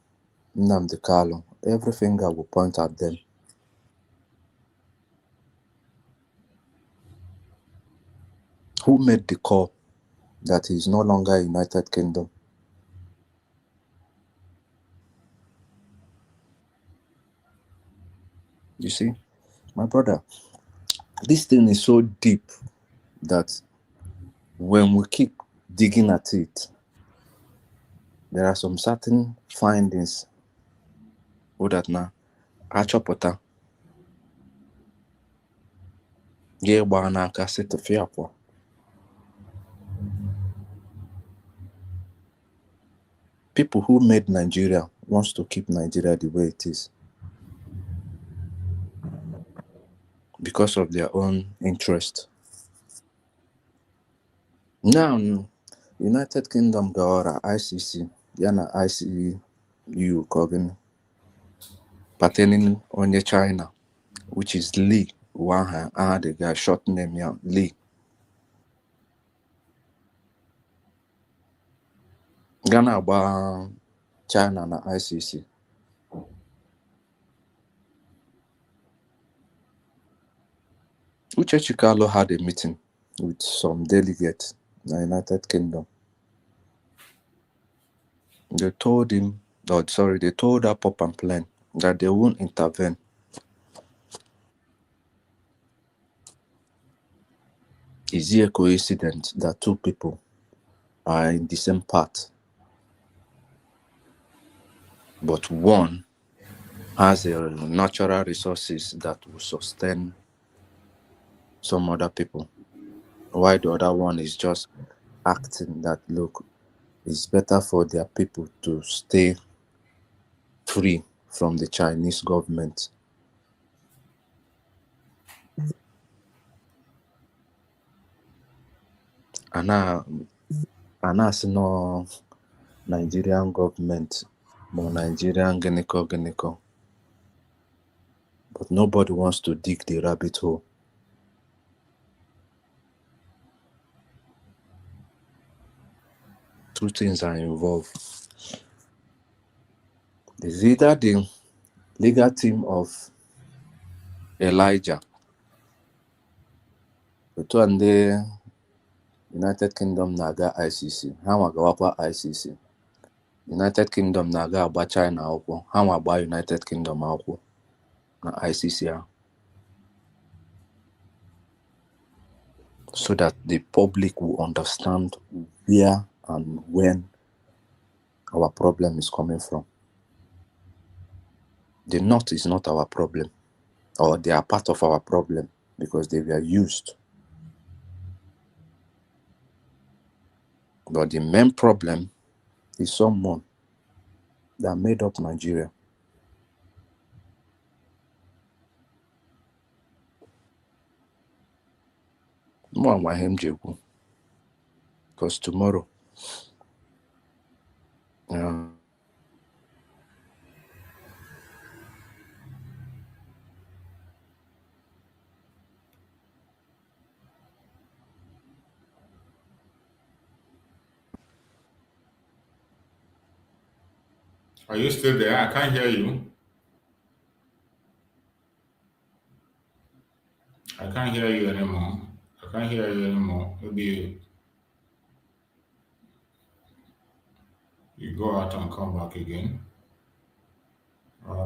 Nnamdi Kalu. Every finger will point at them. Who made the call that he is no longer United Kingdom? You see, my brother, this thing is so deep that when we keep digging at it, there are some certain findings that now achopota ye bana ka setofia. People who made Nigeria wants to keep Nigeria the way it is because of their own interest. Now, United Kingdom Gawara ICC, Yana ICU Kogin, pertaining on China, which is Lee. The guy short name yeah, Lee. Ghana ba China na ICC. Uche Chikalo had a meeting with some delegates in the United Kingdom. They told that Pop and Plan that they won't intervene. Is it a coincidence that two people are in the same path, but one has a natural resources that will sustain some other people, while the other one is just acting that, look, it's better for their people to stay free from the Chinese government. And now see no Nigerian government, more Nigerian Geneko. But nobody wants to dig the rabbit hole. Two things are involved. There's either the legal team of Elijah, and the United Kingdom naga ICC, Hamagawapa ICC. United Kingdom naga aba China akwụkwọ, ha nwa agba United Kingdom akwụkwọ na ICC ahụ, so that the public will understand where and when our problem is coming from. The North is not our problem, or they are part of our problem because they were used. But the main problem is someone that made up Nigeria. Because tomorrow, Are you still there? I can't hear you. I can't hear you anymore. Maybe you go out and come back again.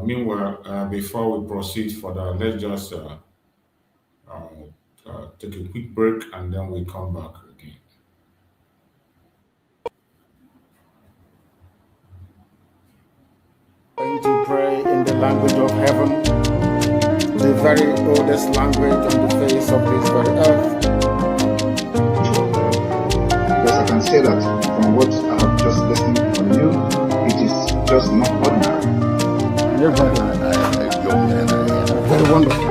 Meanwhile, before we proceed further, let's just take a quick break and then we come back again. Going to pray in the language of heaven, the very oldest language on the face of this very earth. Because I can say that from what I have just listened from you, it is just not ordinary. You're very wonderful.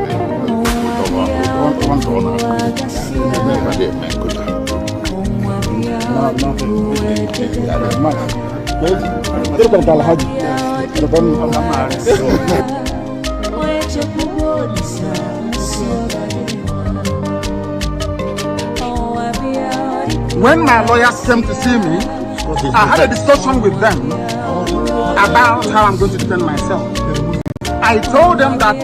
When my lawyers came to see me, I had a discussion with them about how I'm going to defend myself. I told them that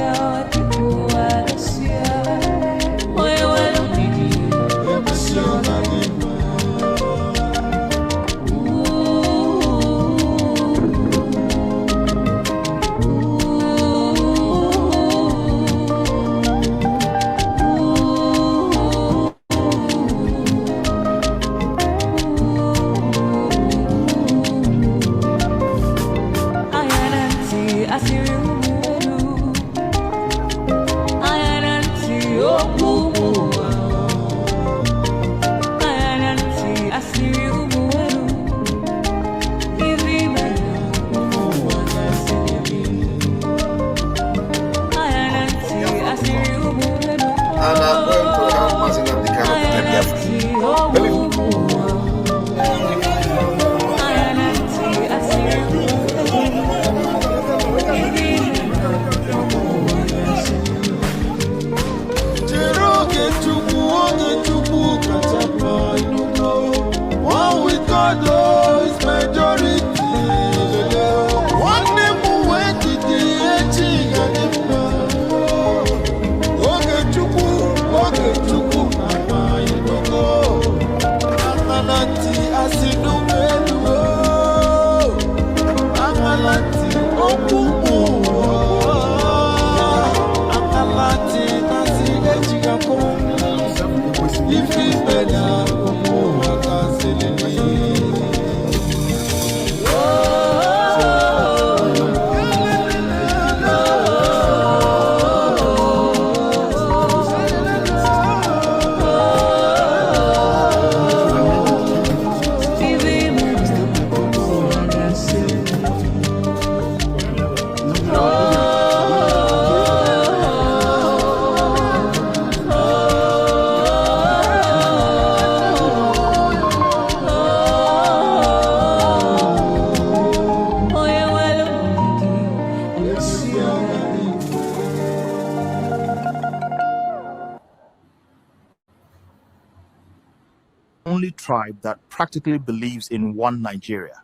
only tribe that practically believes in one Nigeria.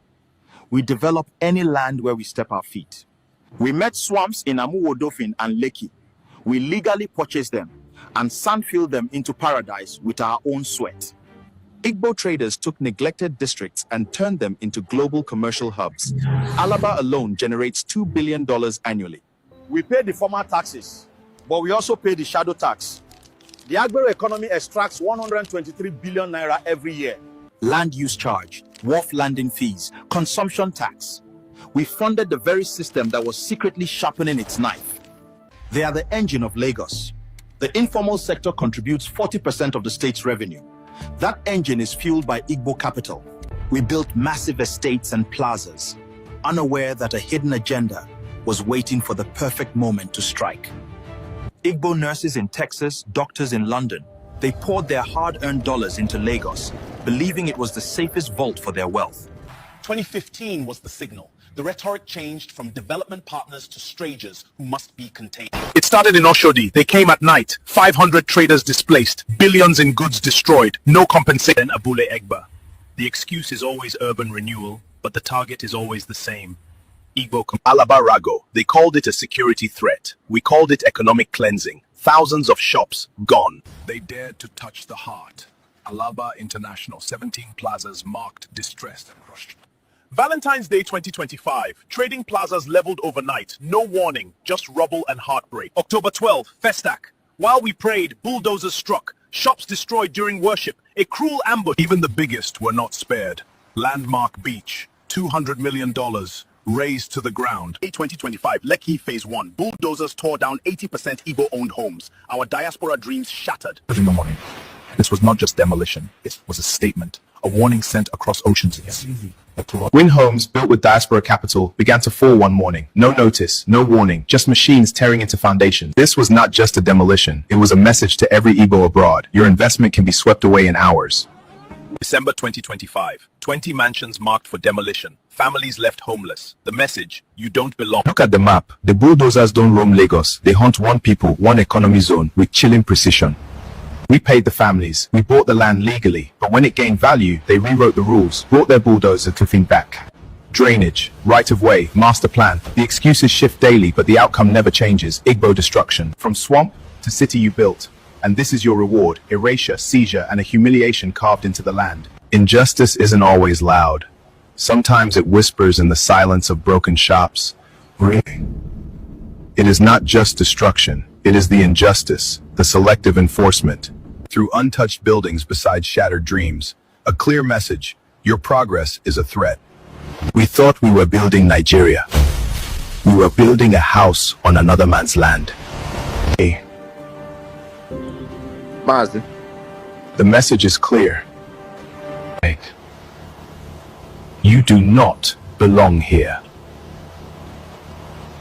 We develop any land where we step our feet. We met swamps in Amuwodofin and Lekki. We legally purchased them and sandfilled them into paradise with our own sweat. Igbo traders took neglected districts and turned them into global commercial hubs. Alaba alone generates $2 billion annually. We pay the formal taxes, but we also pay the shadow tax. The agro economy extracts 123 billion naira every year. Land use charge, wharf landing fees, consumption tax. We funded the very system that was secretly sharpening its knife. They are the engine of Lagos. The informal sector contributes 40% of the state's revenue. That engine is fueled by Igbo capital. We built massive estates and plazas, unaware that a hidden agenda was waiting for the perfect moment to strike. Igbo nurses in Texas, doctors in London, they poured their hard-earned dollars into Lagos, believing it was the safest vault for their wealth. 2015 was the signal. The rhetoric changed from development partners to strangers who must be contained. It started in Oshodi. They came at night. 500 traders displaced. Billions in goods destroyed. No compensation. Abule Egba. The excuse is always urban renewal, but the target is always the same. Igbo Alaba Rago. They called it a security threat. We called it economic cleansing. Thousands of shops gone. They dared to touch the heart. Alaba International. 17 plazas marked, distressed and crushed. Valentine's Day 2025, trading plazas leveled overnight, no warning, just rubble and heartbreak. October 12th, Festac. While we prayed, bulldozers struck, shops destroyed during worship, a cruel ambush. Even the biggest were not spared. Landmark Beach, $200 million, razed to the ground. 2025, Lekki Phase 1, bulldozers tore down 80% Igbo-owned homes. Our diaspora dreams shattered. In the morning, this was not just demolition, it was a statement. A warning sent across oceans. Win homes built with diaspora capital began to fall one morning. No notice, no warning, just machines tearing into foundations. This was not just a demolition. It was a message to every Igbo abroad. Your investment can be swept away in hours. December 2025. 20 mansions marked for demolition. Families left homeless. The message, you don't belong. Look at the map. The bulldozers don't roam Lagos. They hunt one people, one economy zone with chilling precision. We paid the families, we bought the land legally, but when it gained value, they rewrote the rules, brought their bulldozer to think back. Drainage, right-of-way, master plan. The excuses shift daily, but the outcome never changes. Igbo destruction. From swamp to city you built. And this is your reward, erasure, seizure, and a humiliation carved into the land. Injustice isn't always loud. Sometimes it whispers in the silence of broken shops. It is not just destruction, it is the injustice, the selective enforcement. Through untouched buildings beside shattered dreams, a clear message, your progress is a threat. We thought we were building Nigeria. We were building a house on another man's land. Hey. Mazi. The message is clear. You do not belong here.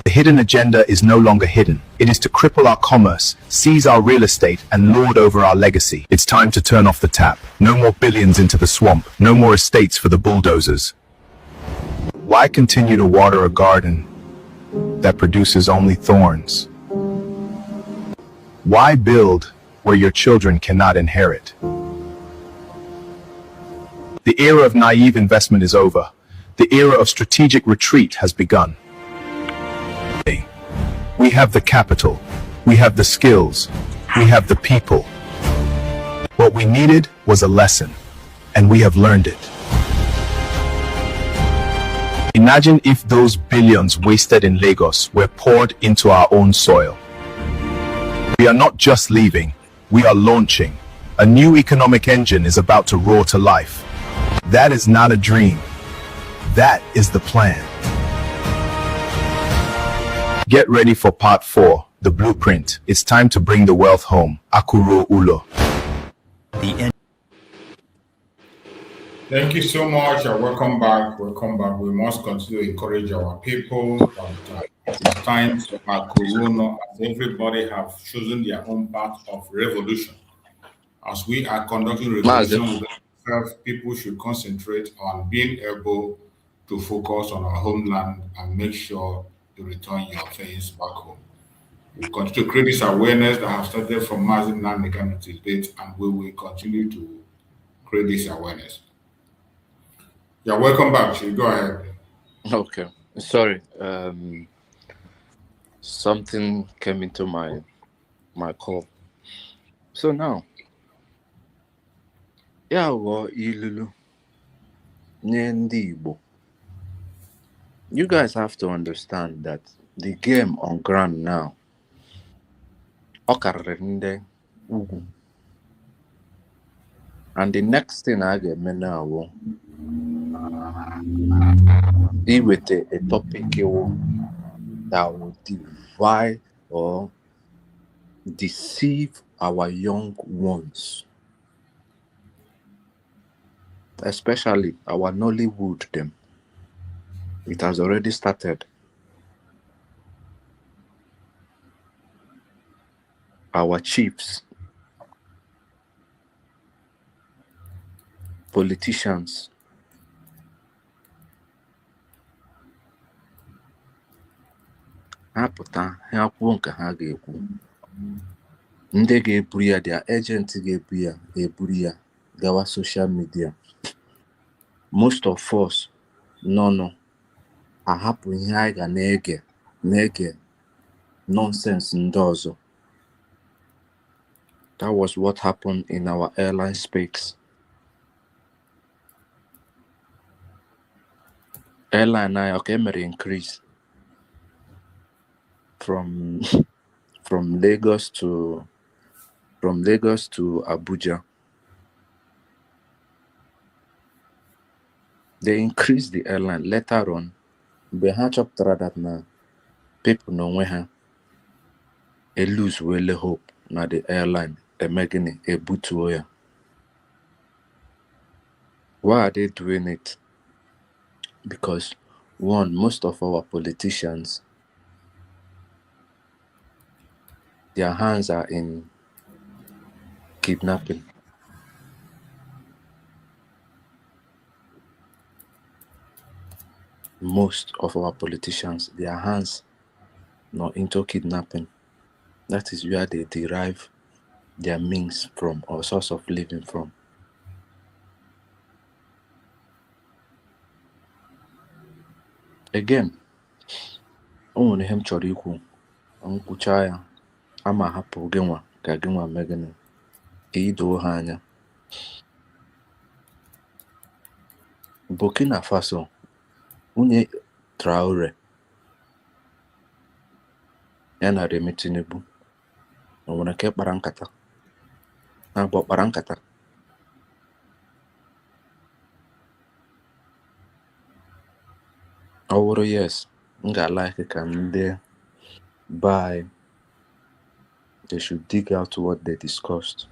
The hidden agenda is no longer hidden. It is to cripple our commerce, seize our real estate, and lord over our legacy. It's time to turn off the tap. No more billions into the swamp. No more estates for the bulldozers. Why continue to water a garden that produces only thorns? Why build where your children cannot inherit? The era of naive investment is over. The era of strategic retreat has begun. We have the capital, we have the skills, we have the people. What we needed was a lesson, and we have learned it. Imagine if those billions wasted in Lagos were poured into our own soil. We are not just leaving, we are launching. A new economic engine is about to roar to life. That is not a dream. That is the plan. Get ready for part 4, the blueprint. It's time to bring the wealth home. Akuro Ulo. Thank you so much and welcome back. Welcome back. We must continue to encourage our people. It's time to Akuro, as everybody have chosen their own path of revolution. As we are conducting revolution, people should concentrate on being able to focus on our homeland and make sure to return your things back home. We continue to create this awareness that has started from Mazi Nanigami to date, and we will continue to create this awareness. Yeah, welcome back. Chief. Go ahead. Okay. Sorry. Something came into my call. So now, ya ghọọ ilulu nye ndị Igbo. You guys have to understand that the game on ground now, ọ karịrị ndị ugwu. And the next thing I get me now will be with a topic that will divide or deceive our young ones, especially our Nollywood them. It has already started. Our chiefs, politicians, ha pụta ha kwuo nke ha ga-ekwu. Ndị ga-eburu ya, their agent ga-ebu ya, eburu ya gawa social media. Most of us no ahapụ ihe anyị ga na-ege nonsense ndị ọzọ. That was what happened in our airline space. Airline anyị okay mere increase from Lagos to Abuja. They increased the airline. Later on, they had chapter that now people know when they lose really hope na the airline. They're making a boot. Why are they doing it? Because one, most of our politicians, their hands are in kidnapping. Most of our politicians, their hands not into kidnapping. That is where they derive their means from or source of living from. Again, onwere ihe m chọrọ ikwu, nkwucha ya, ama hapụ gị nwa ka gị nwa mee gịnị ka idoo ha anya. Burkina Faso, onye Traore ya na Remi Tinubu o nwere ike kpara nkata na abụọ kpara nkata. Ọ bụrụ yes, m ga-like ka ndị by they should dig out what they discussed.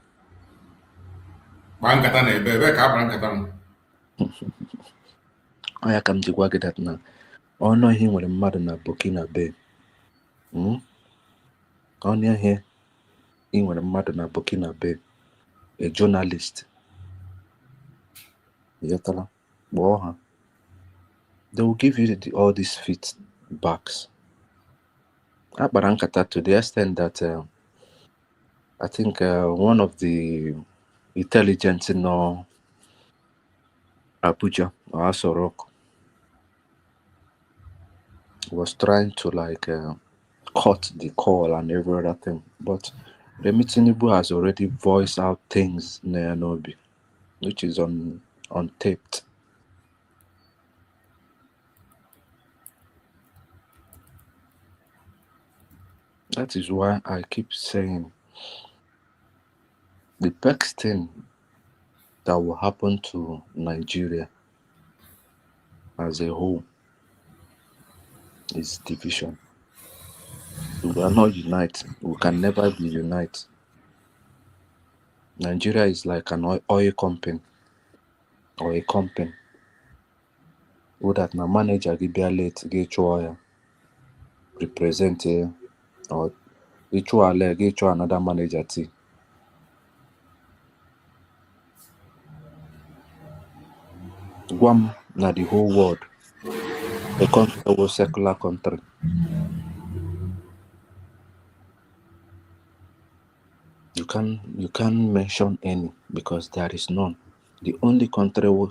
Gbaa nkata na ebe ka akpara nkata m. Ọ ya ka m ji gwa gị that na ọnụ ihe nwere mmadụ na Burkina Bay. Ọnụ ihe nwere mmadụ na Burkina Bay, a journalist. Yetala, kpọọ ha. They will give you all these feedbacks. Akpara nkata to the extent that I think one of the intelligence in Abuja or Aso Rock was trying to like cut the call and every other thing, but Remi Tinubu has already voiced out things in Nairobi, which is on taped. That is why I keep saying the next thing that will happen to Nigeria as a whole is division. We are not united. We can never be united. Nigeria is like an oil company or a company. Who that na manager give be late get oil represent or get another manager too. Guam na the whole world. A country was secular country. You can't mention any because there is none. The only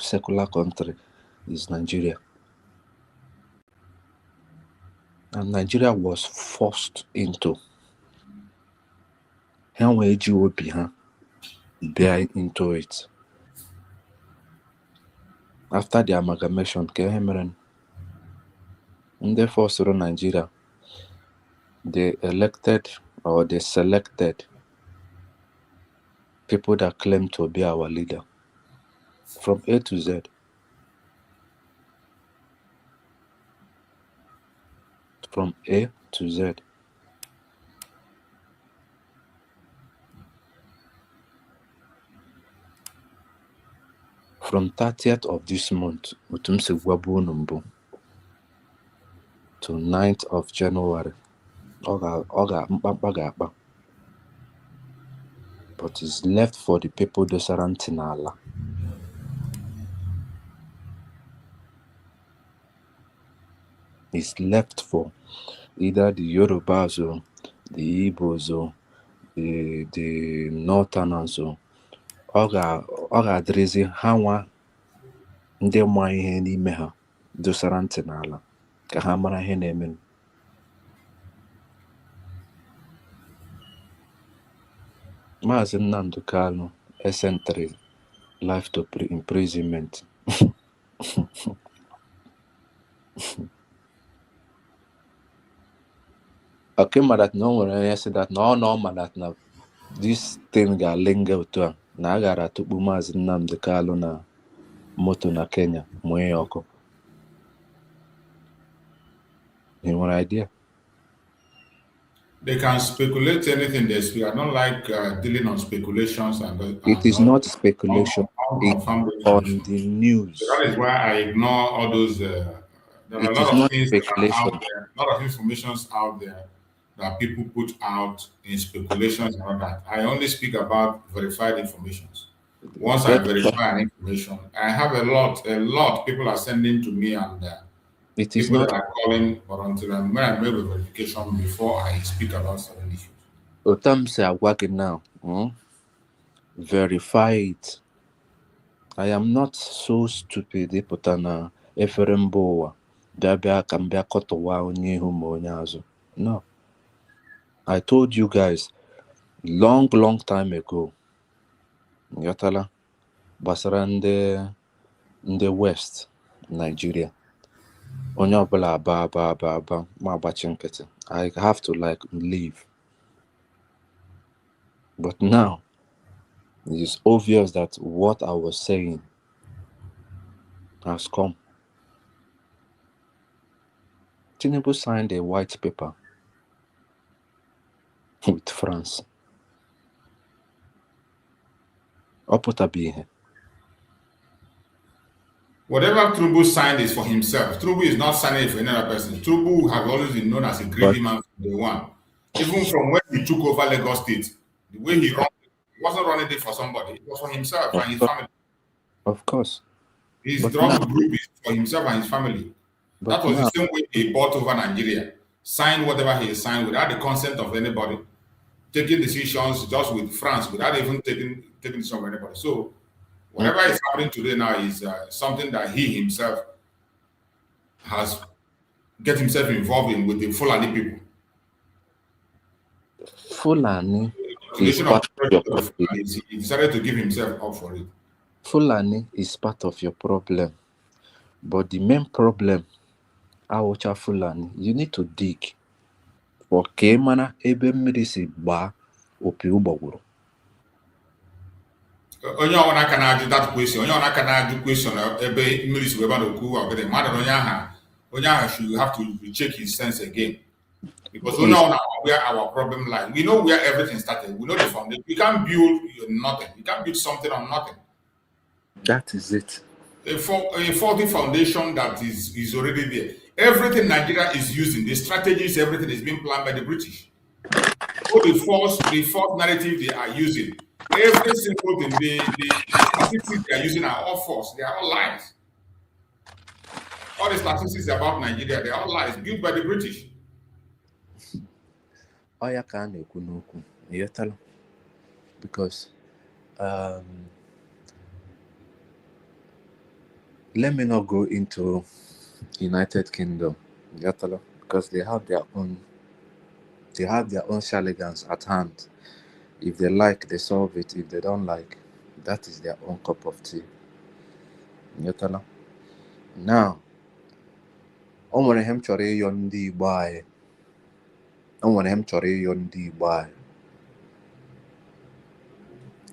secular country is Nigeria. And Nigeria was forced into into it. After the amalgamation, and they forced Nigeria. They elected or they selected people that claim to be our leader from A to Z. From A to Z. From 30th of this month, to 9th of January, but it's left for the people dosara n'ala. It's left for either the Yorubas or the Igbos or the Northerners or adịrịzi ha nwa ndị ma ihe n'ime ha dosara ntị n'ala ka ha mara ihe na-eme. Maazị Nnamdi Kanu sentenced life to imprisonment. Okay, that no one said that no, that now this thing got linger to na agara tukpu Maazị Nnamdi Kanu na moto na Kenya mwenye ọkụ. You have an idea? They can speculate anything they speak. I don't like dealing on speculations It is not speculation. It's on the news. So that is why I ignore all those. There are a lot of things that are out there, a lot of informations out there that people put out in speculations and all that. I only speak about verified informations. Once I verify an information, I have a lot people are sending to me, and it is people not that are calling, but until I make a verification before I speak about certain issues. Otam say I'm working now. Verify it. I am not so stupid. No. I told you guys long time ago. Yatala basara ndị West Nigeria. Onye ọbụla aba ma agbachi nkịtị. I have to leave. But now it is obvious that what I was saying has come. Tinubu signed a white paper with France. Whatever Tinubu signed is for himself. Tinubu is not signing it for another person. Tinubu has always been known as a greedy man from day one. Even from when he took over Lagos State, the way he ran it, he wasn't running it for somebody. It was for himself and his family. Of course. His drug group is for himself and his family. That was the same way he bought over Nigeria. Signed whatever he signed without the consent of anybody. Taking decisions just with France without even taking decisions from anybody. So whatever is happening today now is something that he himself has get himself involved in with the Fulani people. Fulani is part of your problem. He decided to give himself up for it. Fulani is part of your problem. But the main problem, Awocha Fulani, you need to dig. For Kemana ebe mmiri si gbaa opi ụgbọgwụrụ. Onye ọbụla ka na-ajụ that question, onye ọbụla ka na-ajụ question ebe mmiri si weba n'okwu ọgịdị mmadụ onye ahụ should have to check his sense again. Because we know where our problem lies. We know where everything started. We know the foundation. We can't build nothing. We can't build something on nothing. That is it. A faulty foundation that is already there. Everything Nigeria is using, the strategies, everything is being planned by the British. So the false narrative they are using, every single thing, the statistics they are using are all false. They are all lies. All the statistics about Nigeria, they are all lies built by the British. Because let me not go into United Kingdom, because they have their own shenanigans at hand. If they like, they solve it. If they don't like, that is their own cup of tea. Now, o nwere ihe m chọrọ ịyọ ndị Igbo anyị.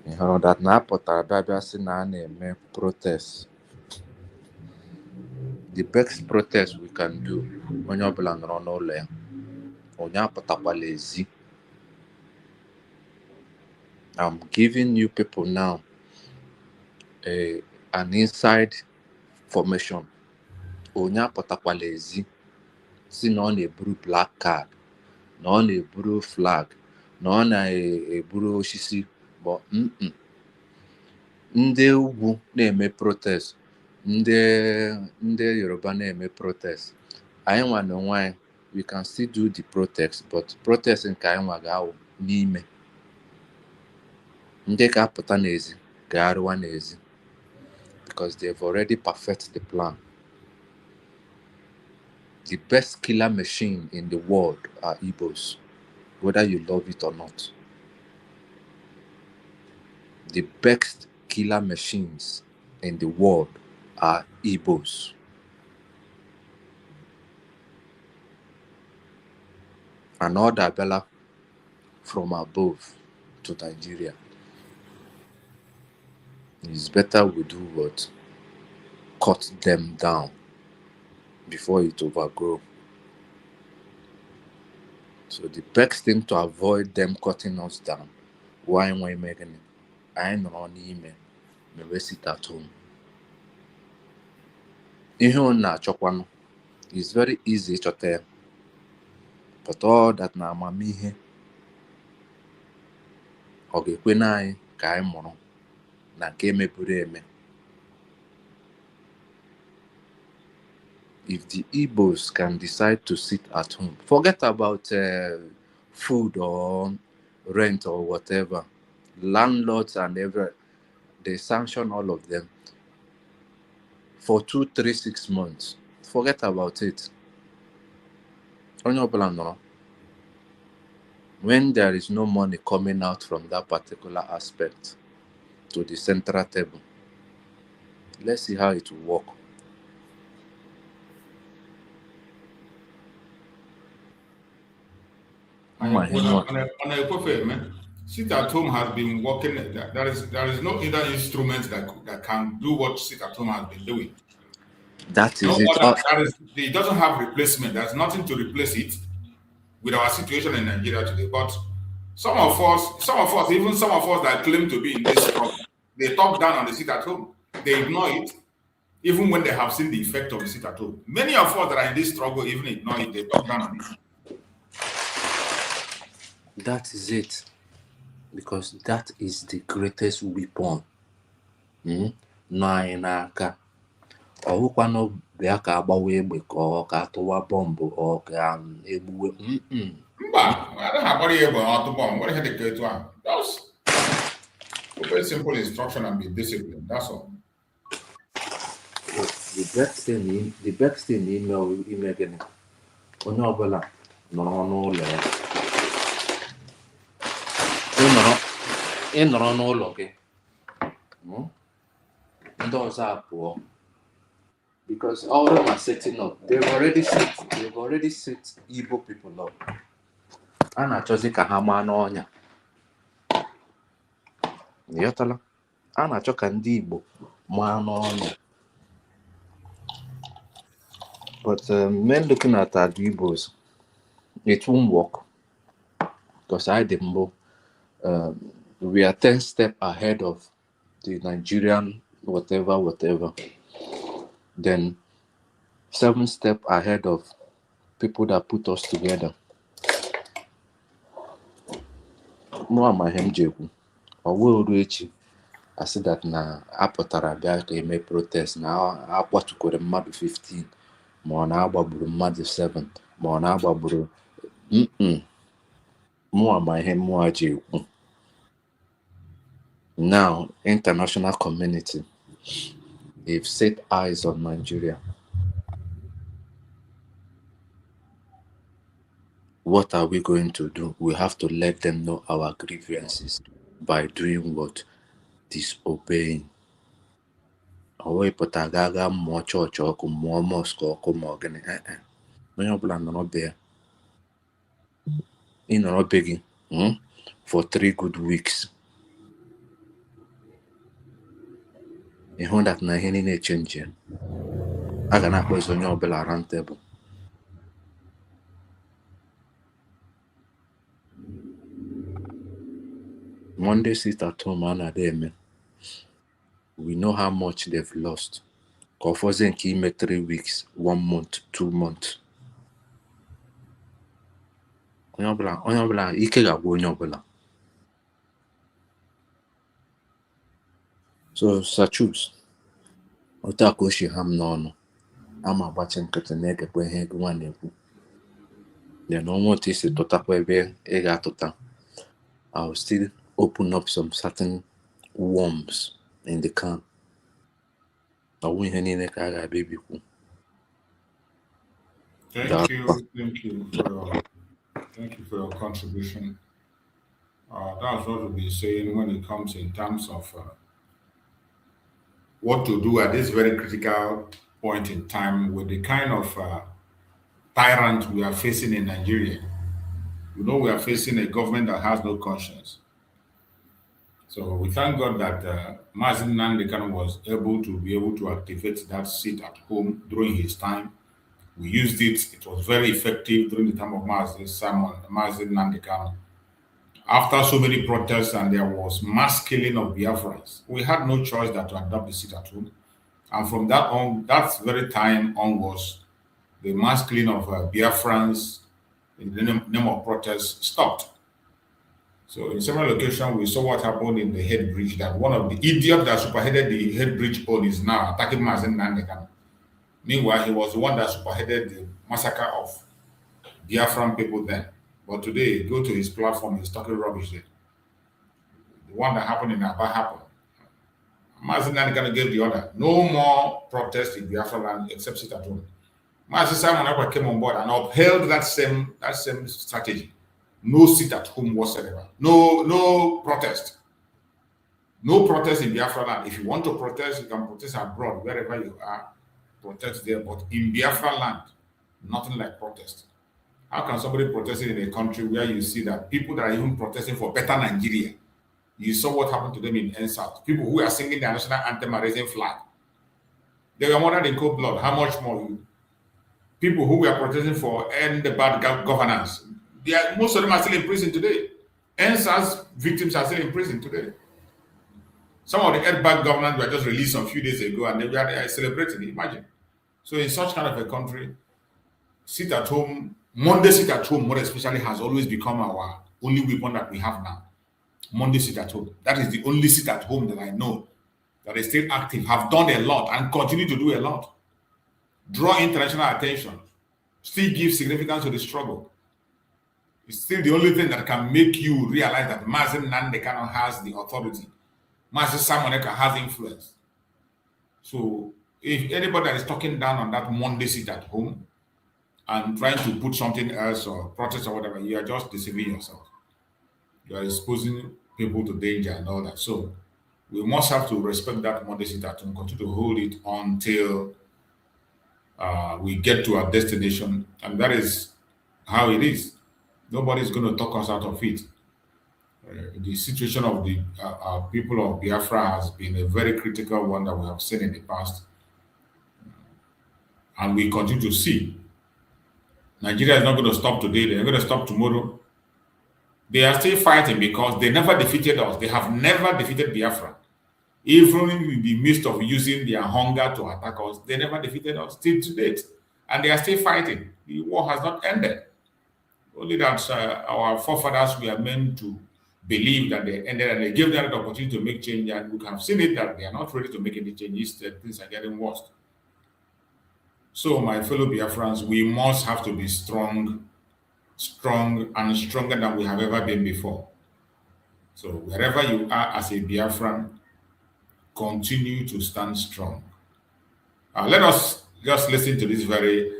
You know that na-apụtara bịa sị na a na-eme protest. The best protest we can do, onye ọbụla nọrọ n'ụlọ ya, onye apụtakwala ezi. I'm giving you people now an inside formation. Onye apụtakwala ezi si na ọ na-eburu black card, na ọ na-eburu flag, na ọ na-eburu osisi, but ndị ugwu na-eme protest, ndị Yoruba na-eme protest. Anyị nwa na onwe anyị, we can still do the protest, but protest nke anyị nwa ga-awụ n'ime. Ndị ga-apụta n'ezi ga-arụwa n'ezi, because they've already perfect the plan. The best killer machine in the world are Igbos, whether you love it or not. The best killer machines in the world are Igbos. And order Bella from above to Nigeria. It's better we do what? Cut them down before it overgrow. So the best thing to avoid them cutting us down, why am I making it? I ain't on email. Maybe sit at home. It's very easy to tell. But all that na amamihe ọ ga-ekwe n'anyị ka anyị mụrụ na nke emeburu eme. If the Igbos can decide to sit at home, forget about food or rent or whatever. Landlords and they sanction all of them for 2, 3, 6 months. Forget about it. When there is no money coming out from that particular aspect to the central table, let's see how it will work. Sit at home has been working. There is no other instrument that can do what sit at home has been doing. That is it. It doesn't have replacement. There's nothing to replace it with our situation in Nigeria today. But some of us, even some of us that claim to be in this struggle, they talk down on the sit at home. They ignore it, even when they have seen the effect of the sit at home. Many of us that are in this struggle even ignore it. They talk down on it. That is it. Because that is the greatest weapon. N'aka. Ọwụkwanụ bịa ka agbawa egbe ka ọ ka atụwa bọmbụ ọ ka egbuwe. Mba, I don't have worry about the bomb. What the heck they do? Just a very simple instruction and be disciplined. That's all. The best thing ime gịnị? Onye ọbụla nọrọ n'ụlọ ya. Ị nọrọ n'ụlọ gị. Ndị ọzọ apụọ. Because all of them are setting up. They've already set Igbo people up. A na-achọzi ka ha maa n'ọnya. Ịghọtala? A na-achọ ka ndị Igbo maa n'ọnya. But men looking at our Igbos, it won't work. Because we are 10 steps ahead of the Nigerian whatever. Then 7 steps ahead of people that put us together. I said that na apụtara bịa ka eme protest na akwatukwere mmadụ 15 ma ọ na-agbagburu mmadụ 7 ma ọ na-agbagburu now international community, They've set eyes on Nigeria. What are we going to do? We have to let them know our grievances by doing what? Disobeying. Ọ wepụta gaga mmụọ chọọchị ọkụ, mmụọ mosque ọkụ ma ọ gịnị. Onye ọbụla nọrọ be ya. Ị nọrọ be gị for 3 good weeks. You hụ that na ihe niile change. A ga na-akpọzi onye ọbụla round table. Monday sit at home and ademe. We know how much they've lost. Kofoze nke ime 3 weeks, 1 month, 2 months. Onye ọbụla ike ga-agwụ onye ọbụla. So Sachus, otu aka oshi ha m n'ọnụ, ama agbachi nkịtị na-egekwa ihe ego nwa na-ekwu. Then ọnwa otu isi tụtakwa ebe ị ga-atụta. I'll still open up some certain worms in the can. Thank you for your contribution. That's what we'll be saying when it comes in terms of what to do at this very critical point in time with the kind of tyrant we are facing in Nigeria. You know, we are facing a government that has no conscience. So we thank God that Mazin Nandekan was able to activate that seat at home during his time. We used it. It was very effective during the time of Mazin Nandekan. After so many protests and there was mass killing of Biafrans, we had no choice than to adopt the seat at home. And from that very time onwards, the mass killing of Biafrans in the name of protests stopped. So in several locations, we saw what happened in the head bridge, that one of the idiots that superheaded the head bridge on is now attacking Mazen Nandekan. Meanwhile, he was the one that superheaded the massacre of Biafran people then. But today, go to his platform, he's talking rubbish there. The one that happened in Aba happened. Mazen Nandekan gave the order. No more protests in Biafra land except sit at home. Mazen Simon Ekpa came on board and upheld that same strategy. No sit at home whatsoever. No protest. No protest in Biafra land. If you want to protest, you can protest abroad, wherever you are. Protest there. But in Biafra land, nothing like protest. How can somebody protest in a country where you see that people that are even protesting for better Nigeria? You saw what happened to them in South. People who are singing their national anthem and raising flag. They were murdered in cold blood. How much more? People who were protesting for end the bad governance. Most of them are still in prison today. NSAS victims are still in prison today. Some of the bad governors were just released a few days ago and they were celebrating. Imagine. So in such kind of a country, sit at home, Monday sit at home, more especially, has always become our only weapon that we have now. Monday sit at home. That is the only sit at home that I know that is still active, have done a lot and continue to do a lot. Draw international attention, still give significance to the struggle. It's still the only thing that can make you realize that Mazen Nandekan has the authority. Mazen Samoneka has influence. So if anybody that is talking down on that Monday sit at home and trying to put something else or protest or whatever, you are just deceiving yourself. You are exposing people to danger and all that. So we must have to respect that Monday sit at home, continue to hold it until we get to our destination. And that is how it is. Nobody's going to talk us out of it. The situation of the people of Biafra has been a very critical one that we have seen in the past. And we continue to see. Nigeria is not going to stop today. They're going to stop tomorrow. They are still fighting because they never defeated us. They have never defeated Biafra. Even in the midst of using their hunger to attack us, they never defeated us till to date. And they are still fighting. The war has not ended. Only that our forefathers were meant to believe that they ended and they gave them the opportunity to make change. And we have seen it that they are not ready to make any changes. Things are getting worse. So, my fellow Biafrans, we must have to be strong and stronger than we have ever been before. So, wherever you are as a Biafran, continue to stand strong. Let us just listen to this very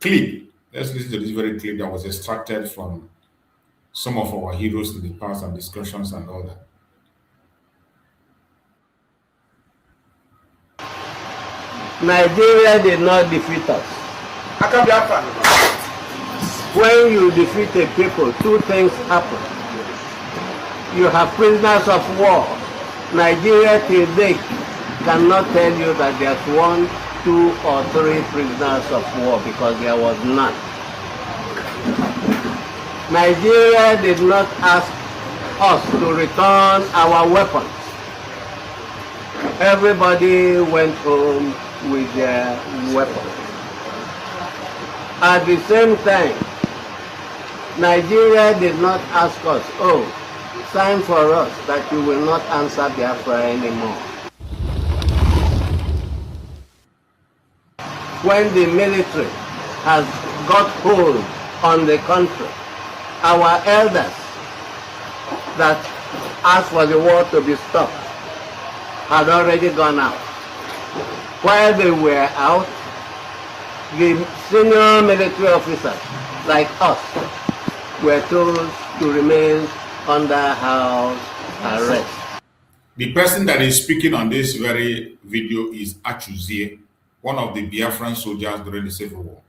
clip. Let's listen to this very clip that was extracted from some of our heroes in the past and discussions and all that. Nigeria did not defeat us. When you defeat a people, two things happen. You have prisoners of war. Nigeria till date cannot tell you that there's 1, 2, or 3 prisoners of war because there was none. Nigeria did not ask us to return our weapons. Everybody went home with their weapons. At the same time, Nigeria did not ask us, oh, sign for us that you will not answer Biafra anymore. When the military has got hold on the country, our elders that asked for the war to be stopped had already gone out. While they were out, the senior military officers like us were told to remain under house arrest. The person that is speaking on this very video is Achuzie, one of the Biafran soldiers during the Civil War.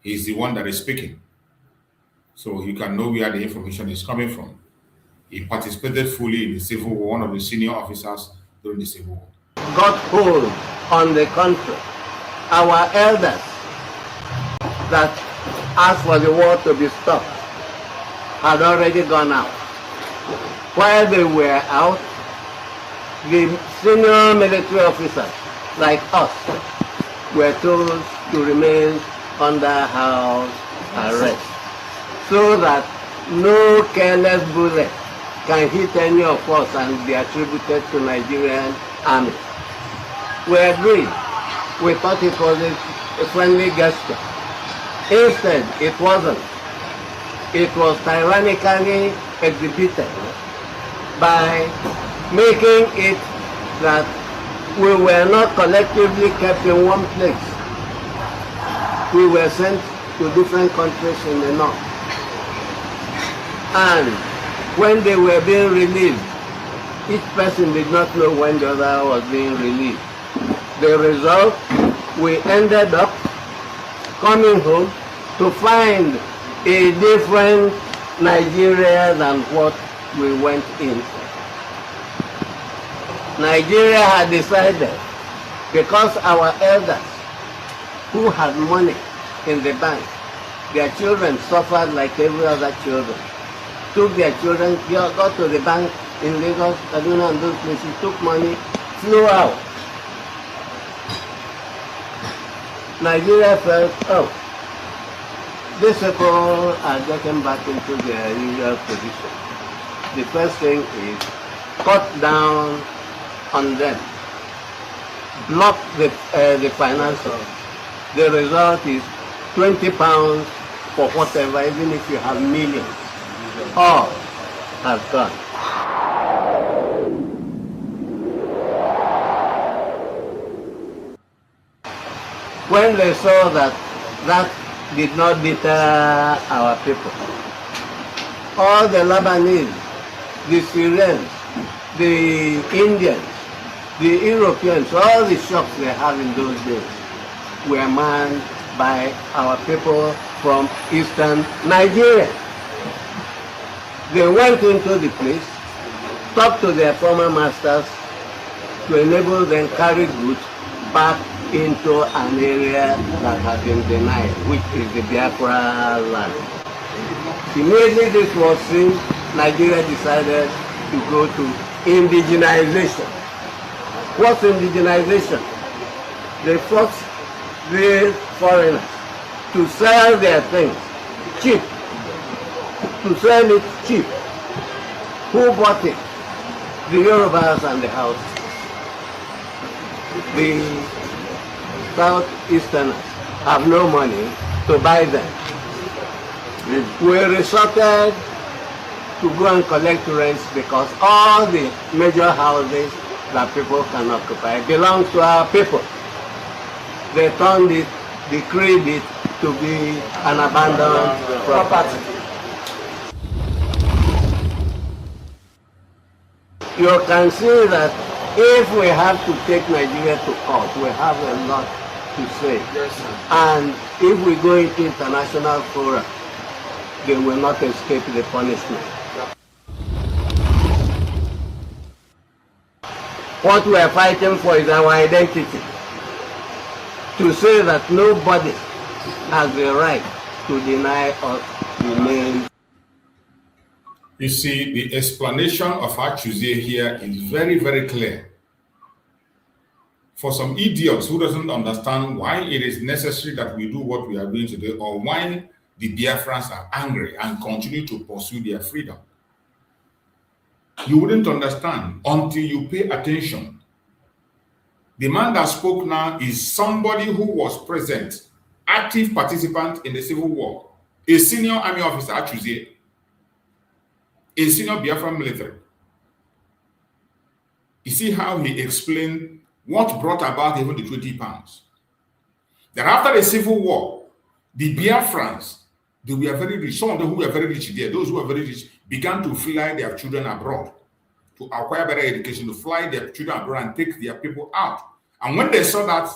He's the one that is speaking. So you can know where the information is coming from. He participated fully in the Civil War, one of the senior officers during the Civil War. Got hold on the country. Our elders that asked for the war to be stopped had already gone out. While they were out, the senior military officers like us were told to remain under house arrest so that no careless bullet can hit any of us and be attributed to Nigerian army. We agreed. We thought it was a friendly gesture. Instead, it wasn't. It was tyrannically exhibited by making it that we were not collectively kept in one place. We were sent to different countries in the north. And when they were being released, each person did not know when the other was being released. The result, we ended up coming home to find a different Nigeria than what we went in. Nigeria had decided, because our elders who had money in the bank, their children suffered like every other children, took their children, got to the bank in Lagos, Kaduna and those places, took money, flew out. Nigeria felt, oh, these people are getting back into their usual position. The first thing is cut down on them, block the finances. The result is 20 pounds for whatever, even if you have millions. All has gone. When they saw that that did not deter our people, all the Lebanese, the Syrians, the Indians, the Europeans, all the shops they have in those days were manned by our people from eastern Nigeria. They went into the place, talked to their former masters to enable them carry goods back into an area that had been denied, which is the Biafra land. Immediately this was seen, Nigeria decided to go to indigenization. What's indigenization? They forced the foreigners to sell their things cheap, to sell it cheap. Who bought it? The Yorubas and the Hausa. The Southeasterners have no money to buy them. We resorted to go and collect rents because all the major houses that people can occupy belong to our people. they turned it, decreed it to be an abandoned property. You can see that if we have to take Nigeria to court, we have a lot to say. Yes, sir. And if we go into international fora, they will not escape the punishment. What we are fighting for is our identity. To say that nobody has the right to deny us the name. You see, the explanation of Achuzie here is very, very clear. For some idiots who doesn't understand why it is necessary that we do what we are doing today, or why the Biafrans are angry and continue to pursue their freedom, you wouldn't understand until you pay attention. The man that spoke now is somebody who was present, active participant in the Civil War, a senior army officer, Achuzie, a senior Biafran military. You see how he explained what brought about even the 20 pounds. That after the Civil War, the Biafrans, they were very rich. Some of them who were very rich there, those who were very rich, began to fly their children abroad to acquire better education, to fly their children abroad and take their people out. And when they saw that,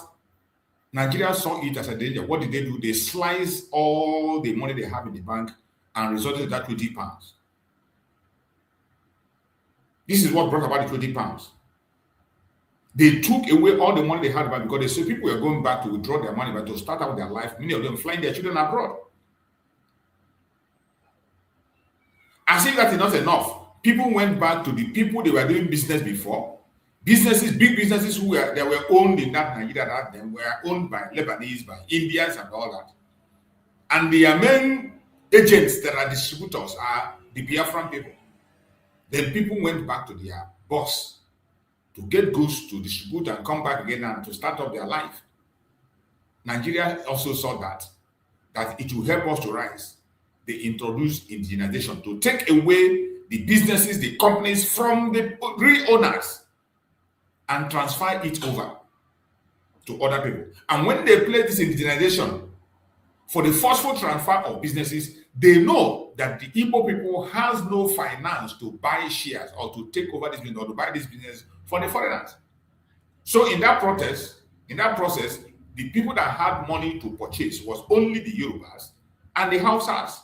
Nigeria saw it as a danger. What did they do? They sliced all the money they have in the bank and resorted to that 20 pounds. This is what brought about the 20 pounds. They took away all the money they had because they said people were going back to withdraw their money, but to start out their life, many of them flying their children abroad. As if that is not enough, people went back to the people they were doing business before. Businesses, big businesses who were owned in that Nigeria that then were owned by Lebanese, by Indians and all that. And their main agents that are distributors are the Biafran people. Then people went back to their boss to get goods to distribute and come back again and to start up their life. Nigeria also saw that it will help us to rise. They introduced indigenization to take away the businesses, the companies from the real owners and transfer it over to other people. And when they play this indigenization for the forceful transfer of businesses, they know that the Igbo people has no finance to buy shares or to take over this business or to buy this business for the foreigners. So in that process, the people that had money to purchase was only the Yorubas and the Hausas.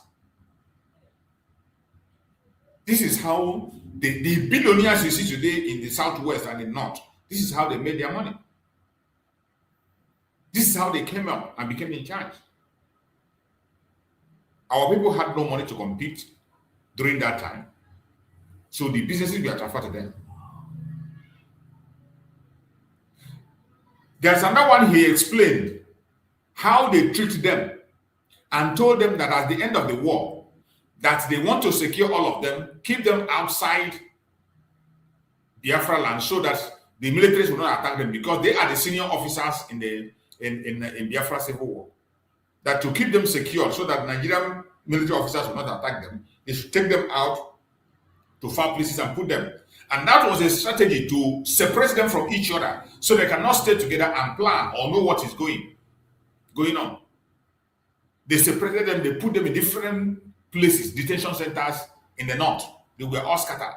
This is how the billionaires you see today in the southwest and the north, this is how they made their money. This is how they came up and became in charge. Our people had no money to compete during that time. So the businesses were transferred to them. There's another one he explained how they treat them and told them that at the end of the war, that they want to secure all of them, keep them outside Biafra land so that the militaries will not attack them because they are the senior officers in Biafra Civil War. That to keep them secure so that Nigerian military officers will not attack them, they should take them out to far places and put them. And that was a strategy to separate them from each other so they cannot stay together and plan or know what is going on. They separated them, they put them in different places, detention centers in the north. They were all scattered.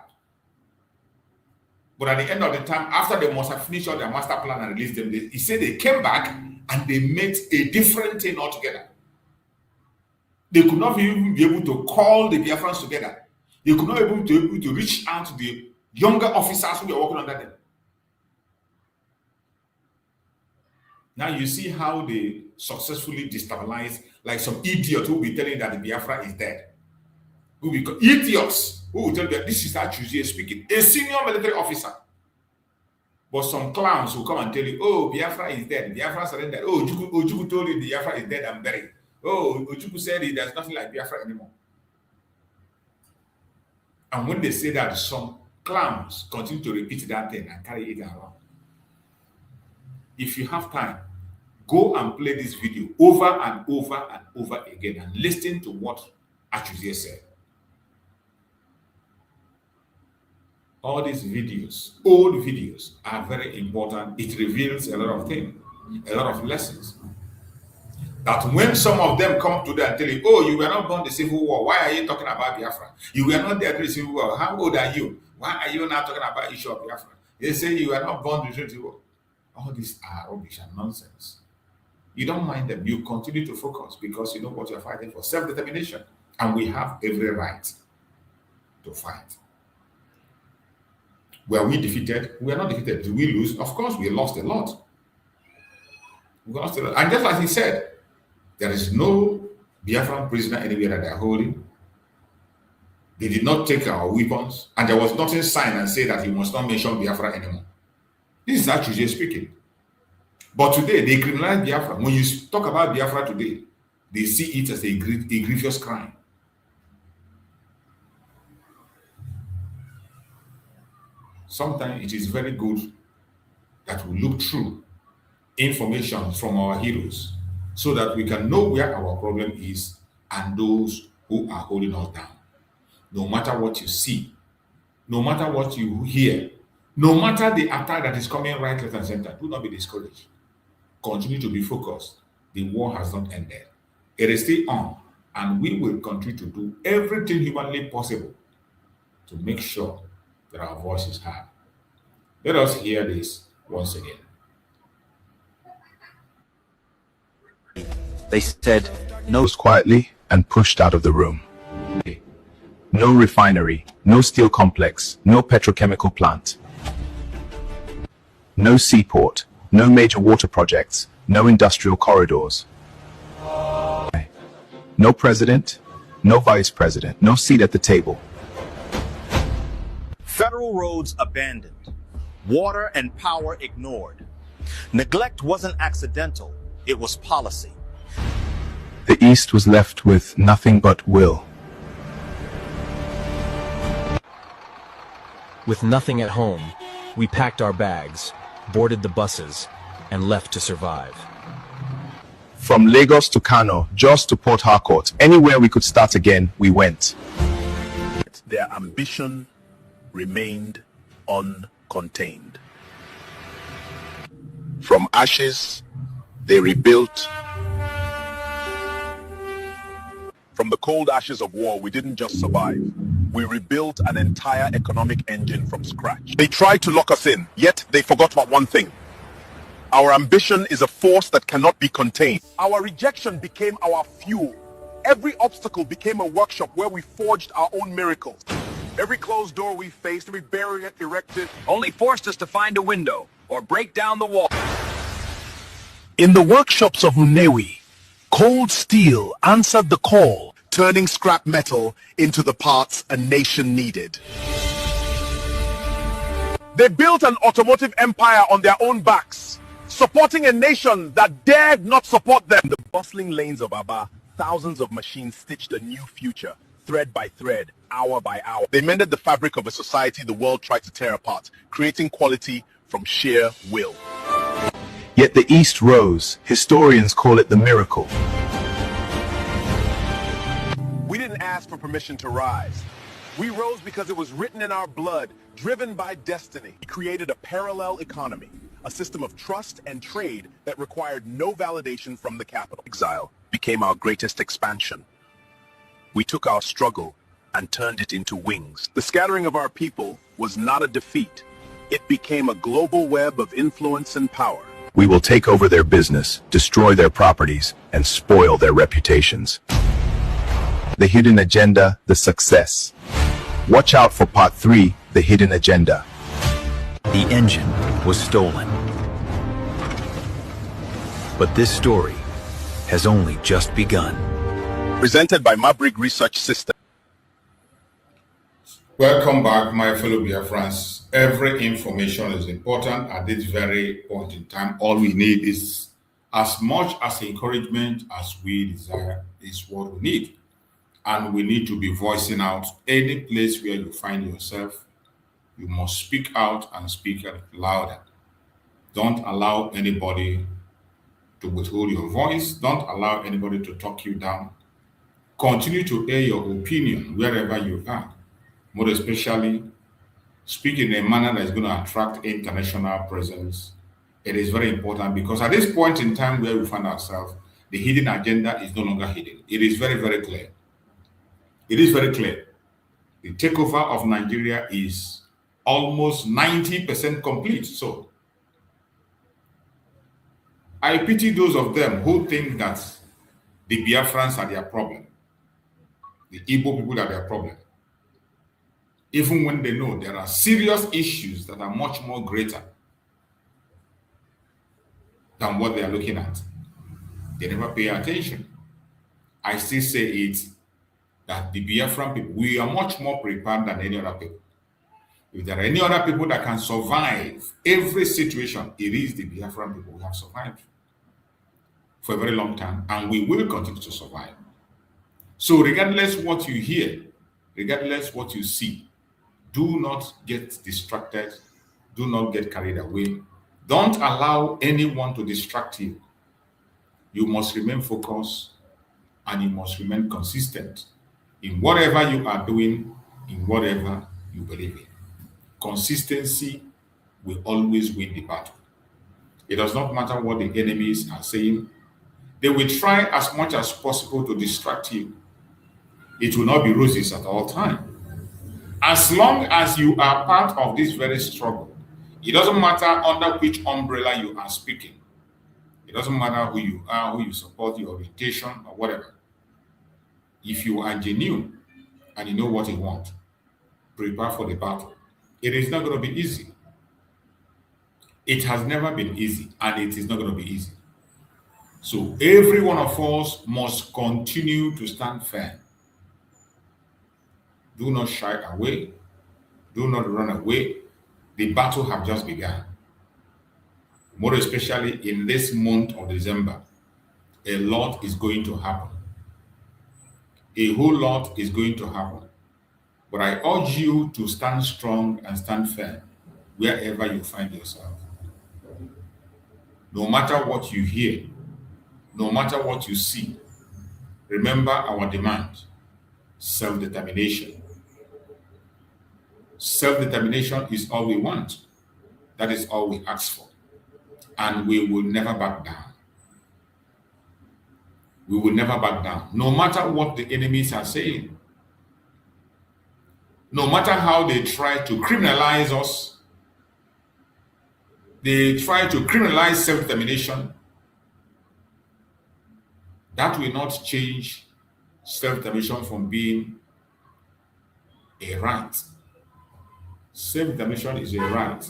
But at the end of the time, after they must have finished all their master plan and released them, he said they came back and they made a different thing altogether. They could not even be able to call the Biafrans together. They could not be able to reach out to the younger officers who were working under them. Now you see how they successfully destabilize, like some idiot who will be telling that the Biafra is dead. Idiots who will tell you that this is Achuzie speaking, a senior military officer. But some clowns will come and tell you, oh, Biafra is dead, Biafra surrendered. Oh, Ojukwu told you the Biafra is dead and buried. Oh, Ojukwu said there's nothing like Biafra anymore. And when they say that, some clowns continue to repeat that thing and carry it around. If you have time, go and play this video over and over and over again and listen to what Achuzie said. All these videos, old videos, are very important. It reveals a lot of things. a lot of lessons. That when some of them come today and tell you, oh, you were not born the Civil War, why are you talking about Biafra? You were not there during the Civil War. How old are you? Why are you not talking about the issue of Biafra? They say you were not born during the Civil War. All these are rubbish and nonsense. You don't mind them. You continue to focus because you know what you're fighting for, self-determination. And we have every right to fight. Were we defeated? We are not defeated. Did we lose? Of course, we lost a lot. We lost a lot. And just like he said, there is no Biafran prisoner anywhere that they are holding. They did not take our weapons, and there was nothing signed and say that you must not mention Biafra anymore. This is actually speaking. But today, they criminalize Biafra. When you talk about Biafra today, they see it as a grievous crime. Sometimes it is very good that we look through information from our heroes so that we can know where our problem is and those who are holding us down. No matter what you see, no matter what you hear, no matter the attack that is coming right, left, and center, do not be discouraged. Continue to be focused. The war has not ended. It is still on, and we will continue to do everything humanly possible to make sure that our voice is heard. Let us hear this once again. They said no quietly and pushed out of the room. No refinery, no steel complex, no petrochemical plant. No seaport, no major water projects, no industrial corridors. No president, no vice president, no seat at the table. Federal roads abandoned. Water and power ignored. Neglect wasn't accidental, it was policy. The East was left with nothing but will. With nothing at home, we packed our bags, boarded the buses, and left to survive. From Lagos to Kano, Jos to Port Harcourt, anywhere we could start again, we went. Their ambition remained uncontained. From ashes, they rebuilt. From the cold ashes of war, we didn't just survive. We rebuilt an entire economic engine from scratch. They tried to lock us in, yet they forgot about one thing. Our ambition is a force that cannot be contained. Our rejection became our fuel. Every obstacle became a workshop where we forged our own miracles. Every closed door we faced, every barrier erected, only forced us to find a window or break down the wall. in the workshops of Unewi, cold steel answered the call, turning scrap metal into the parts a nation needed. They built an automotive empire on their own backs, supporting a nation that dared not support them. The bustling lanes of Aba, thousands of machines stitched a new future, thread by thread, hour by hour. They mended the fabric of a society the world tried to tear apart, creating quality from sheer will. Yet the East rose. Historians call it the miracle. We didn't ask for permission to rise. We rose because it was written in our blood, driven by destiny. We created a parallel economy, a system of trust and trade that required no validation from the capital. Exile became our greatest expansion. We took our struggle and turned it into wings. The scattering of our people was not a defeat. It became a global web of influence and power. We will take over their business, destroy their properties, and spoil their reputations. The hidden agenda, the success. Watch out for part 3, the hidden agenda. The engine was stolen. But this story has only just begun. Presented by Mabrig Research System. Welcome back, my fellow Biafrans. Every information is important at this very point in time. All we need is as much as encouragement as we desire is what we need. And we need to be voicing out any place where you find yourself. You must speak out and speak out louder. Don't allow anybody to withhold your voice. Don't allow anybody to talk you down. Continue to air your opinion wherever you are. More especially, speak in a manner that is going to attract international presence It is very important because at this point in time where we find ourselves, the hidden agenda is no longer hidden. It is very, very clear. It is very clear. The takeover of Nigeria is almost 90% complete. So I pity those of them who think that the Biafrans are their problem, the Igbo people are their problem, even when they know there are serious issues that are much more greater than what they are looking at. They never pay attention. I still say it that the Biafran people, we are much more prepared than any other people. If there are any other people that can survive every situation, it is the Biafran people. We have survived for a very long time, and we will continue to survive. So regardless what you hear, regardless what you see, do not get distracted. Do not get carried away. Don't allow anyone to distract you. You must remain focused and you must remain consistent in whatever you are doing, in whatever you believe in. Consistency will always win the battle. It does not matter what the enemies are saying. They will try as much as possible to distract you. It will not be roses at all times. As long as you are part of this very struggle, it doesn't matter under which umbrella you are speaking. It doesn't matter who you are, who you support, your orientation, or whatever. If you are genuine and you know what you want, prepare for the battle. It is not going to be easy. It has never been easy, and it is not going to be easy. So every one of us must continue to stand firm. Do not shy away. Do not run away. The battle has just begun. More especially in this month of December, a lot is going to happen. A whole lot is going to happen. But I urge you to stand strong and stand firm wherever you find yourself. No matter what you hear, no matter what you see, remember our demand: self-determination. Self-determination is all we want. That is all we ask for. And we will never back down. We will never back down, no matter what the enemies are saying. No matter how they try to criminalize us, they try to criminalize self-determination. That will not change self-determination from being a right. Self-determination is a right,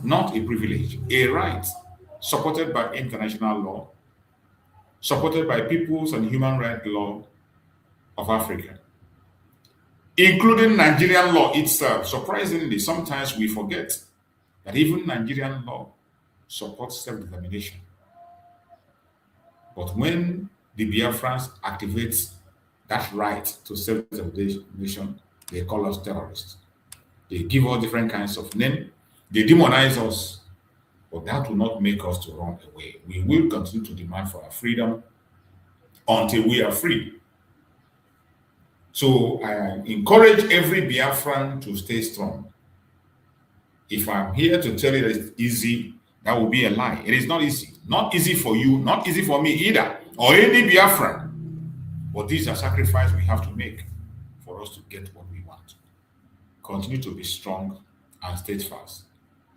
not a privilege. A right supported by international law, supported by people's and human rights law of Africa, including Nigerian law itself. Surprisingly, sometimes we forget that even Nigerian law supports self-determination. But when the Biafrans activate that right to self-determination, they call us terrorists. They give us different kinds of names. They demonize us. But that will not make us to run away. We will continue to demand for our freedom until we are free. So I encourage every Biafran to stay strong. If I'm here to tell you that it's easy, that will be a lie. It is not easy. Not easy for you, not easy for me either, or any Biafran. But these are sacrifices we have to make for us to get what we want. Continue to be strong and steadfast.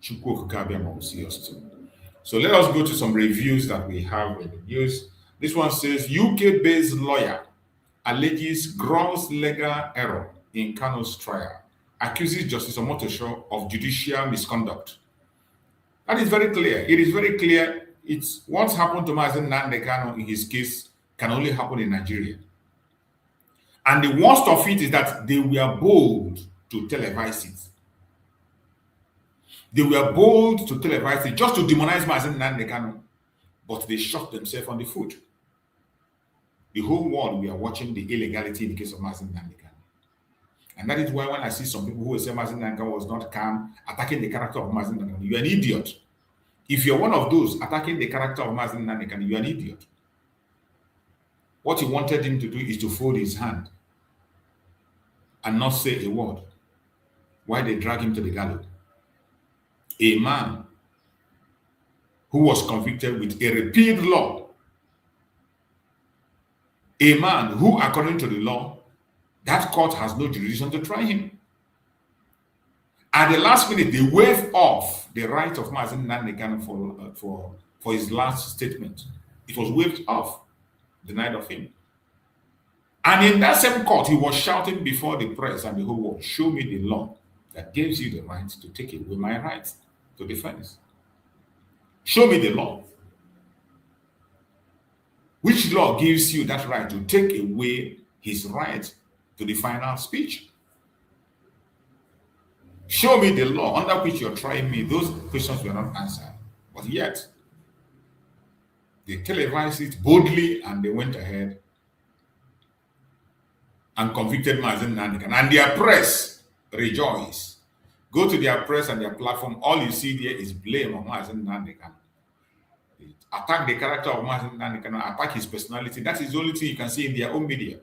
Chukwu will see us too. So let us go to some reviews that we have in the news. This one says, UK-based lawyer alleges gross legal error in Kano's trial, accuses Justice Omotosho of judicial misconduct. That is very clear. It is very clear. It's what's happened to Mazen Nnamdi Kanu in his case can only happen in Nigeria. And the worst of it is that they were bold to televise it. They were bold to televise it just to demonize Mazen Nnamdi Kanu, but they shot themselves on the foot. The whole world, we are watching the illegality in the case of Mazen Nnamdi Kanu. And that is why when I see some people who will say Mazen Nnamdi Kanu was not calm, attacking the character of Mazen Nnamdi Kanu, you're an idiot. If you're one of those attacking the character of Mazen Nnamdi Kanu, you're an idiot. What he wanted him to do is to fold his hand and not say a word. Why they drag him to the gallows? A man who was convicted with a repealed law. A man who, according to the law, that court has no jurisdiction to try him. At the last minute, they waive off the right of Mazen Nandekano for his last statement. It was waived off, denied of him. And in that same court, he was shouting before the press and the whole world, show me the law that gives you the right to take away my right to defense. Show me the law. Which law gives you that right to take away his right to the final speech? Show me the law under which you're trying me. Those questions were not answered. But yet, they televised it boldly and they went ahead and convicted Mazen Nandekan. And their press rejoiced. Go to their press and their platform. All you see there is blame on Mazen Nandekan. Attack the character of Mazen Nandekan, attack his personality. That is the only thing you can see in their own media.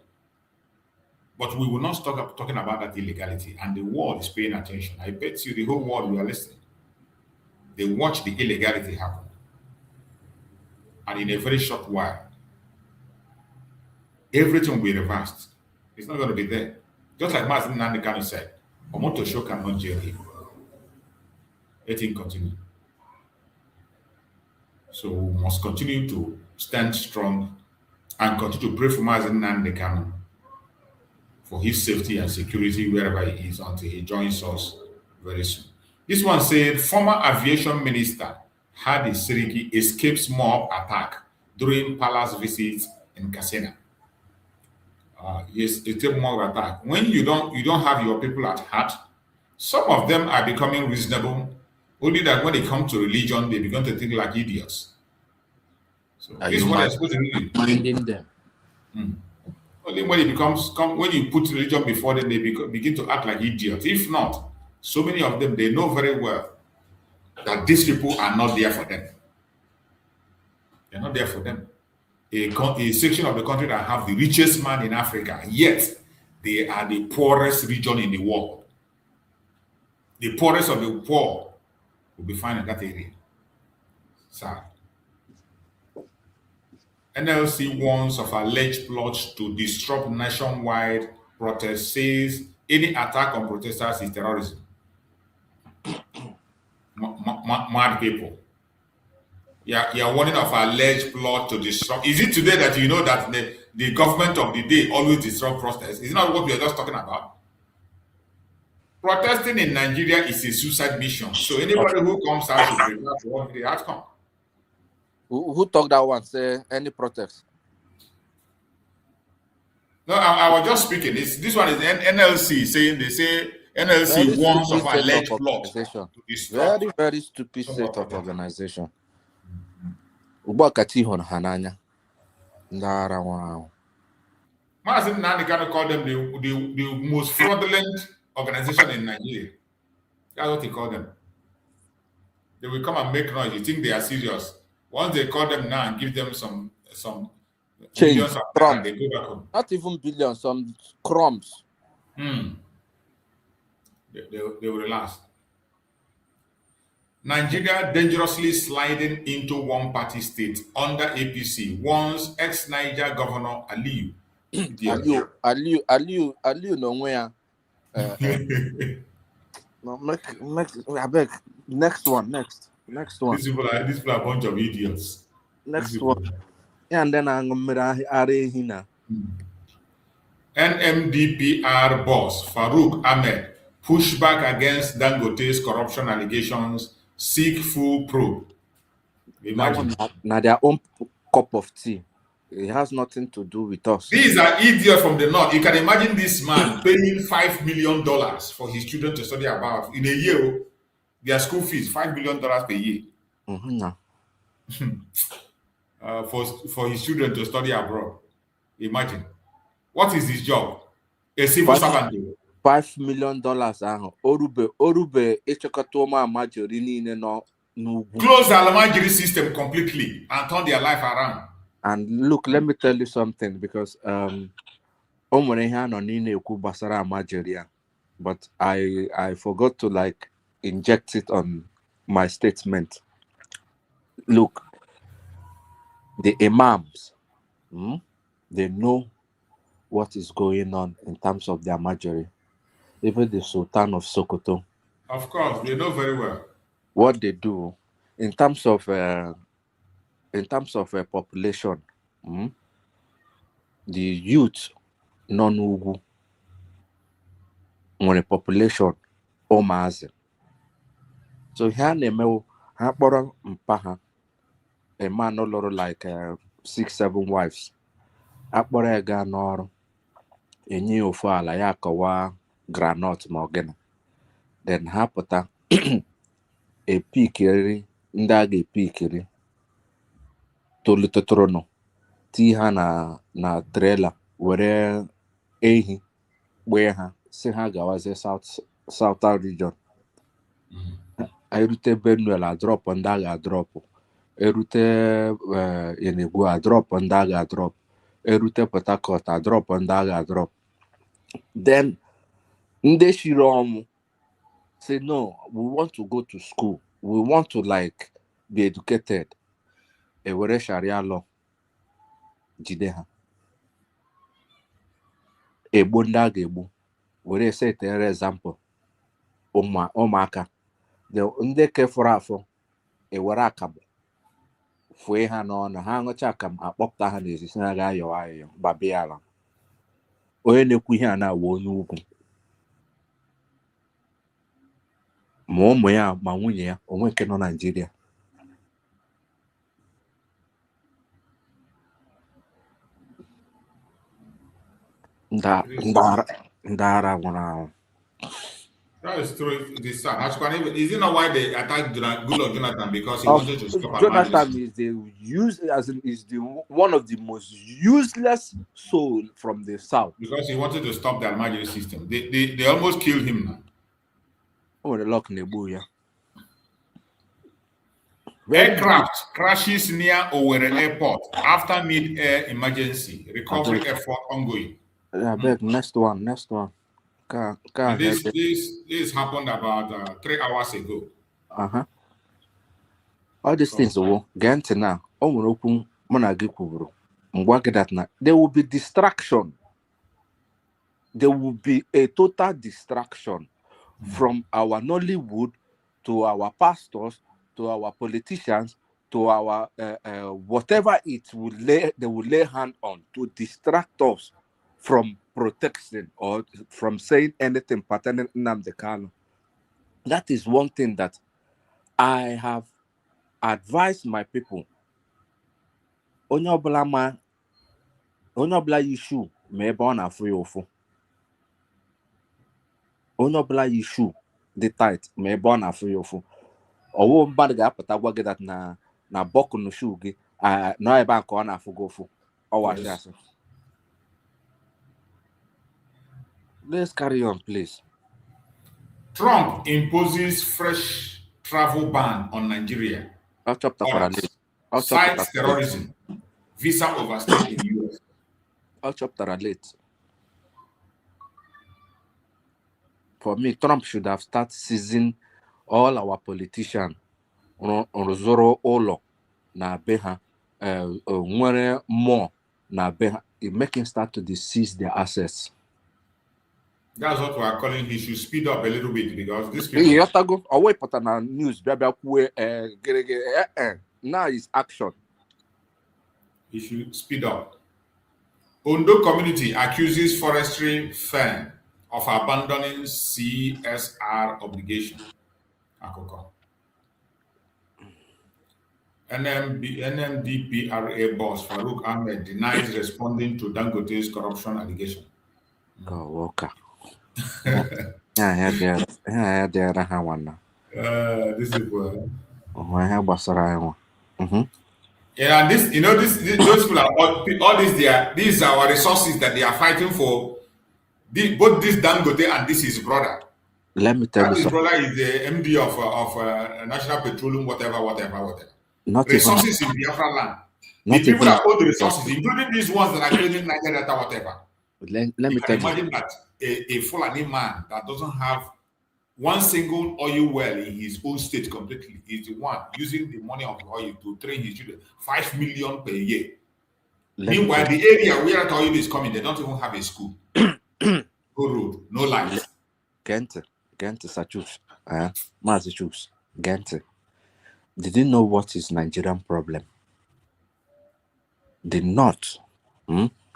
But we will not stop talking about that illegality. And the world is paying attention. I bet you the whole world, you are listening. They watch the illegality happen. And in a very short while, everything will be reversed. It's not going to be there. Just like Mazen Nandekan said, Omoto Show cannot jail him. Let him continue. So we must continue to stand strong and continue to pray for Mazen Nandekan for his safety and security wherever he is until he joins us very soon. This one said, former aviation minister Hadi Siriki escapes mob attack during palace visits in Katsina. Yes, it's a mob attack. When you don't have your people at heart, some of them are becoming reasonable. Only that when they come to religion, they begin to think like idiots. So this is what they're supposed to do. Minding them. Only when it when you put religion before them, they begin to act like idiots. If not, so many of them, they know very well that these people are not there for them. They're not there for them. A section of the country that have the richest man in Africa, yet they are the poorest region in the world. The poorest of the poor will be found in that area. Sad. NLC warns of alleged plots to disrupt nationwide protests, says any attack on protesters is terrorism. Mad people. Yeah, you're warning of alleged plot to disrupt. Is it today that you know that the government of the day always disrupt protests? Is it not what we are just talking about? Protesting in Nigeria is a suicide mission. So anybody who comes out should prepare for what the outcome. Who talked that one? Say any protest? No, I was just speaking. This one is NLC saying they say NLC warns of alleged plot to disrupt. Very, very stupid set of organization. Mazen Nandekan call them the most fraudulent organization in Nigeria. That's what he called them. They will come and make noise. You think they are serious? Once they call them now and give them some change, billions of dollars, they go back home. Not even billions, some crumbs. They will relax. Nigeria dangerously sliding into one-party state under APC, warns ex-Niger Governor Aliyu. Aliyu no where. I beg. Next one. These people are a bunch of idiots. Next one. And then I'm going NMDPR boss Farouk Ahmed push back against Dangote's corruption allegations, seek full probe. Imagine. Now their own cup of tea. It has nothing to do with us. These are idiots from the north. You can imagine this man paying $5 million for his children to study abroad in a year. Their school fees $5 million per year. For his children to study abroad. Imagine. What is his job? A civil servant. $5 million. Orube echekatoma majori no. Close the Alamajiri system completely and turn their life around. And look, let me tell you something, because but I forgot to inject it on my statement. Look, the imams, they know what is going on in terms of their majority. Even the Sultan of Sokoto, Of course, they know very well. what they do in terms of population, the youth non-Ugu nwere population ụmụazị. So ha na-eme ha kpọrọ mpa ha, a man no lụrụ like 6-7 wives, akpọrọ ya gaa n'ọrụ, enye ofu ala ya akọwa granọt ma ọgịnị, then ha pụta epikiri ndị a ga-epikiri tolitetụrụnụ, tii ha na trela, were ehi gbee ha si ha gawazie Southern region. Erute Benue adrọpụ ndị a ga-adrọpụ, erute Enugu adrọpụ ndị a ga-adrọpụ, erute Port Harcourt adrọpụ ndị a ga-adrọpụ. Then ndị shiri ọmụ say no, we want to go to school, we want to like be educated. Ewere Sharia law jide ha, egbu ndị a ga-egbu, were setere example ụmụaka ndị kefọrọ afọ, ewere akamụ fue ha n'ọnụ, ha ṅụcha akamụ akpọpụta ha n'ezi, ha ga-ayọ ayọ gbabịa ala. Onye na-ekwu ihe a na-awụ onye ugwu, ma ụmụ ya ma nwunye ya, onwe nke nọ Naịjirịa. Ndị ara nwụrụ anwụ. That is true. Is it not why they attacked Goodluck Jonathan? Because he wanted to stop Jonathan is one of the most useless soul from the south. Because he wanted to stop the Almajiri system. They almost killed him now. Oh, the lock nebu, yeah. Aircraft crashes near Owerri Airport after mid-air emergency. Recovery effort ongoing. Yeah, next one. This happened about 3 hours ago. All these things will get now. There will be distraction. There will be a total distraction from our Nollywood to our pastors to our politicians to our whatever they will lay hand on to distract us from protection or from saying anything pertaining to Nnamdi Kanu. That is one thing that I have advised my people. Onye ọbụla issue ma ebe ọ na-afụ ya ụfụ. Onye ọbụla issue dị tight ma ebe ọ na-afụ ya ụfụ. Ọwụ mmadụ ga-apụta gwa gị that na bọkụ na shoe gị na ebe a ka ọ na-afụ gị ụfụ. Ọwachi asị. Let's carry on, please. Trump imposes fresh travel ban on Nigeria. Cites terrorism. Visa overstay in US. I'll chapter late. For me, Trump should have started seizing all our politicians on Zoro Olo na beha nwere more na beha, making start to seize their assets. That's what we are calling. He should speed up a little bit because this people. Away put on news, now is action. He should speed up. Ondo community accuses forestry firm of abandoning CSR obligation. Akoko. NMDPRA boss Farouk Ahmed denies responding to Dangote's corruption allegation. Go Walker. This is yeah, and those people are all these are our resources that they are fighting for. Both this Dangote and this is brother. Let me tell you something. His brother is the MD of National Petroleum, whatever. Not resources in Biafra land. The people that own the resources, including these ones that are claiming Nigeria data, whatever. Let me tell you. Imagine that a Fulani man that doesn't have one single oil well in his own state completely. He's the one using the money of the oil to train his children. 5 million per year. Meanwhile, the area where that oil is coming, they don't even have a school. No road, no light. Gente, Sachus, Massachusetts, Gente. Did you know what is Nigerian problem? The North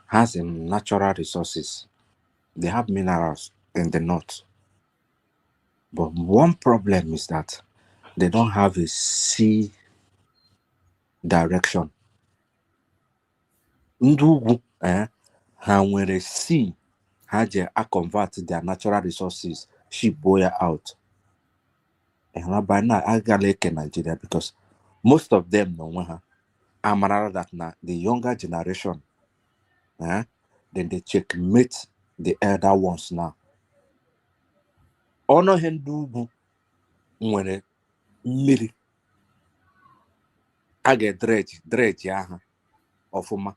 has natural resources. They have minerals in the North. But one problem is that they don't have a sea direction. Ndugu, ha nwere sea, ha je convert their natural resources, ship boy out. And by now, I gotta like Nigeria because most of them know amara that now the younger generation, then they checkmate the elder ones now. Ono hendugu nwere mmiri. I get dredge aha ofuma.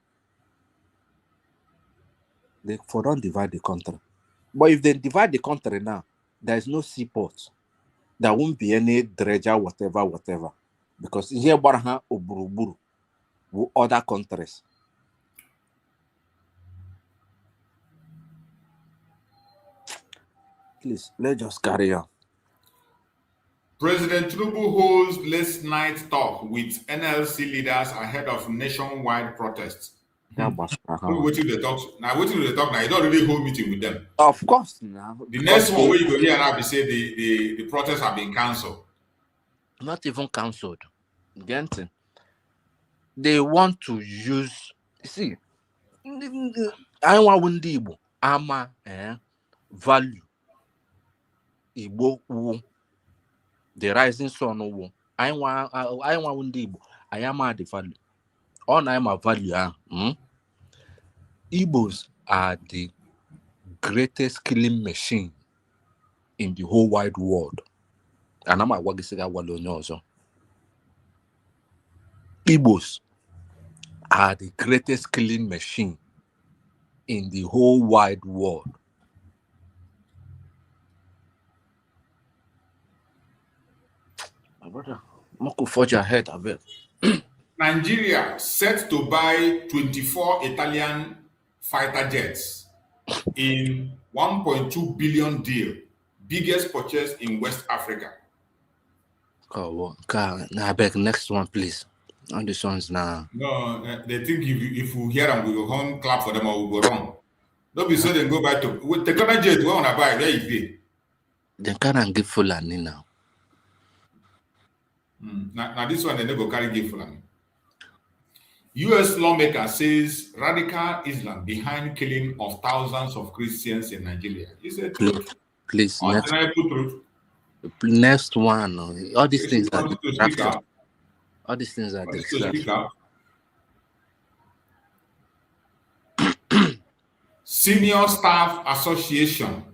They for don't divide the country. But if they divide the country now, there is no seaport. There won't be any dredger, whatever. Because here Baraha Oburuburu with other countries. Please, let's just carry on. President Tinubu holds last night talk with NLC leaders ahead of nationwide protests. That was Waiting to talk now. You don't really hold meeting with them. Of course, now. The next one where you go here now, we say the protests have been cancelled. Not even cancelled. Gente. They want to use. See, I want Igbo ama value. Igbo wo. The rising sun wo. I want Igbo. I am the value. All I am a value. Igbos are the greatest killing machine in the whole wide world. And I'm a Wagisiga Walonyozo. Igbos are the greatest killing machine in the whole wide world. My brother, Moko forge ahead a bit. Nigeria set to buy 24 Italian fighter jets in 1.2 billion deal, biggest purchase in West Africa. Oh, well, now I beg next one, please. On the songs now. No, they think if we hear them, we go home, clap for them, or we go wrong. Don't be so then go back to with the current jet. We want to buy where is it? They can't give Fulani now. Now this one they never carry give Fulani. U.S. lawmaker says radical Islam behind killing of thousands of Christians in Nigeria. Is it true? Please, next one. All these things are distracted. All these things are distracted. Senior Staff Association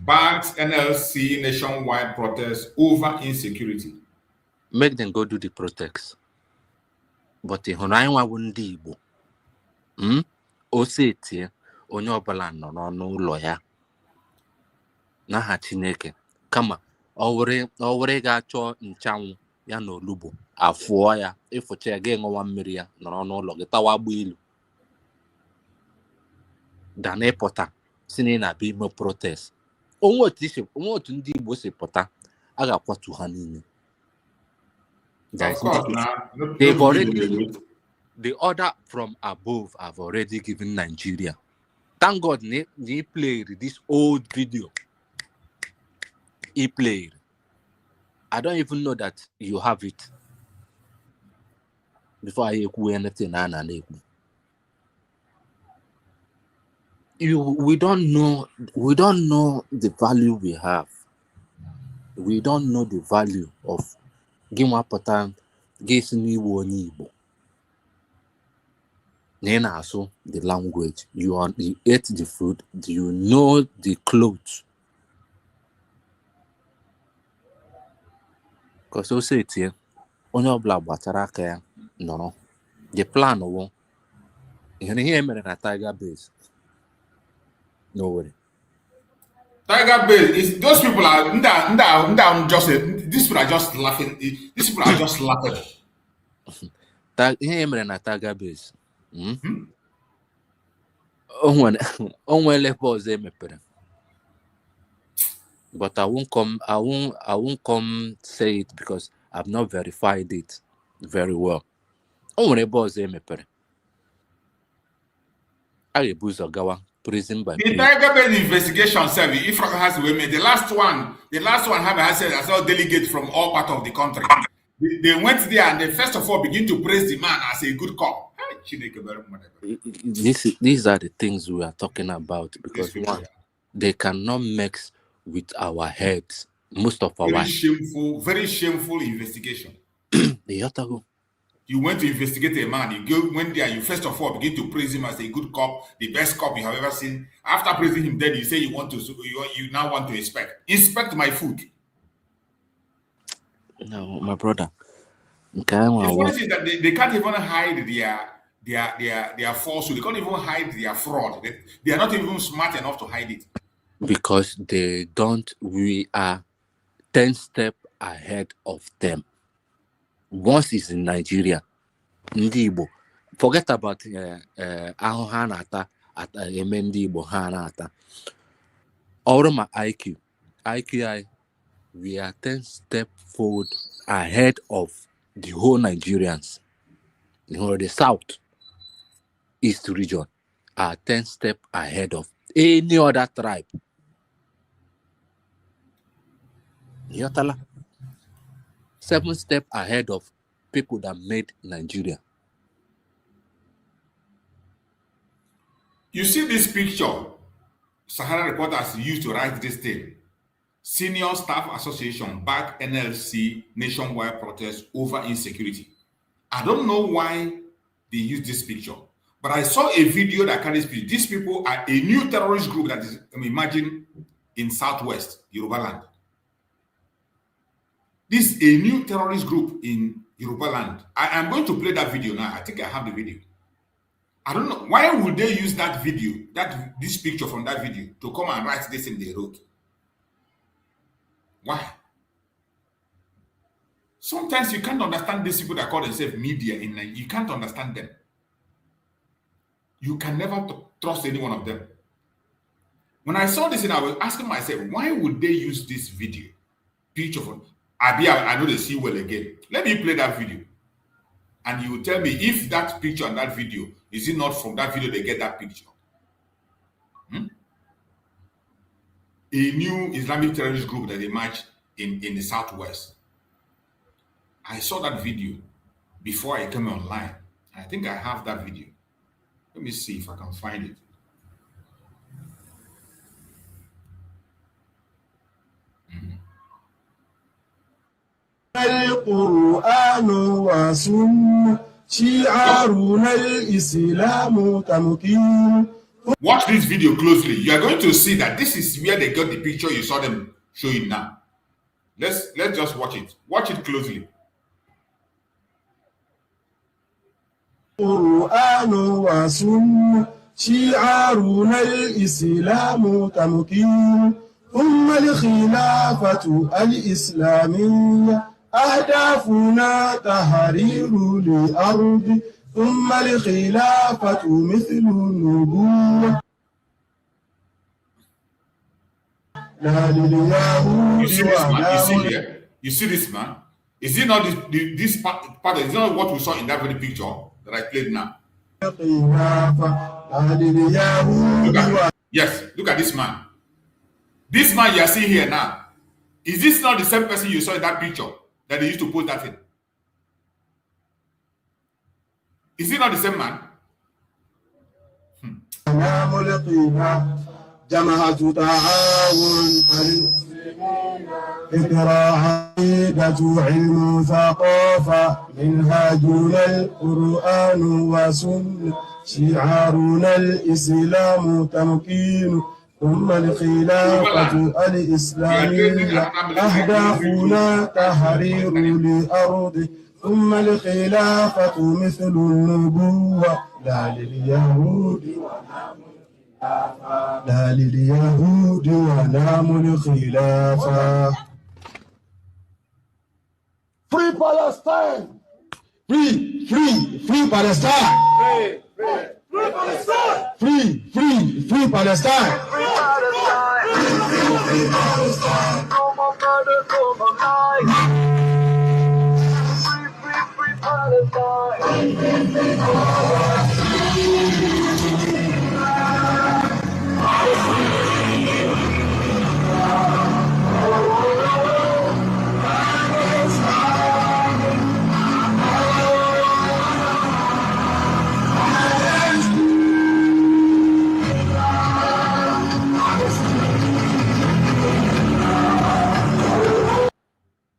backs NLC nationwide protest over insecurity. Make them go do the protest. But the Honaiwa wundi Igbo. Oseti onye ọbụla nọ n'ụlọ ya. N'aha Chineke. Kama ọ were ga-achọ nchanwụ ya na olugbo afụọ ya ịfụcha ya ga-enwewa mmiri ya nọrọ n'ụlọ gị tawa agba ilu. Dana ịpụta si na ị na-abịa ime protest. Onwe otu ndị Igbo si pụta a ga-akwatu ha niile. They've already, the order from above have already given Nigeria. Thank God they played this old video. He played. I don't even know that you have it. Before I do anything, we don't know the value we have. We don't know the value of Gimwapatan, Gisni Wonibo. Nena so the language. You ate the food, you know the clothes. Because you say it here, only a black bataraka, no. The plan of you hear me at a tiger base. No worry. Tiger Base is those people are just these people are just laughing. These people are just laughing. Ihe mere na Tiger Base. Onwere pause emepere. But I won't come say it because I've not verified it very well. Onwere pause emepere. I ebuzo gawa prison by the Tiger Base investigation service, if has women, the last one has said as well delegates from all parts of the country. They went there and they first of all begin to praise the man as a good cop. These are the things we are talking about because one, they cannot mix with our heads. Most of our very shameful investigation. You went to investigate a man. You went there. You first of all begin to praise him as a good cop, the best cop you have ever seen. After praising him, then you say you now want to inspect my food. No, my brother. The funny thing is that they can't even hide their falsehood. They can't even hide their fraud. They are not even smart enough to hide it. Because they don't. We are 10 steps ahead of them. Once it's in Nigeria, ndị Igbo, forget about ahụ ha na-ata eme ndị Igbo ha na-ata. Ọrụ ma IQI, we are 10 steps forward ahead of the whole Nigerians. The South East region are 10 steps ahead of any other tribe. Yatala. 7 steps ahead of people that made Nigeria. You see this picture Sahara reporters used to write this thing. Senior Staff Association back NLC nationwide protest over insecurity. I don't know why they use this picture, but I saw a video that carries picture. These people are a new terrorist group that is, imagine, in Southwest Yoruba land. This is a new terrorist group in Yoruba land. I am going to play that video now. I think I have the video. I don't know. Why would they use that video, this picture from that video, to come and write this in the road? Why? Sometimes you can't understand these people that call themselves media in Nigeria. You can't understand them. You can never trust any one of them. When I saw this, and I was asking myself, why would they use this video? Picture from I know they see well again. Let me play that video. And you will tell me if that picture and that video, is it not from that video they get that picture? A new Islamic terrorist group that they march in the Southwest. I saw that video before I came online. I think I have that video. Let me see if I can find it. القرآن وسنة شعارنا الإسلام تمكين. Watch this video closely. You are going to see that this is where they got the picture you saw them showing now. Let's just watch it. Watch it closely. القرآن وسنة شعارنا الإسلام تمكين ثم الخلافة الإسلامية أهدافنا تحرير الأرض ثم الخلافة مثل النبوة لا لليهود. You see this man? Is it not this part? Is it not what we saw in that very picture that I played now? Yes, look at this man. This man you are seeing here now. Is this not the same person you saw in that picture that they used to post that in? Is it not the same man? جماعة تعاون إقراء عقيدة علم ثقافة منهاجنا القرآن وسنة شعارنا الإسلام تمكين ثم الخلافة الإسلامية أهدافنا تحرير الأرض ثم الخلافة مثل النبوة لا لليهود. لا لليهود ونام الخلافة. Free Palestine! Free, free, free Palestine! Free, free, free Palestine! Free, free, free Palestine! Free Palestine! Free Palestine! No more murder, no more lies! Free, free, free Palestine!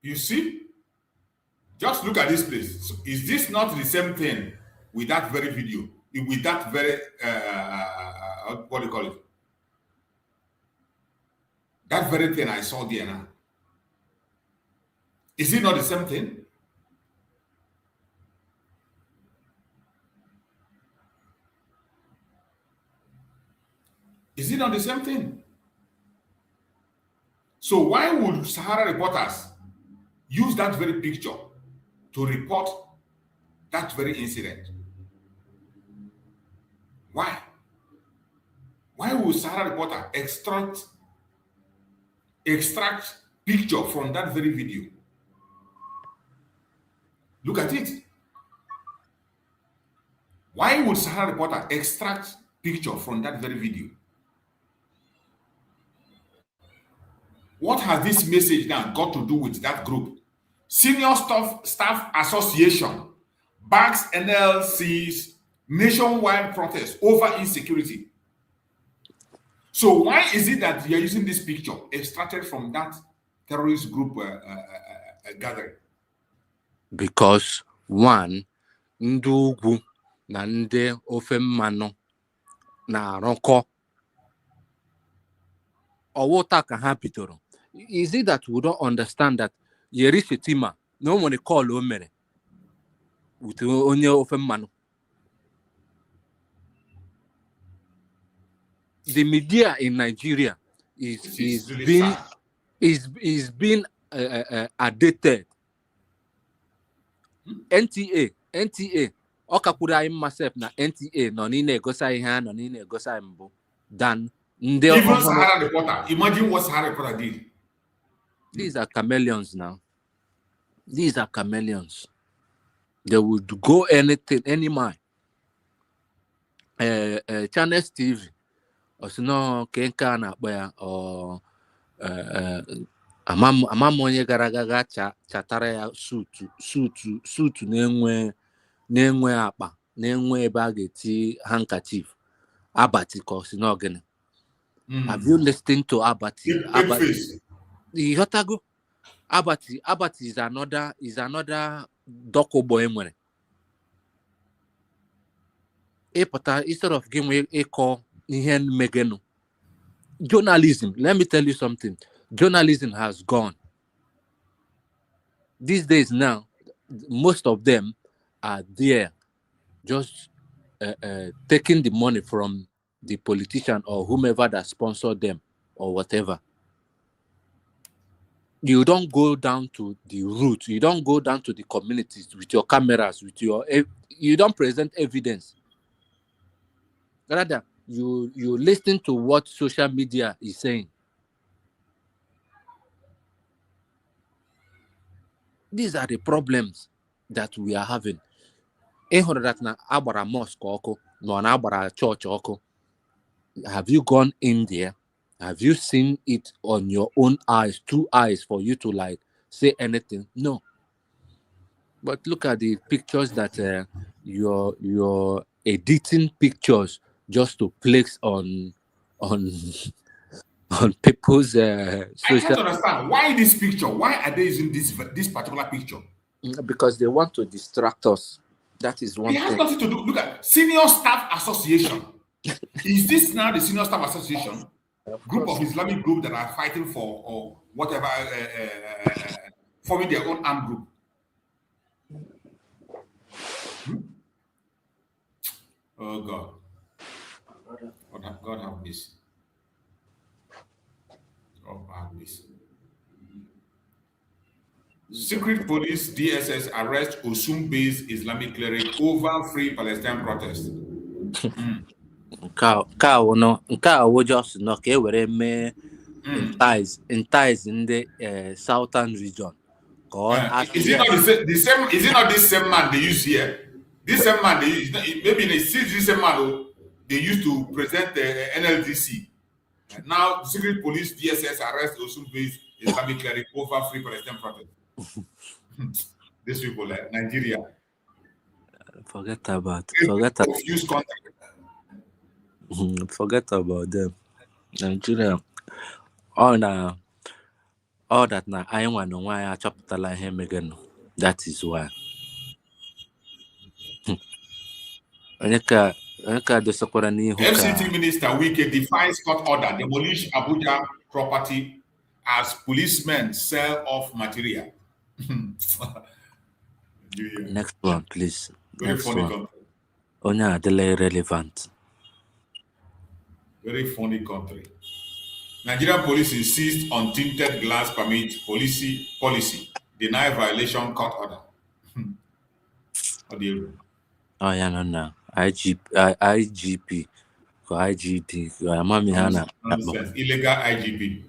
You see? Just look at this place. So is this not the same thing with that very video? With that very, what do you call it? That very thing I saw there now. Is it not the same thing? Is it not the same thing? So why would Sahara reporters use that very picture to report that very incident? Why? Why would Sahara reporter extract picture from that very video? Look at it. Why would Sahara reporter extract picture from that very video? What has this message now got to do with that group? Senior Staff Association backs NLC's nationwide protest over insecurity. So why is it that you're using this picture extracted from that terrorist group gathering? Because one, ndị ugwu na ndị ofe mmanụ na-arụkọ ọwụta ka ha bidoro. Is it that we don't understand that Yeri Shetima no one call o mere with onye ofe mmanụ? The media in Nigeria is being addicted. NTA ọkakwuru anyị myself na NTA nọ n'ine egosa ihe a nọ n'ine egosa mbụ than ndị even Sahara reporter. Imagine what Sahara reporter did. These are chameleons now. These are chameleons. They would go anything, any mind. Channels TV or no kenka na akpa or amam onye gara aga chatara ya suit na-enwe akpa na-enwe ebe a ga-eti handkerchief Abati kosi no gini. Have you listened to Abati? Yotago Abati is another doko boy mwere. Instead of giving a call in megeno. Journalism, let me tell you something. Journalism has gone. These days now, most of them are there just taking the money from the politician or whomever that sponsored them or whatever. You don't go down to the root. You don't go down to the communities with your cameras, you don't present evidence. Rather, you listen to what social media is saying. These are the problems that we are having. That na agbara mosque oko, no na agbara church oko. Have you gone in there? Have you seen it on your own eyes, 2 eyes, for you to like say anything? No. But look at the pictures that you're editing pictures just to place on people's social. I can't understand why this picture. Why are they using this particular picture? Because they want to distract us. That is one thing. It has nothing to do. Look at Senior Staff Association. Is this now the Senior Staff Association? Group of Islamic group that are fighting for or whatever, forming their own armed group. Oh God. God have mercy. God have mercy. Secret police DSS arrest Osun-based Islamic cleric over free Palestine protest. Nke a wụ just nọ ka e were mee entice ndị southern region. Is it not the same? Is it not this same man they use here? This same man they use, maybe they see this same man they used to present the NLDC. Now secret police DSS arrest Osun-based Islamic cleric over free Palestine protest. These people, Nigeria. Forget about them. Nigeria. All that na anyị nwa na onwe anyị achọpụtala ihe megenu. That is why. Onye ka dosakwara n'ihu ka FCT Minister Wike defies court order, demolish Abuja property as policemen sell off material. Next one, please. Very funny country. Onye adịla irrelevant. Very funny country. Nigerian police insist on tinted glass permit policy. Deny violation court order. Oh yeah, no. IGP or IGD. Nonsense. Illegal IGP.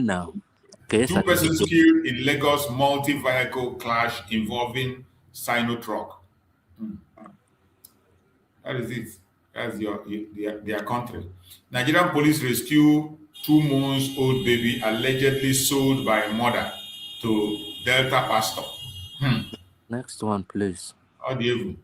Now. Okay, 2 persons killed in Lagos multi-vehicle clash involving Sino truck. That is it. That's their country. Nigerian police rescue 2 months old baby allegedly sold by mother to Delta pastor. Next one, please. How do you?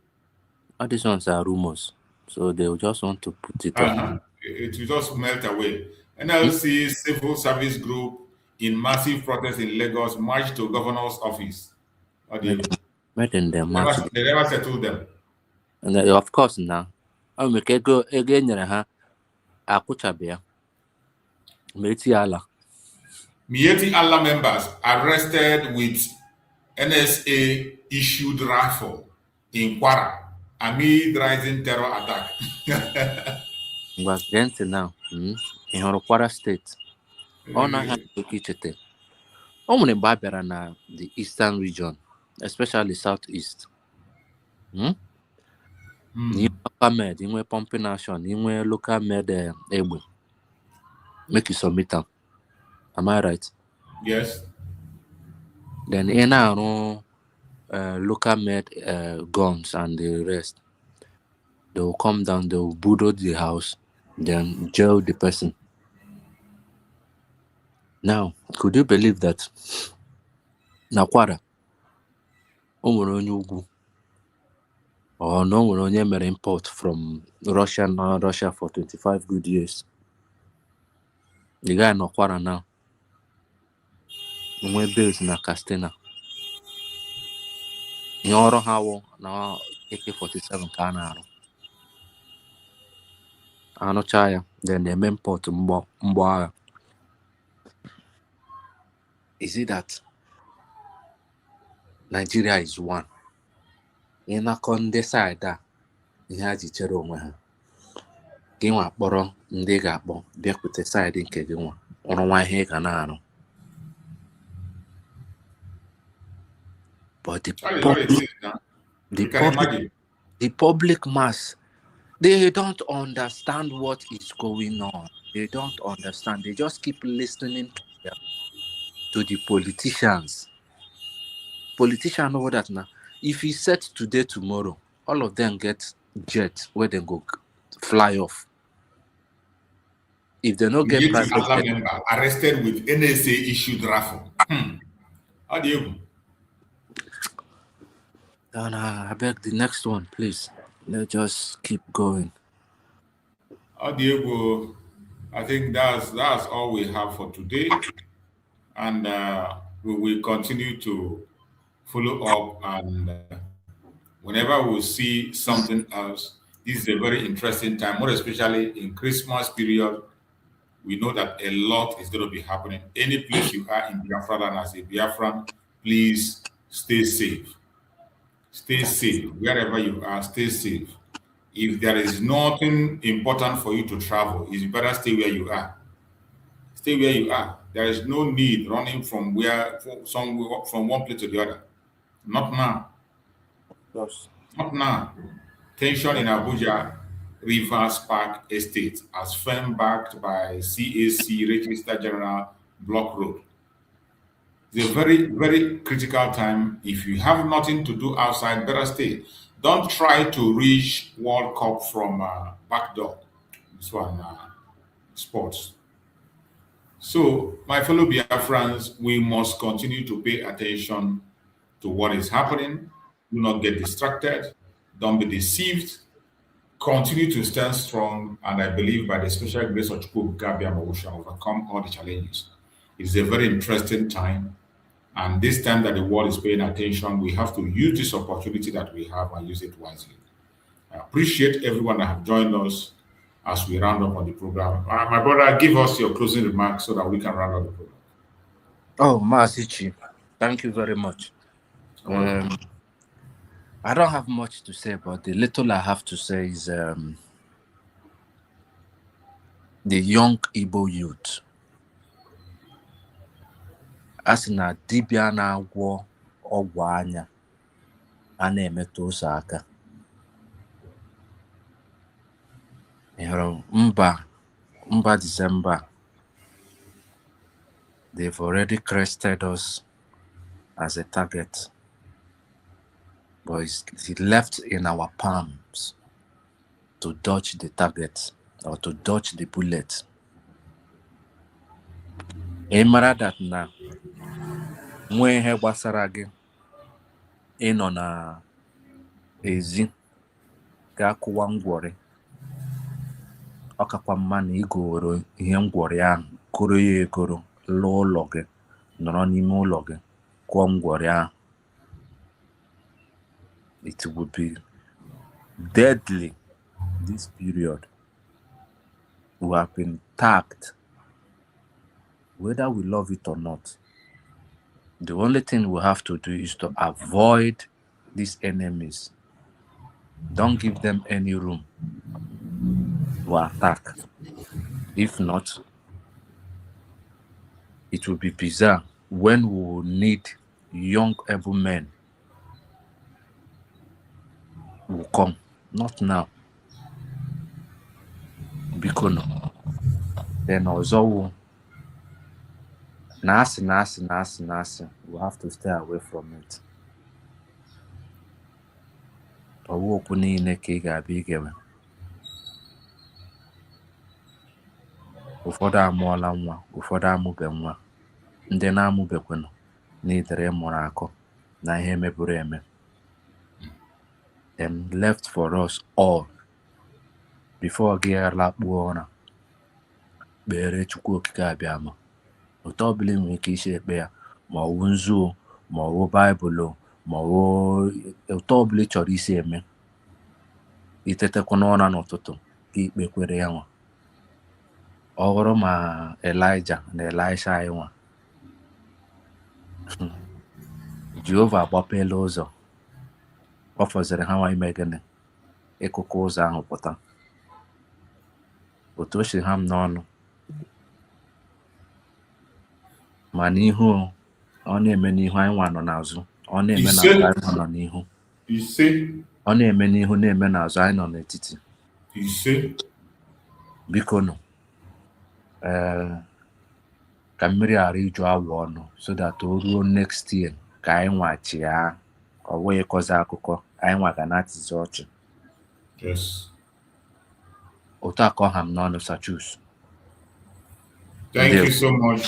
All these ones are rumors, so they will just want to put it on. It will just melt away. NLC civil service group in massive protest in Lagos marched to governor's office. How do you? They never settled them. And of course now, I'm going go again. Akuchabia. Mieti Allah members arrested with NSA issued rifle in Kwara amid rising terror attack. But then now, in Kwara State, on a hand to Barbara na the eastern region, especially southeast. Local med, inwe pumping action, inwe local med Igbo. Make you submit them. Am I right? Yes. Then in our local made guns and the rest, they will come down, they will bulldoze the house, then jail the person. Now, could you believe that Nakwara Ugwu or no one import from Russia for 25 good years? The guy in Nakwara now. We're based in Castina. In ọrụ ha wụ na AK-47 ka a na-arụ. Anụcha ya, then they import mgbọ agha. Is it that Nigeria is one? Ị na-akọ ndị side a ihe ha ji chere onwe ha. Gị nwa kpọrọ ndị ga-akpọ bịakwute side nke gị nwa ọrụ nwa ihe ga na-arụ. But the public mass, they don't understand what is going on. They don't understand. They just keep listening to the politicians. Politicians know that now. If he said today, tomorrow, all of them get jets where they go fly off. If they don't get private jet, member arrested with NSA issued rifle. How do you? I beg the next one, please. Let's just keep going. Diego, I think that's all we have for today, and we will continue to follow up. And whenever we see something else, this is a very interesting time, more especially in Christmas period. We know that a lot is going to be happening. Any place you are in Biafra and as a Biafran, please stay safe. Stay safe. Wherever you are, stay safe. if there is nothing important for you to travel, it's better stay where you are. Stay where you are. There is no need running from from one place to the other. Not now. Yes. Not now. Tension in Abuja, Rivers Park Estate, as firm backed by CAC Register General Block Road. It's a very, very critical time. If you have nothing to do outside, better stay. Don't try to reach World Cup from back door. This one, sports. So, my fellow Biafrans, we must continue to pay attention to what is happening. Do not get distracted. Don't be deceived. Continue to stand strong, and I believe by the special grace of Chukwu, we shall overcome all the challenges. It's a very interesting time, and this time that the world is paying attention, we have to use this opportunity that we have and use it wisely. I appreciate everyone that have joined us as we round up on the program. My brother, give us your closing remarks so that we can round up the program. Oh, Masichi, thank you very much. I don't have much to say, but the little I have to say is the young Igbo youth. As na dibịa na-agwọ ọgwụ anya a na-emetụ ụzọ aka. Mba December, they've already crested us as a target, but it's left in our palms to dodge the target or to dodge the bullet. Emara that na nwe ihe gbasara gị ịnọ na ezi ga-akụwa ngwọrị, ọ kakwa mma na igoro ihe ngwọrị ahụ koro ya egoro lụọ ụlọ gị nọrọ n'ime ụlọ gị kụọ ngwọrị ahụ. It will be deadly this period. We have been tagged, whether we love it or not. The only thing we have to do is to avoid these enemies. Don't give them any room to attack. If not, it will be bizarre when we will need young able men will come. Not now. Because then also Nasi, we have to stay away from it. Okwu niile ka ị ga-abịa igewe. Ụfọdụ amụọla nwa, ụfọdụ amụbe nwa. Ndị na-amụbekwanụ n'idere mụrụ akọ na ihe meburu eme. Them left for us all before gị lakpuo ụra kpere Chukwu okike abịama. Otu ọbụla nwere ike isi ekpe ya, ma ọ wụ nzuo, ma ọ wụ Baịbụl, ma ọ wụ otu ọbụla ị chọrọ isi eme. Itetekwa n'ụra n'ụtụtụ ka ikpe kwere ya nwa. Ọ hụrụ ma Elijah na Elisha anyị nwa. Jehova agbapela ụzọ. Ọ fọziri ha nwa ime gịnị? Ịkụkọ ụzọ ahụ pụta. Otu o si ha m n'ọnụ. Ma n'ihu ọ na-eme n'ihu anyị nwa nọ n'azụ. Ọ na-eme n'azụ anyị nọ n'ihu. Ọ na-eme n'ihu na-eme n'azụ anyị nọ n'etiti. Biko nụ. Ka mmiri ghara iju awụ ọnụ so that o ruo next year ka anyị nwa chịa ọ wee kọzi akụkọ anyị nwa ga na-atịzi ọchị. Otu akọ ha m n'ọnụ Sachus. Thank you so much.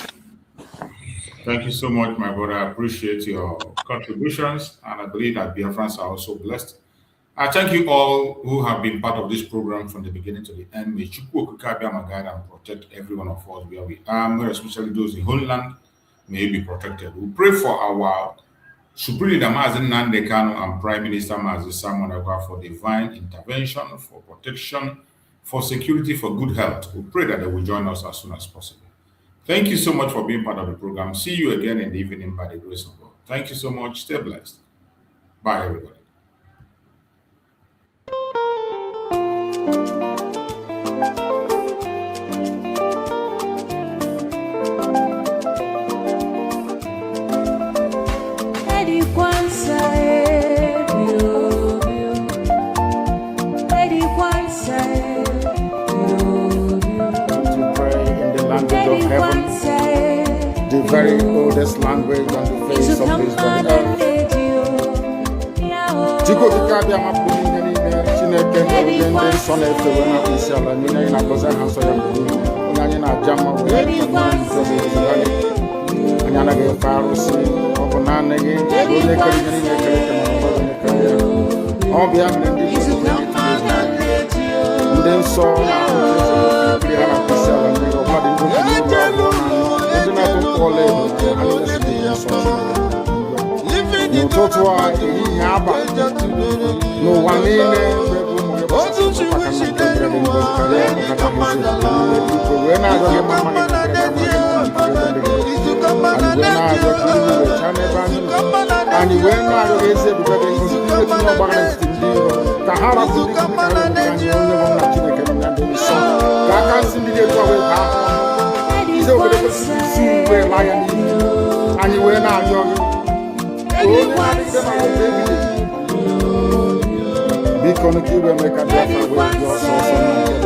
Thank you so much, my brother. I appreciate your contributions, and I believe that Biafrans are also blessed. I thank you all who have been part of this program from the beginning to the end. May Chukwu okike abịa guide and protect every one of us where we are, especially those in homeland. May be protected. We pray for our Supreme Leader Mazi Nnamdi Kanu and Prime Minister Mazi Simon Ekpa for divine intervention, for protection, for security, for good health. We pray that they will join us as soon as possible. Thank you so much for being part of the program. See you again in the evening by the grace of God. Thank you so much. Stay blessed. Bye, everybody. nke abịa mapụ ihe niile Chineke na oge ndị nsọ na-efewe na isi ala niile anyị na-agọzi aha nsọ ya mgbe niile onye anyị na-aja mma wee anyị anaghị efe arụsị ọ bụ naanị gị onye kere ihe niile ekere eke ma ọ onye kere ya ọ bịa mere ndị ndị nsọ na-akpịrị ha na isi ala ndị ọbụladị ndị okenye ụlọ abụọ na ndị na-atụ mkpụ ọla edo na ha na-esi nsọ n'ụtụtụ a ehihie abalị n'ụwa niile wee na-arịọ gị mma anyị wee na-arịọ gị ezi ebube gị ngozi iwetinye ọgbara n'etiti ndị iro ka ha rapụ ndị anyị onye bụ nna Chineke na ndị nsọ ka aka nsị ndị dị etu a wee baa ize obodo kwesịrị isi uwe laa ya n'ihi anyị wee na-arịọ gị biko n'ike igwe mee ka Biafra wee dị ọsọ ọsọ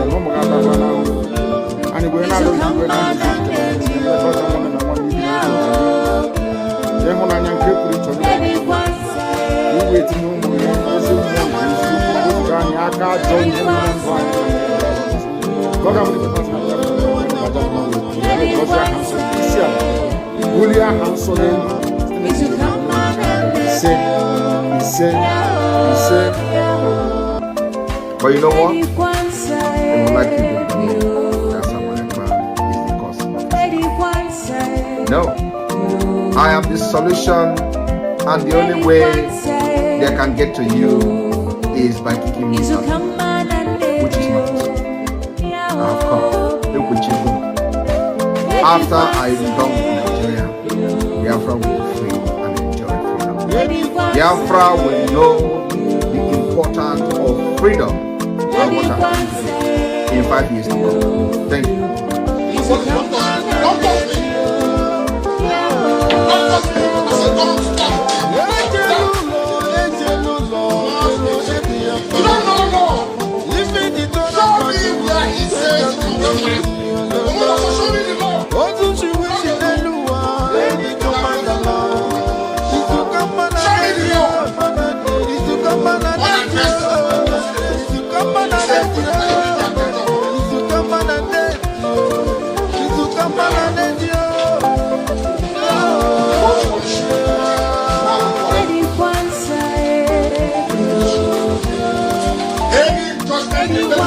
na ụmụ ga adaba na anyị wee na-arịọ igwe na ịhụnanya nke pụrụ iche iwe etinye ụmụ ya ezi mmụọ nke anyị aka ajọ ihe ndụ anyị gọzie aha nsọ isi ala bulie aha nsọ n'elu But you know what? They would like you to believe that someone is the cause of it. No. I am the solution, and the only way they can get to you is by kicking me out, which is not possible. I have come. Look what you do. After I am done with Nigeria, Biafra will be free and enjoy freedom. Biafra will know the importance of freedom and what happened today in 5 years to come. Thank you. Any